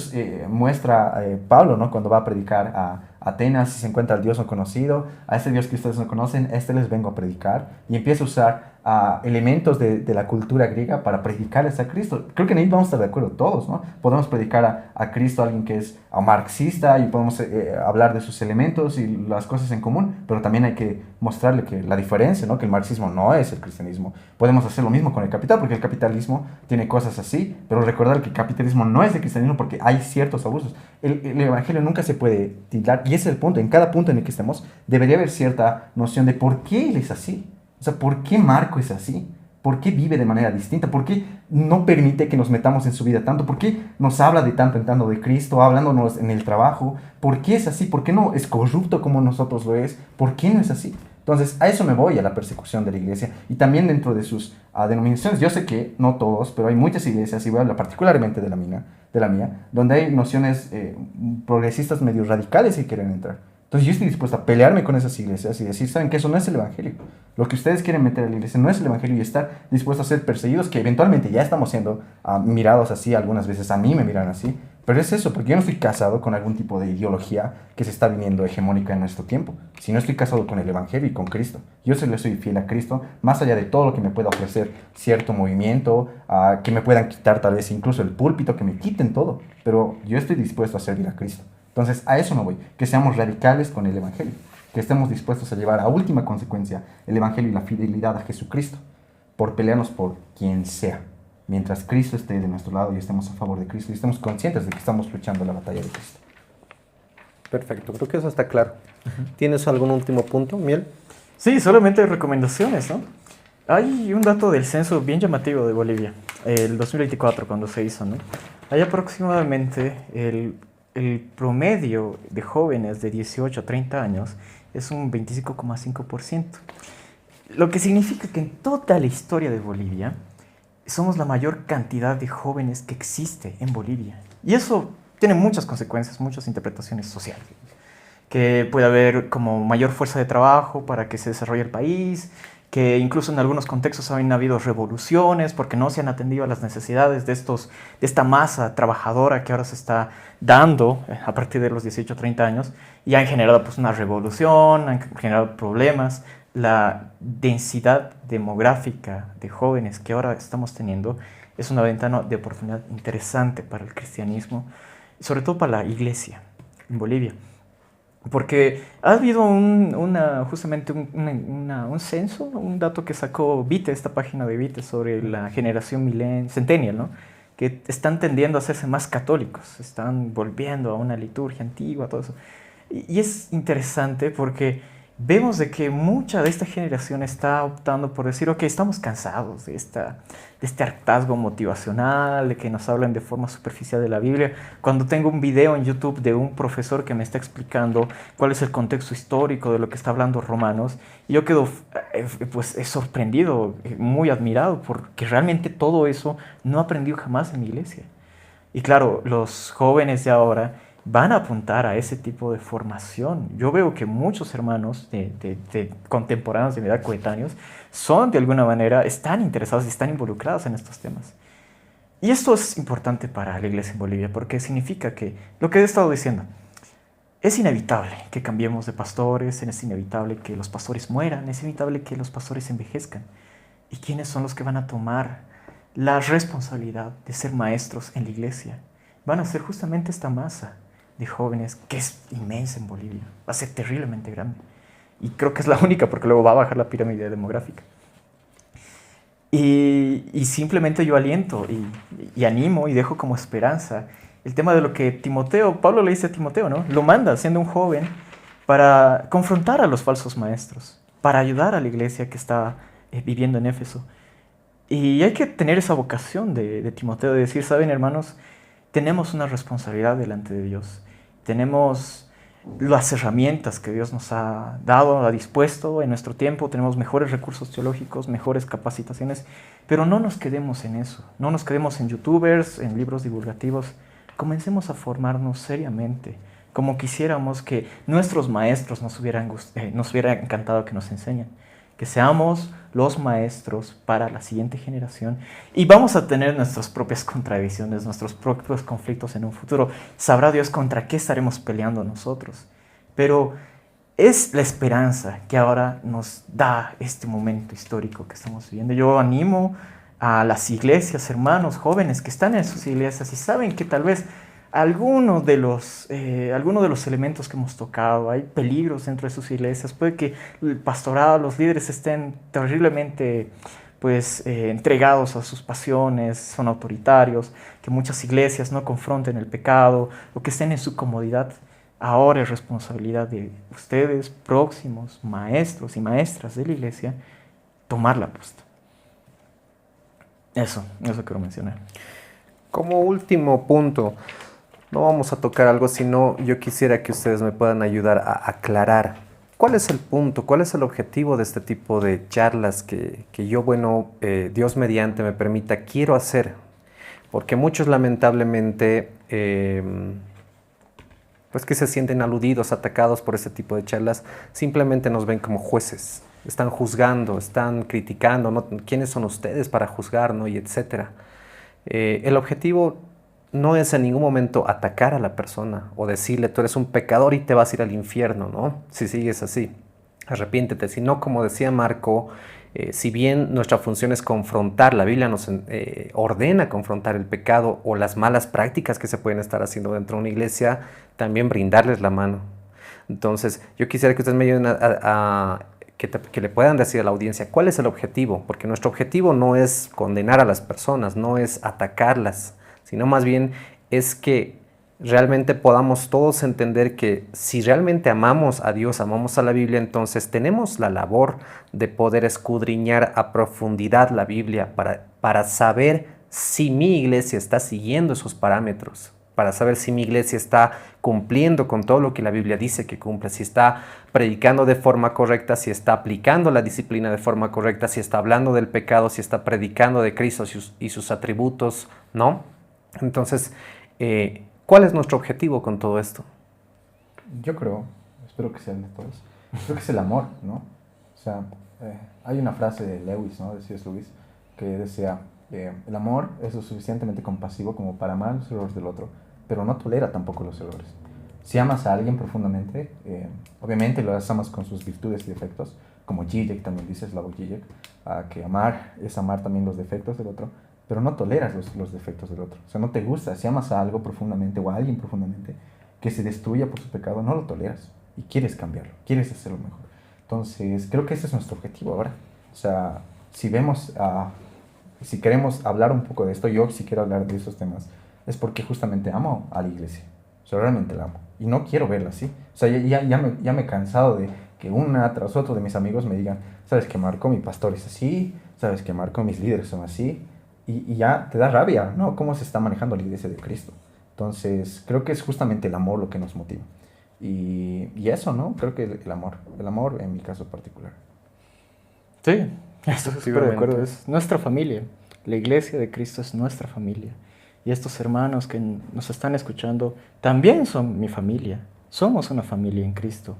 muestra Pablo, ¿no? Cuando va a predicar a Atenas y se encuentra al Dios no conocido, a este Dios que ustedes no conocen, a este les vengo a predicar, y empieza a usar elementos de la cultura griega para predicarles a Cristo. Creo que en ahí vamos a estar de acuerdo todos, ¿no? Podemos predicar a Cristo a alguien que es marxista y podemos hablar de sus elementos y las cosas en común, pero también hay que mostrarle que la diferencia, ¿no? Que el marxismo no es el cristianismo. Podemos hacer lo mismo con el capital, porque el capitalismo tiene cosas así, pero recordar que el capitalismo no es el cristianismo porque hay ciertos abusos. El evangelio nunca se puede tildar, y ese es el punto. En cada punto en el que estemos debería haber cierta noción de por qué él es así. O sea, ¿por qué Marco es así? ¿Por qué vive de manera distinta? ¿Por qué no permite que nos metamos en su vida tanto? ¿Por qué nos habla de tanto en tanto de Cristo, hablándonos en el trabajo? ¿Por qué es así? ¿Por qué no es corrupto como nosotros lo es? ¿Por qué no es así? Entonces, a eso me voy, a la persecución de la iglesia. Y también dentro de sus denominaciones, yo sé que no todos, pero hay muchas iglesias, y voy a hablar particularmente de la mía, donde hay nociones progresistas medio radicales que quieren entrar. Entonces yo estoy dispuesto a pelearme con esas iglesias y decir, ¿saben qué? Eso no es el evangelio. Lo que ustedes quieren meter a la iglesia no es el evangelio, y estar dispuesto a ser perseguidos, que eventualmente ya estamos siendo mirados así, algunas veces a mí me miran así. Pero es eso, porque yo no estoy casado con algún tipo de ideología que se está viniendo hegemónica en nuestro tiempo, sino estoy casado con el evangelio y con Cristo. Yo le soy fiel a Cristo, más allá de todo lo que me pueda ofrecer cierto movimiento, que me puedan quitar tal vez incluso el púlpito, que me quiten todo, pero yo estoy dispuesto a servir a Cristo. Entonces, a eso me voy, que seamos radicales con el evangelio, que estemos dispuestos a llevar a última consecuencia el evangelio y la fidelidad a Jesucristo, por pelearnos por quien sea, mientras Cristo esté de nuestro lado y estemos a favor de Cristo y estemos conscientes de que estamos luchando la batalla de Cristo. Perfecto, creo que eso está claro. ¿Tienes algún último punto, Miel? Sí, solamente recomendaciones, ¿no? Hay un dato del censo bien llamativo de Bolivia, el 2024, cuando se hizo, ¿no? Hay aproximadamente el promedio de jóvenes de 18 a 30 años es un 25,5%. Lo que significa que en toda la historia de Bolivia somos la mayor cantidad de jóvenes que existe en Bolivia. Y eso tiene muchas consecuencias, muchas interpretaciones sociales. Que puede haber como mayor fuerza de trabajo para que se desarrolle el país, que incluso en algunos contextos han habido revoluciones porque no se han atendido a las necesidades de esta masa trabajadora que ahora se está dando a partir de los 18 o 30 años, y han generado pues una revolución, han generado problemas. La densidad demográfica de jóvenes que ahora estamos teniendo es una ventana de oportunidad interesante para el cristianismo y sobre todo para la iglesia en Bolivia. Porque ha habido justamente un censo, un dato que sacó Vite, esta página de Vite, sobre la generación centennial, ¿no? Que están tendiendo a hacerse más católicos, están volviendo a una liturgia antigua, todo eso. Y es interesante porque vemos de que mucha de esta generación está optando por decir, ok, estamos cansados de este hartazgo motivacional, de que nos hablan de forma superficial de la Biblia. Cuando tengo un video en YouTube de un profesor que me está explicando cuál es el contexto histórico de lo que está hablando Romanos, y yo quedo pues sorprendido, muy admirado, porque realmente todo eso no aprendió jamás en mi iglesia. Y claro, los jóvenes de ahora van a apuntar a ese tipo de formación. Yo veo que muchos hermanos de contemporáneos, de mi edad, coetáneos, son de alguna manera, están interesados y están involucrados en estos temas. Y esto es importante para la iglesia en Bolivia, porque significa que, lo que he estado diciendo, es inevitable que cambiemos de pastores, es inevitable que los pastores mueran, es inevitable que los pastores envejezcan. ¿Y quiénes son los que van a tomar la responsabilidad de ser maestros en la iglesia? Van a ser justamente esta masa de jóvenes que es inmensa en Bolivia, va a ser terriblemente grande. Y creo que es la única, porque luego va a bajar la pirámide demográfica. Y simplemente yo aliento y animo y dejo como esperanza el tema de lo que Pablo le dice a Timoteo, ¿no? Lo manda siendo un joven para confrontar a los falsos maestros, para ayudar a la iglesia que está viviendo en Éfeso. Y hay que tener esa vocación de Timoteo, de decir, saben, hermanos, tenemos una responsabilidad delante de Dios. Tenemos las herramientas que Dios nos ha dado, ha dispuesto en nuestro tiempo. Tenemos mejores recursos teológicos, mejores capacitaciones. Pero no nos quedemos en eso. No nos quedemos en youtubers, en libros divulgativos. Comencemos a formarnos seriamente, como quisiéramos que nuestros maestros nos hubiera encantado que nos enseñen. Que seamos los maestros para la siguiente generación y vamos a tener nuestras propias contradicciones, nuestros propios conflictos en un futuro. Sabrá Dios contra qué estaremos peleando nosotros. Pero es la esperanza que ahora nos da este momento histórico que estamos viviendo. Yo animo a las iglesias, hermanos, jóvenes que están en sus iglesias y saben que tal vez alguno de los elementos que hemos tocado, hay peligros dentro de sus iglesias, puede que el pastorado, los líderes estén terriblemente entregados a sus pasiones, son autoritarios, que muchas iglesias no confronten el pecado o que estén en su comodidad. Ahora es responsabilidad de ustedes, próximos maestros y maestras de la iglesia, tomar la posta. Eso quiero mencionar. Como último punto, no vamos a tocar algo, sino yo quisiera que ustedes me puedan ayudar a aclarar cuál es el punto, cuál es el objetivo de este tipo de charlas que yo, Dios mediante me permita, quiero hacer. Porque muchos lamentablemente, pues que se sienten aludidos, atacados por este tipo de charlas, simplemente nos ven como jueces. Están juzgando, están criticando, ¿no? ¿Quiénes son ustedes para juzgar, ¿no? Y etcétera. El objetivo no es en ningún momento atacar a la persona o decirle tú eres un pecador y te vas a ir al infierno, ¿no? Si sigues así, arrepiéntete. Sino, como decía Marco, si bien nuestra función es confrontar, la Biblia nos ordena confrontar el pecado o las malas prácticas que se pueden estar haciendo dentro de una iglesia, también brindarles la mano. Entonces, yo quisiera que ustedes me ayuden que le puedan decir a la audiencia cuál es el objetivo, porque nuestro objetivo no es condenar a las personas, no es atacarlas, sino más bien es que realmente podamos todos entender que si realmente amamos a Dios, amamos a la Biblia, entonces tenemos la labor de poder escudriñar a profundidad la Biblia para saber si mi iglesia está siguiendo esos parámetros, para saber si mi iglesia está cumpliendo con todo lo que la Biblia dice que cumple, si está predicando de forma correcta, si está aplicando la disciplina de forma correcta, si está hablando del pecado, si está predicando de Cristo y sus atributos, ¿no? Entonces, ¿cuál es nuestro objetivo con todo esto? Yo espero que sea el de todos, creo que es el amor, ¿no? O sea, hay una frase de Lewis, ¿no? De C.S. Lewis, que decía, el amor es lo suficientemente compasivo como para amar los errores del otro, pero no tolera tampoco los errores. Si amas a alguien profundamente, obviamente lo amas con sus virtudes y defectos, como Žižek también dice, Slavoj Žižek, que amar es amar también los defectos del otro, pero no toleras los defectos del otro. O sea, no te gusta. Si amas a algo profundamente o a alguien profundamente que se destruya por su pecado, no lo toleras. y quieres cambiarlo, quieres hacerlo mejor. Entonces, creo que ese es nuestro objetivo ahora. O sea, si vemos, si queremos hablar un poco de esto, yo si quiero hablar de esos temas, es porque justamente amo a la iglesia. O sea, realmente la amo. Y no quiero verla así. O sea, ya me he cansado de que una tras otra de mis amigos me digan, sabes que Marco, mi pastor es así, sabes que Marco, mis líderes son así. Y ya te da rabia, ¿no? Cómo se está manejando la iglesia de Cristo. Entonces, creo que es justamente el amor lo que nos motiva. Y eso, ¿no? Creo que el amor en mi caso particular. Sí, estoy súper de acuerdo. Es nuestra familia. La iglesia de Cristo es nuestra familia. Y estos hermanos que nos están escuchando también son mi familia. Somos una familia en Cristo.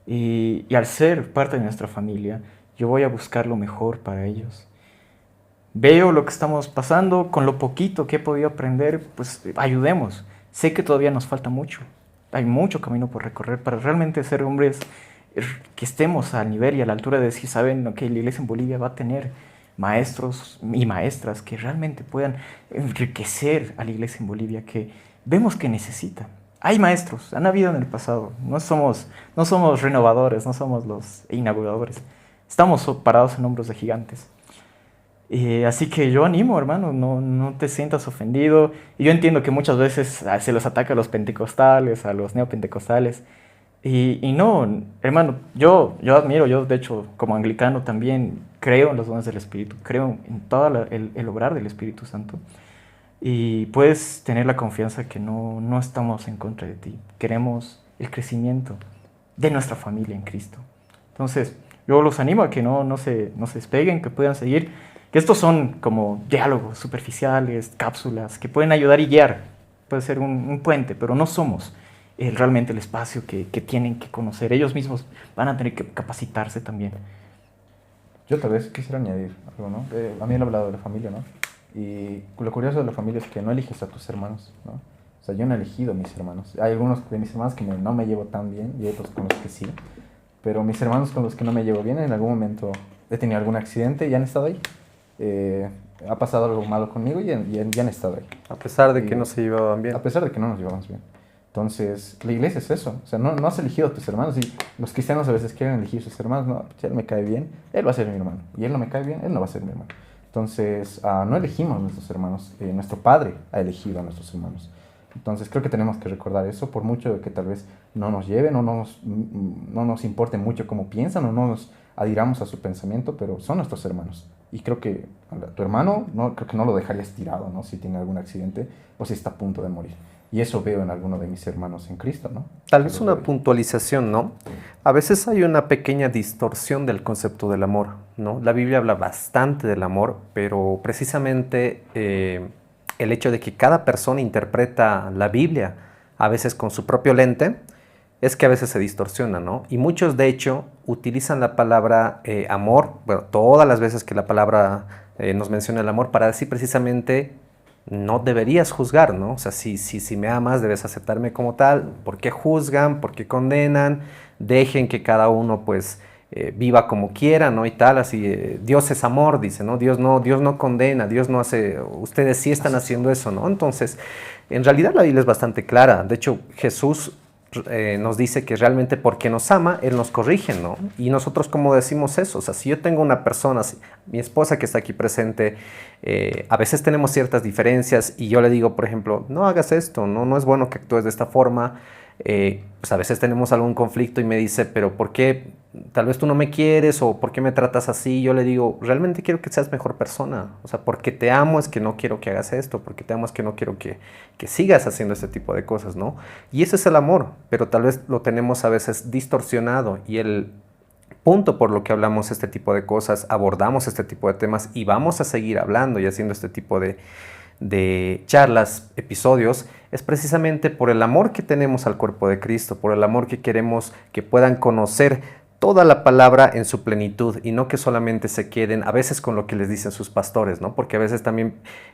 Y al ser parte de nuestra familia, yo voy a buscar lo mejor para ellos. Veo lo que estamos pasando, con lo poquito que he podido aprender, pues ayudemos. Sé que todavía nos falta mucho. Hay mucho camino por recorrer para realmente ser hombres que estemos al nivel y a la altura de decir, saben, que la iglesia en Bolivia va a tener maestros y maestras que realmente puedan enriquecer a la iglesia en Bolivia, que vemos que necesita. Hay maestros, han habido en el pasado, no somos renovadores, no somos los inauguradores, estamos parados en hombros de gigantes. Así que yo animo, hermano, no te sientas ofendido. Y yo entiendo que muchas veces se los ataca a los pentecostales, a los neopentecostales. Y no, hermano, yo admiro, yo de hecho como anglicano también creo en los dones del Espíritu, creo en todo el obrar del Espíritu Santo. Y puedes tener la confianza que no estamos en contra de ti. Queremos el crecimiento de nuestra familia en Cristo. Entonces, yo los animo a que no se despeguen, que puedan seguir. Que estos son como diálogos superficiales, cápsulas, que pueden ayudar y guiar. Puede ser un puente, pero no somos realmente el espacio que tienen que conocer. Ellos mismos van a tener que capacitarse también. Yo tal vez quisiera añadir algo, ¿no? A mí él ha hablado de la familia, ¿no? Y lo curioso de la familia es que no eliges a tus hermanos, ¿no? O sea, yo no he elegido a mis hermanos. Hay algunos de mis hermanos que no me llevo tan bien y otros con los que sí. Pero mis hermanos con los que no me llevo bien, en algún momento he tenido algún accidente y han estado ahí. Ha pasado algo malo conmigo y han estado ahí. A pesar de que no se llevaban bien. A pesar de que no nos llevamos bien. Entonces, la iglesia es eso. O sea, no has elegido a tus hermanos. Y los cristianos a veces quieren elegir a sus hermanos. No, si él me cae bien, él va a ser mi hermano. Y él no me cae bien, él no va a ser mi hermano. Entonces, no elegimos a nuestros hermanos. Nuestro Padre ha elegido a nuestros hermanos. Entonces, creo que tenemos que recordar eso, por mucho que tal vez no nos lleven o no nos importe mucho cómo piensan o no nos adhiramos a su pensamiento, pero son nuestros hermanos. Y creo que tu hermano, creo que no lo dejarías tirado, ¿no? Si tiene algún accidente o si está a punto de morir. Y eso veo en alguno de mis hermanos en Cristo, ¿no? Tal vez una puntualización, ¿no? A veces hay una pequeña distorsión del concepto del amor, ¿no? La Biblia habla bastante del amor, pero precisamente el hecho de que cada persona interpreta la Biblia a veces con su propio lente, es que a veces se distorsiona, ¿no? Y muchos, de hecho, utilizan la palabra amor, bueno, todas las veces que la palabra nos menciona el amor, para decir precisamente no deberías juzgar, ¿no? O sea, si me amas, debes aceptarme como tal. ¿Por qué juzgan? ¿Por qué condenan? Dejen que cada uno, pues, viva como quiera, ¿no? Y tal, así, Dios es amor, dice, ¿no? Dios no condena, Dios no hace, ustedes sí están haciendo eso, ¿no? Entonces, en realidad la Biblia es bastante clara. De hecho, Jesús nos dice que realmente porque nos ama, Él nos corrige, ¿no? Y nosotros, ¿cómo decimos eso? O sea, si yo tengo una persona, mi esposa que está aquí presente, a veces tenemos ciertas diferencias y yo le digo, por ejemplo, no hagas esto, no es bueno que actúes de esta forma. Pues a veces tenemos algún conflicto y me dice, pero ¿por qué? Tal vez tú no me quieres o ¿por qué me tratas así? Yo le digo, realmente quiero que seas mejor persona. O sea, porque te amo es que no quiero que hagas esto, porque te amo es que no quiero que sigas haciendo este tipo de cosas, ¿no? Y ese es el amor, pero tal vez lo tenemos a veces distorsionado y el punto por lo que hablamos este tipo de cosas, abordamos este tipo de temas y vamos a seguir hablando y haciendo este tipo de charlas, episodios, es precisamente por el amor que tenemos al cuerpo de Cristo, por el amor que queremos que puedan conocer toda la palabra en su plenitud y no que solamente se queden a veces con lo que les dicen sus pastores, ¿no? Porque a veces también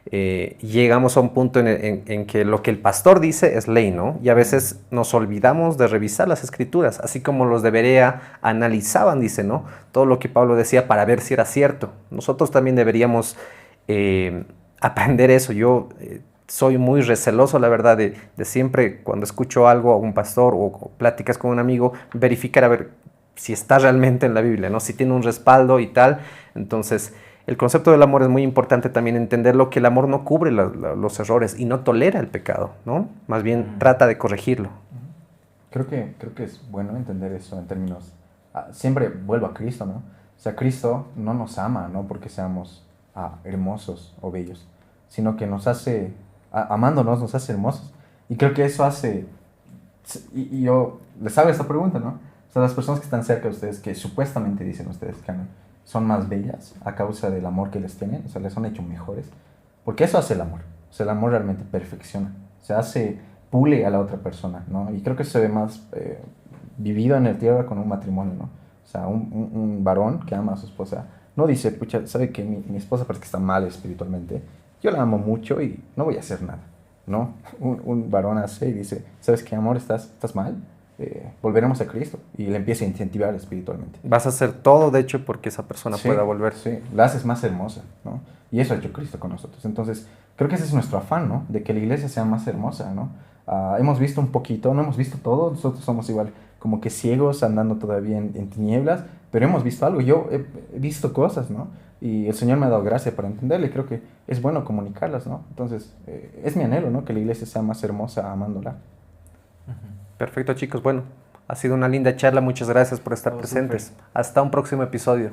llegamos a un punto en que lo que el pastor dice es ley, ¿no? Y a veces nos olvidamos de revisar las escrituras, así como los de Berea analizaban, dice, ¿no? Todo lo que Pablo decía para ver si era cierto. Nosotros también deberíamos aprender eso. Yo soy muy receloso, la verdad, de siempre cuando escucho algo a un pastor o pláticas con un amigo, verificar a ver si está realmente en la Biblia, ¿no? Si tiene un respaldo y tal. Entonces, el concepto del amor es muy importante también entenderlo, que el amor no cubre los errores y no tolera el pecado, ¿no? Más bien trata de corregirlo. Creo que es bueno entender eso en términos... siempre vuelvo a Cristo, ¿no? O sea, Cristo no nos ama, no porque seamos hermosos o bellos, sino que nos hace, amándonos, nos hace hermosos. Y creo que eso hace... Y yo les hago esta pregunta, ¿no? O sea, las personas que están cerca de ustedes, que supuestamente dicen ustedes que son más bellas a causa del amor que les tienen, o sea, les han hecho mejores, porque eso hace el amor. O sea, el amor realmente perfecciona, se hace, pule a la otra persona, ¿no? Y creo que se ve más vivido en el tierra con un matrimonio, ¿no? O sea, un varón que ama a su esposa no dice, pucha, sabe que mi esposa parece que está mal espiritualmente, yo la amo mucho y no voy a hacer nada, ¿no? Un varón hace y dice, ¿sabes qué, amor? ¿Estás mal? Volveremos a Cristo, y le empieza a incentivar espiritualmente. Vas a hacer todo, de hecho, porque esa persona pueda volver. Sí, la haces más hermosa, ¿no? Y eso ha hecho Cristo con nosotros. Entonces, creo que ese es nuestro afán, ¿no? De que la iglesia sea más hermosa, ¿no? Hemos visto un poquito, no hemos visto todo, nosotros somos igual como que ciegos andando todavía en tinieblas, pero hemos visto algo, yo he visto cosas, ¿no? Y el Señor me ha dado gracia para entenderle, y creo que es bueno comunicarlas, ¿no? Entonces, es mi anhelo, ¿no? Que la iglesia sea más hermosa amándola. Perfecto, chicos. Bueno, ha sido una linda charla. Muchas gracias por estar presentes. Hasta un próximo episodio.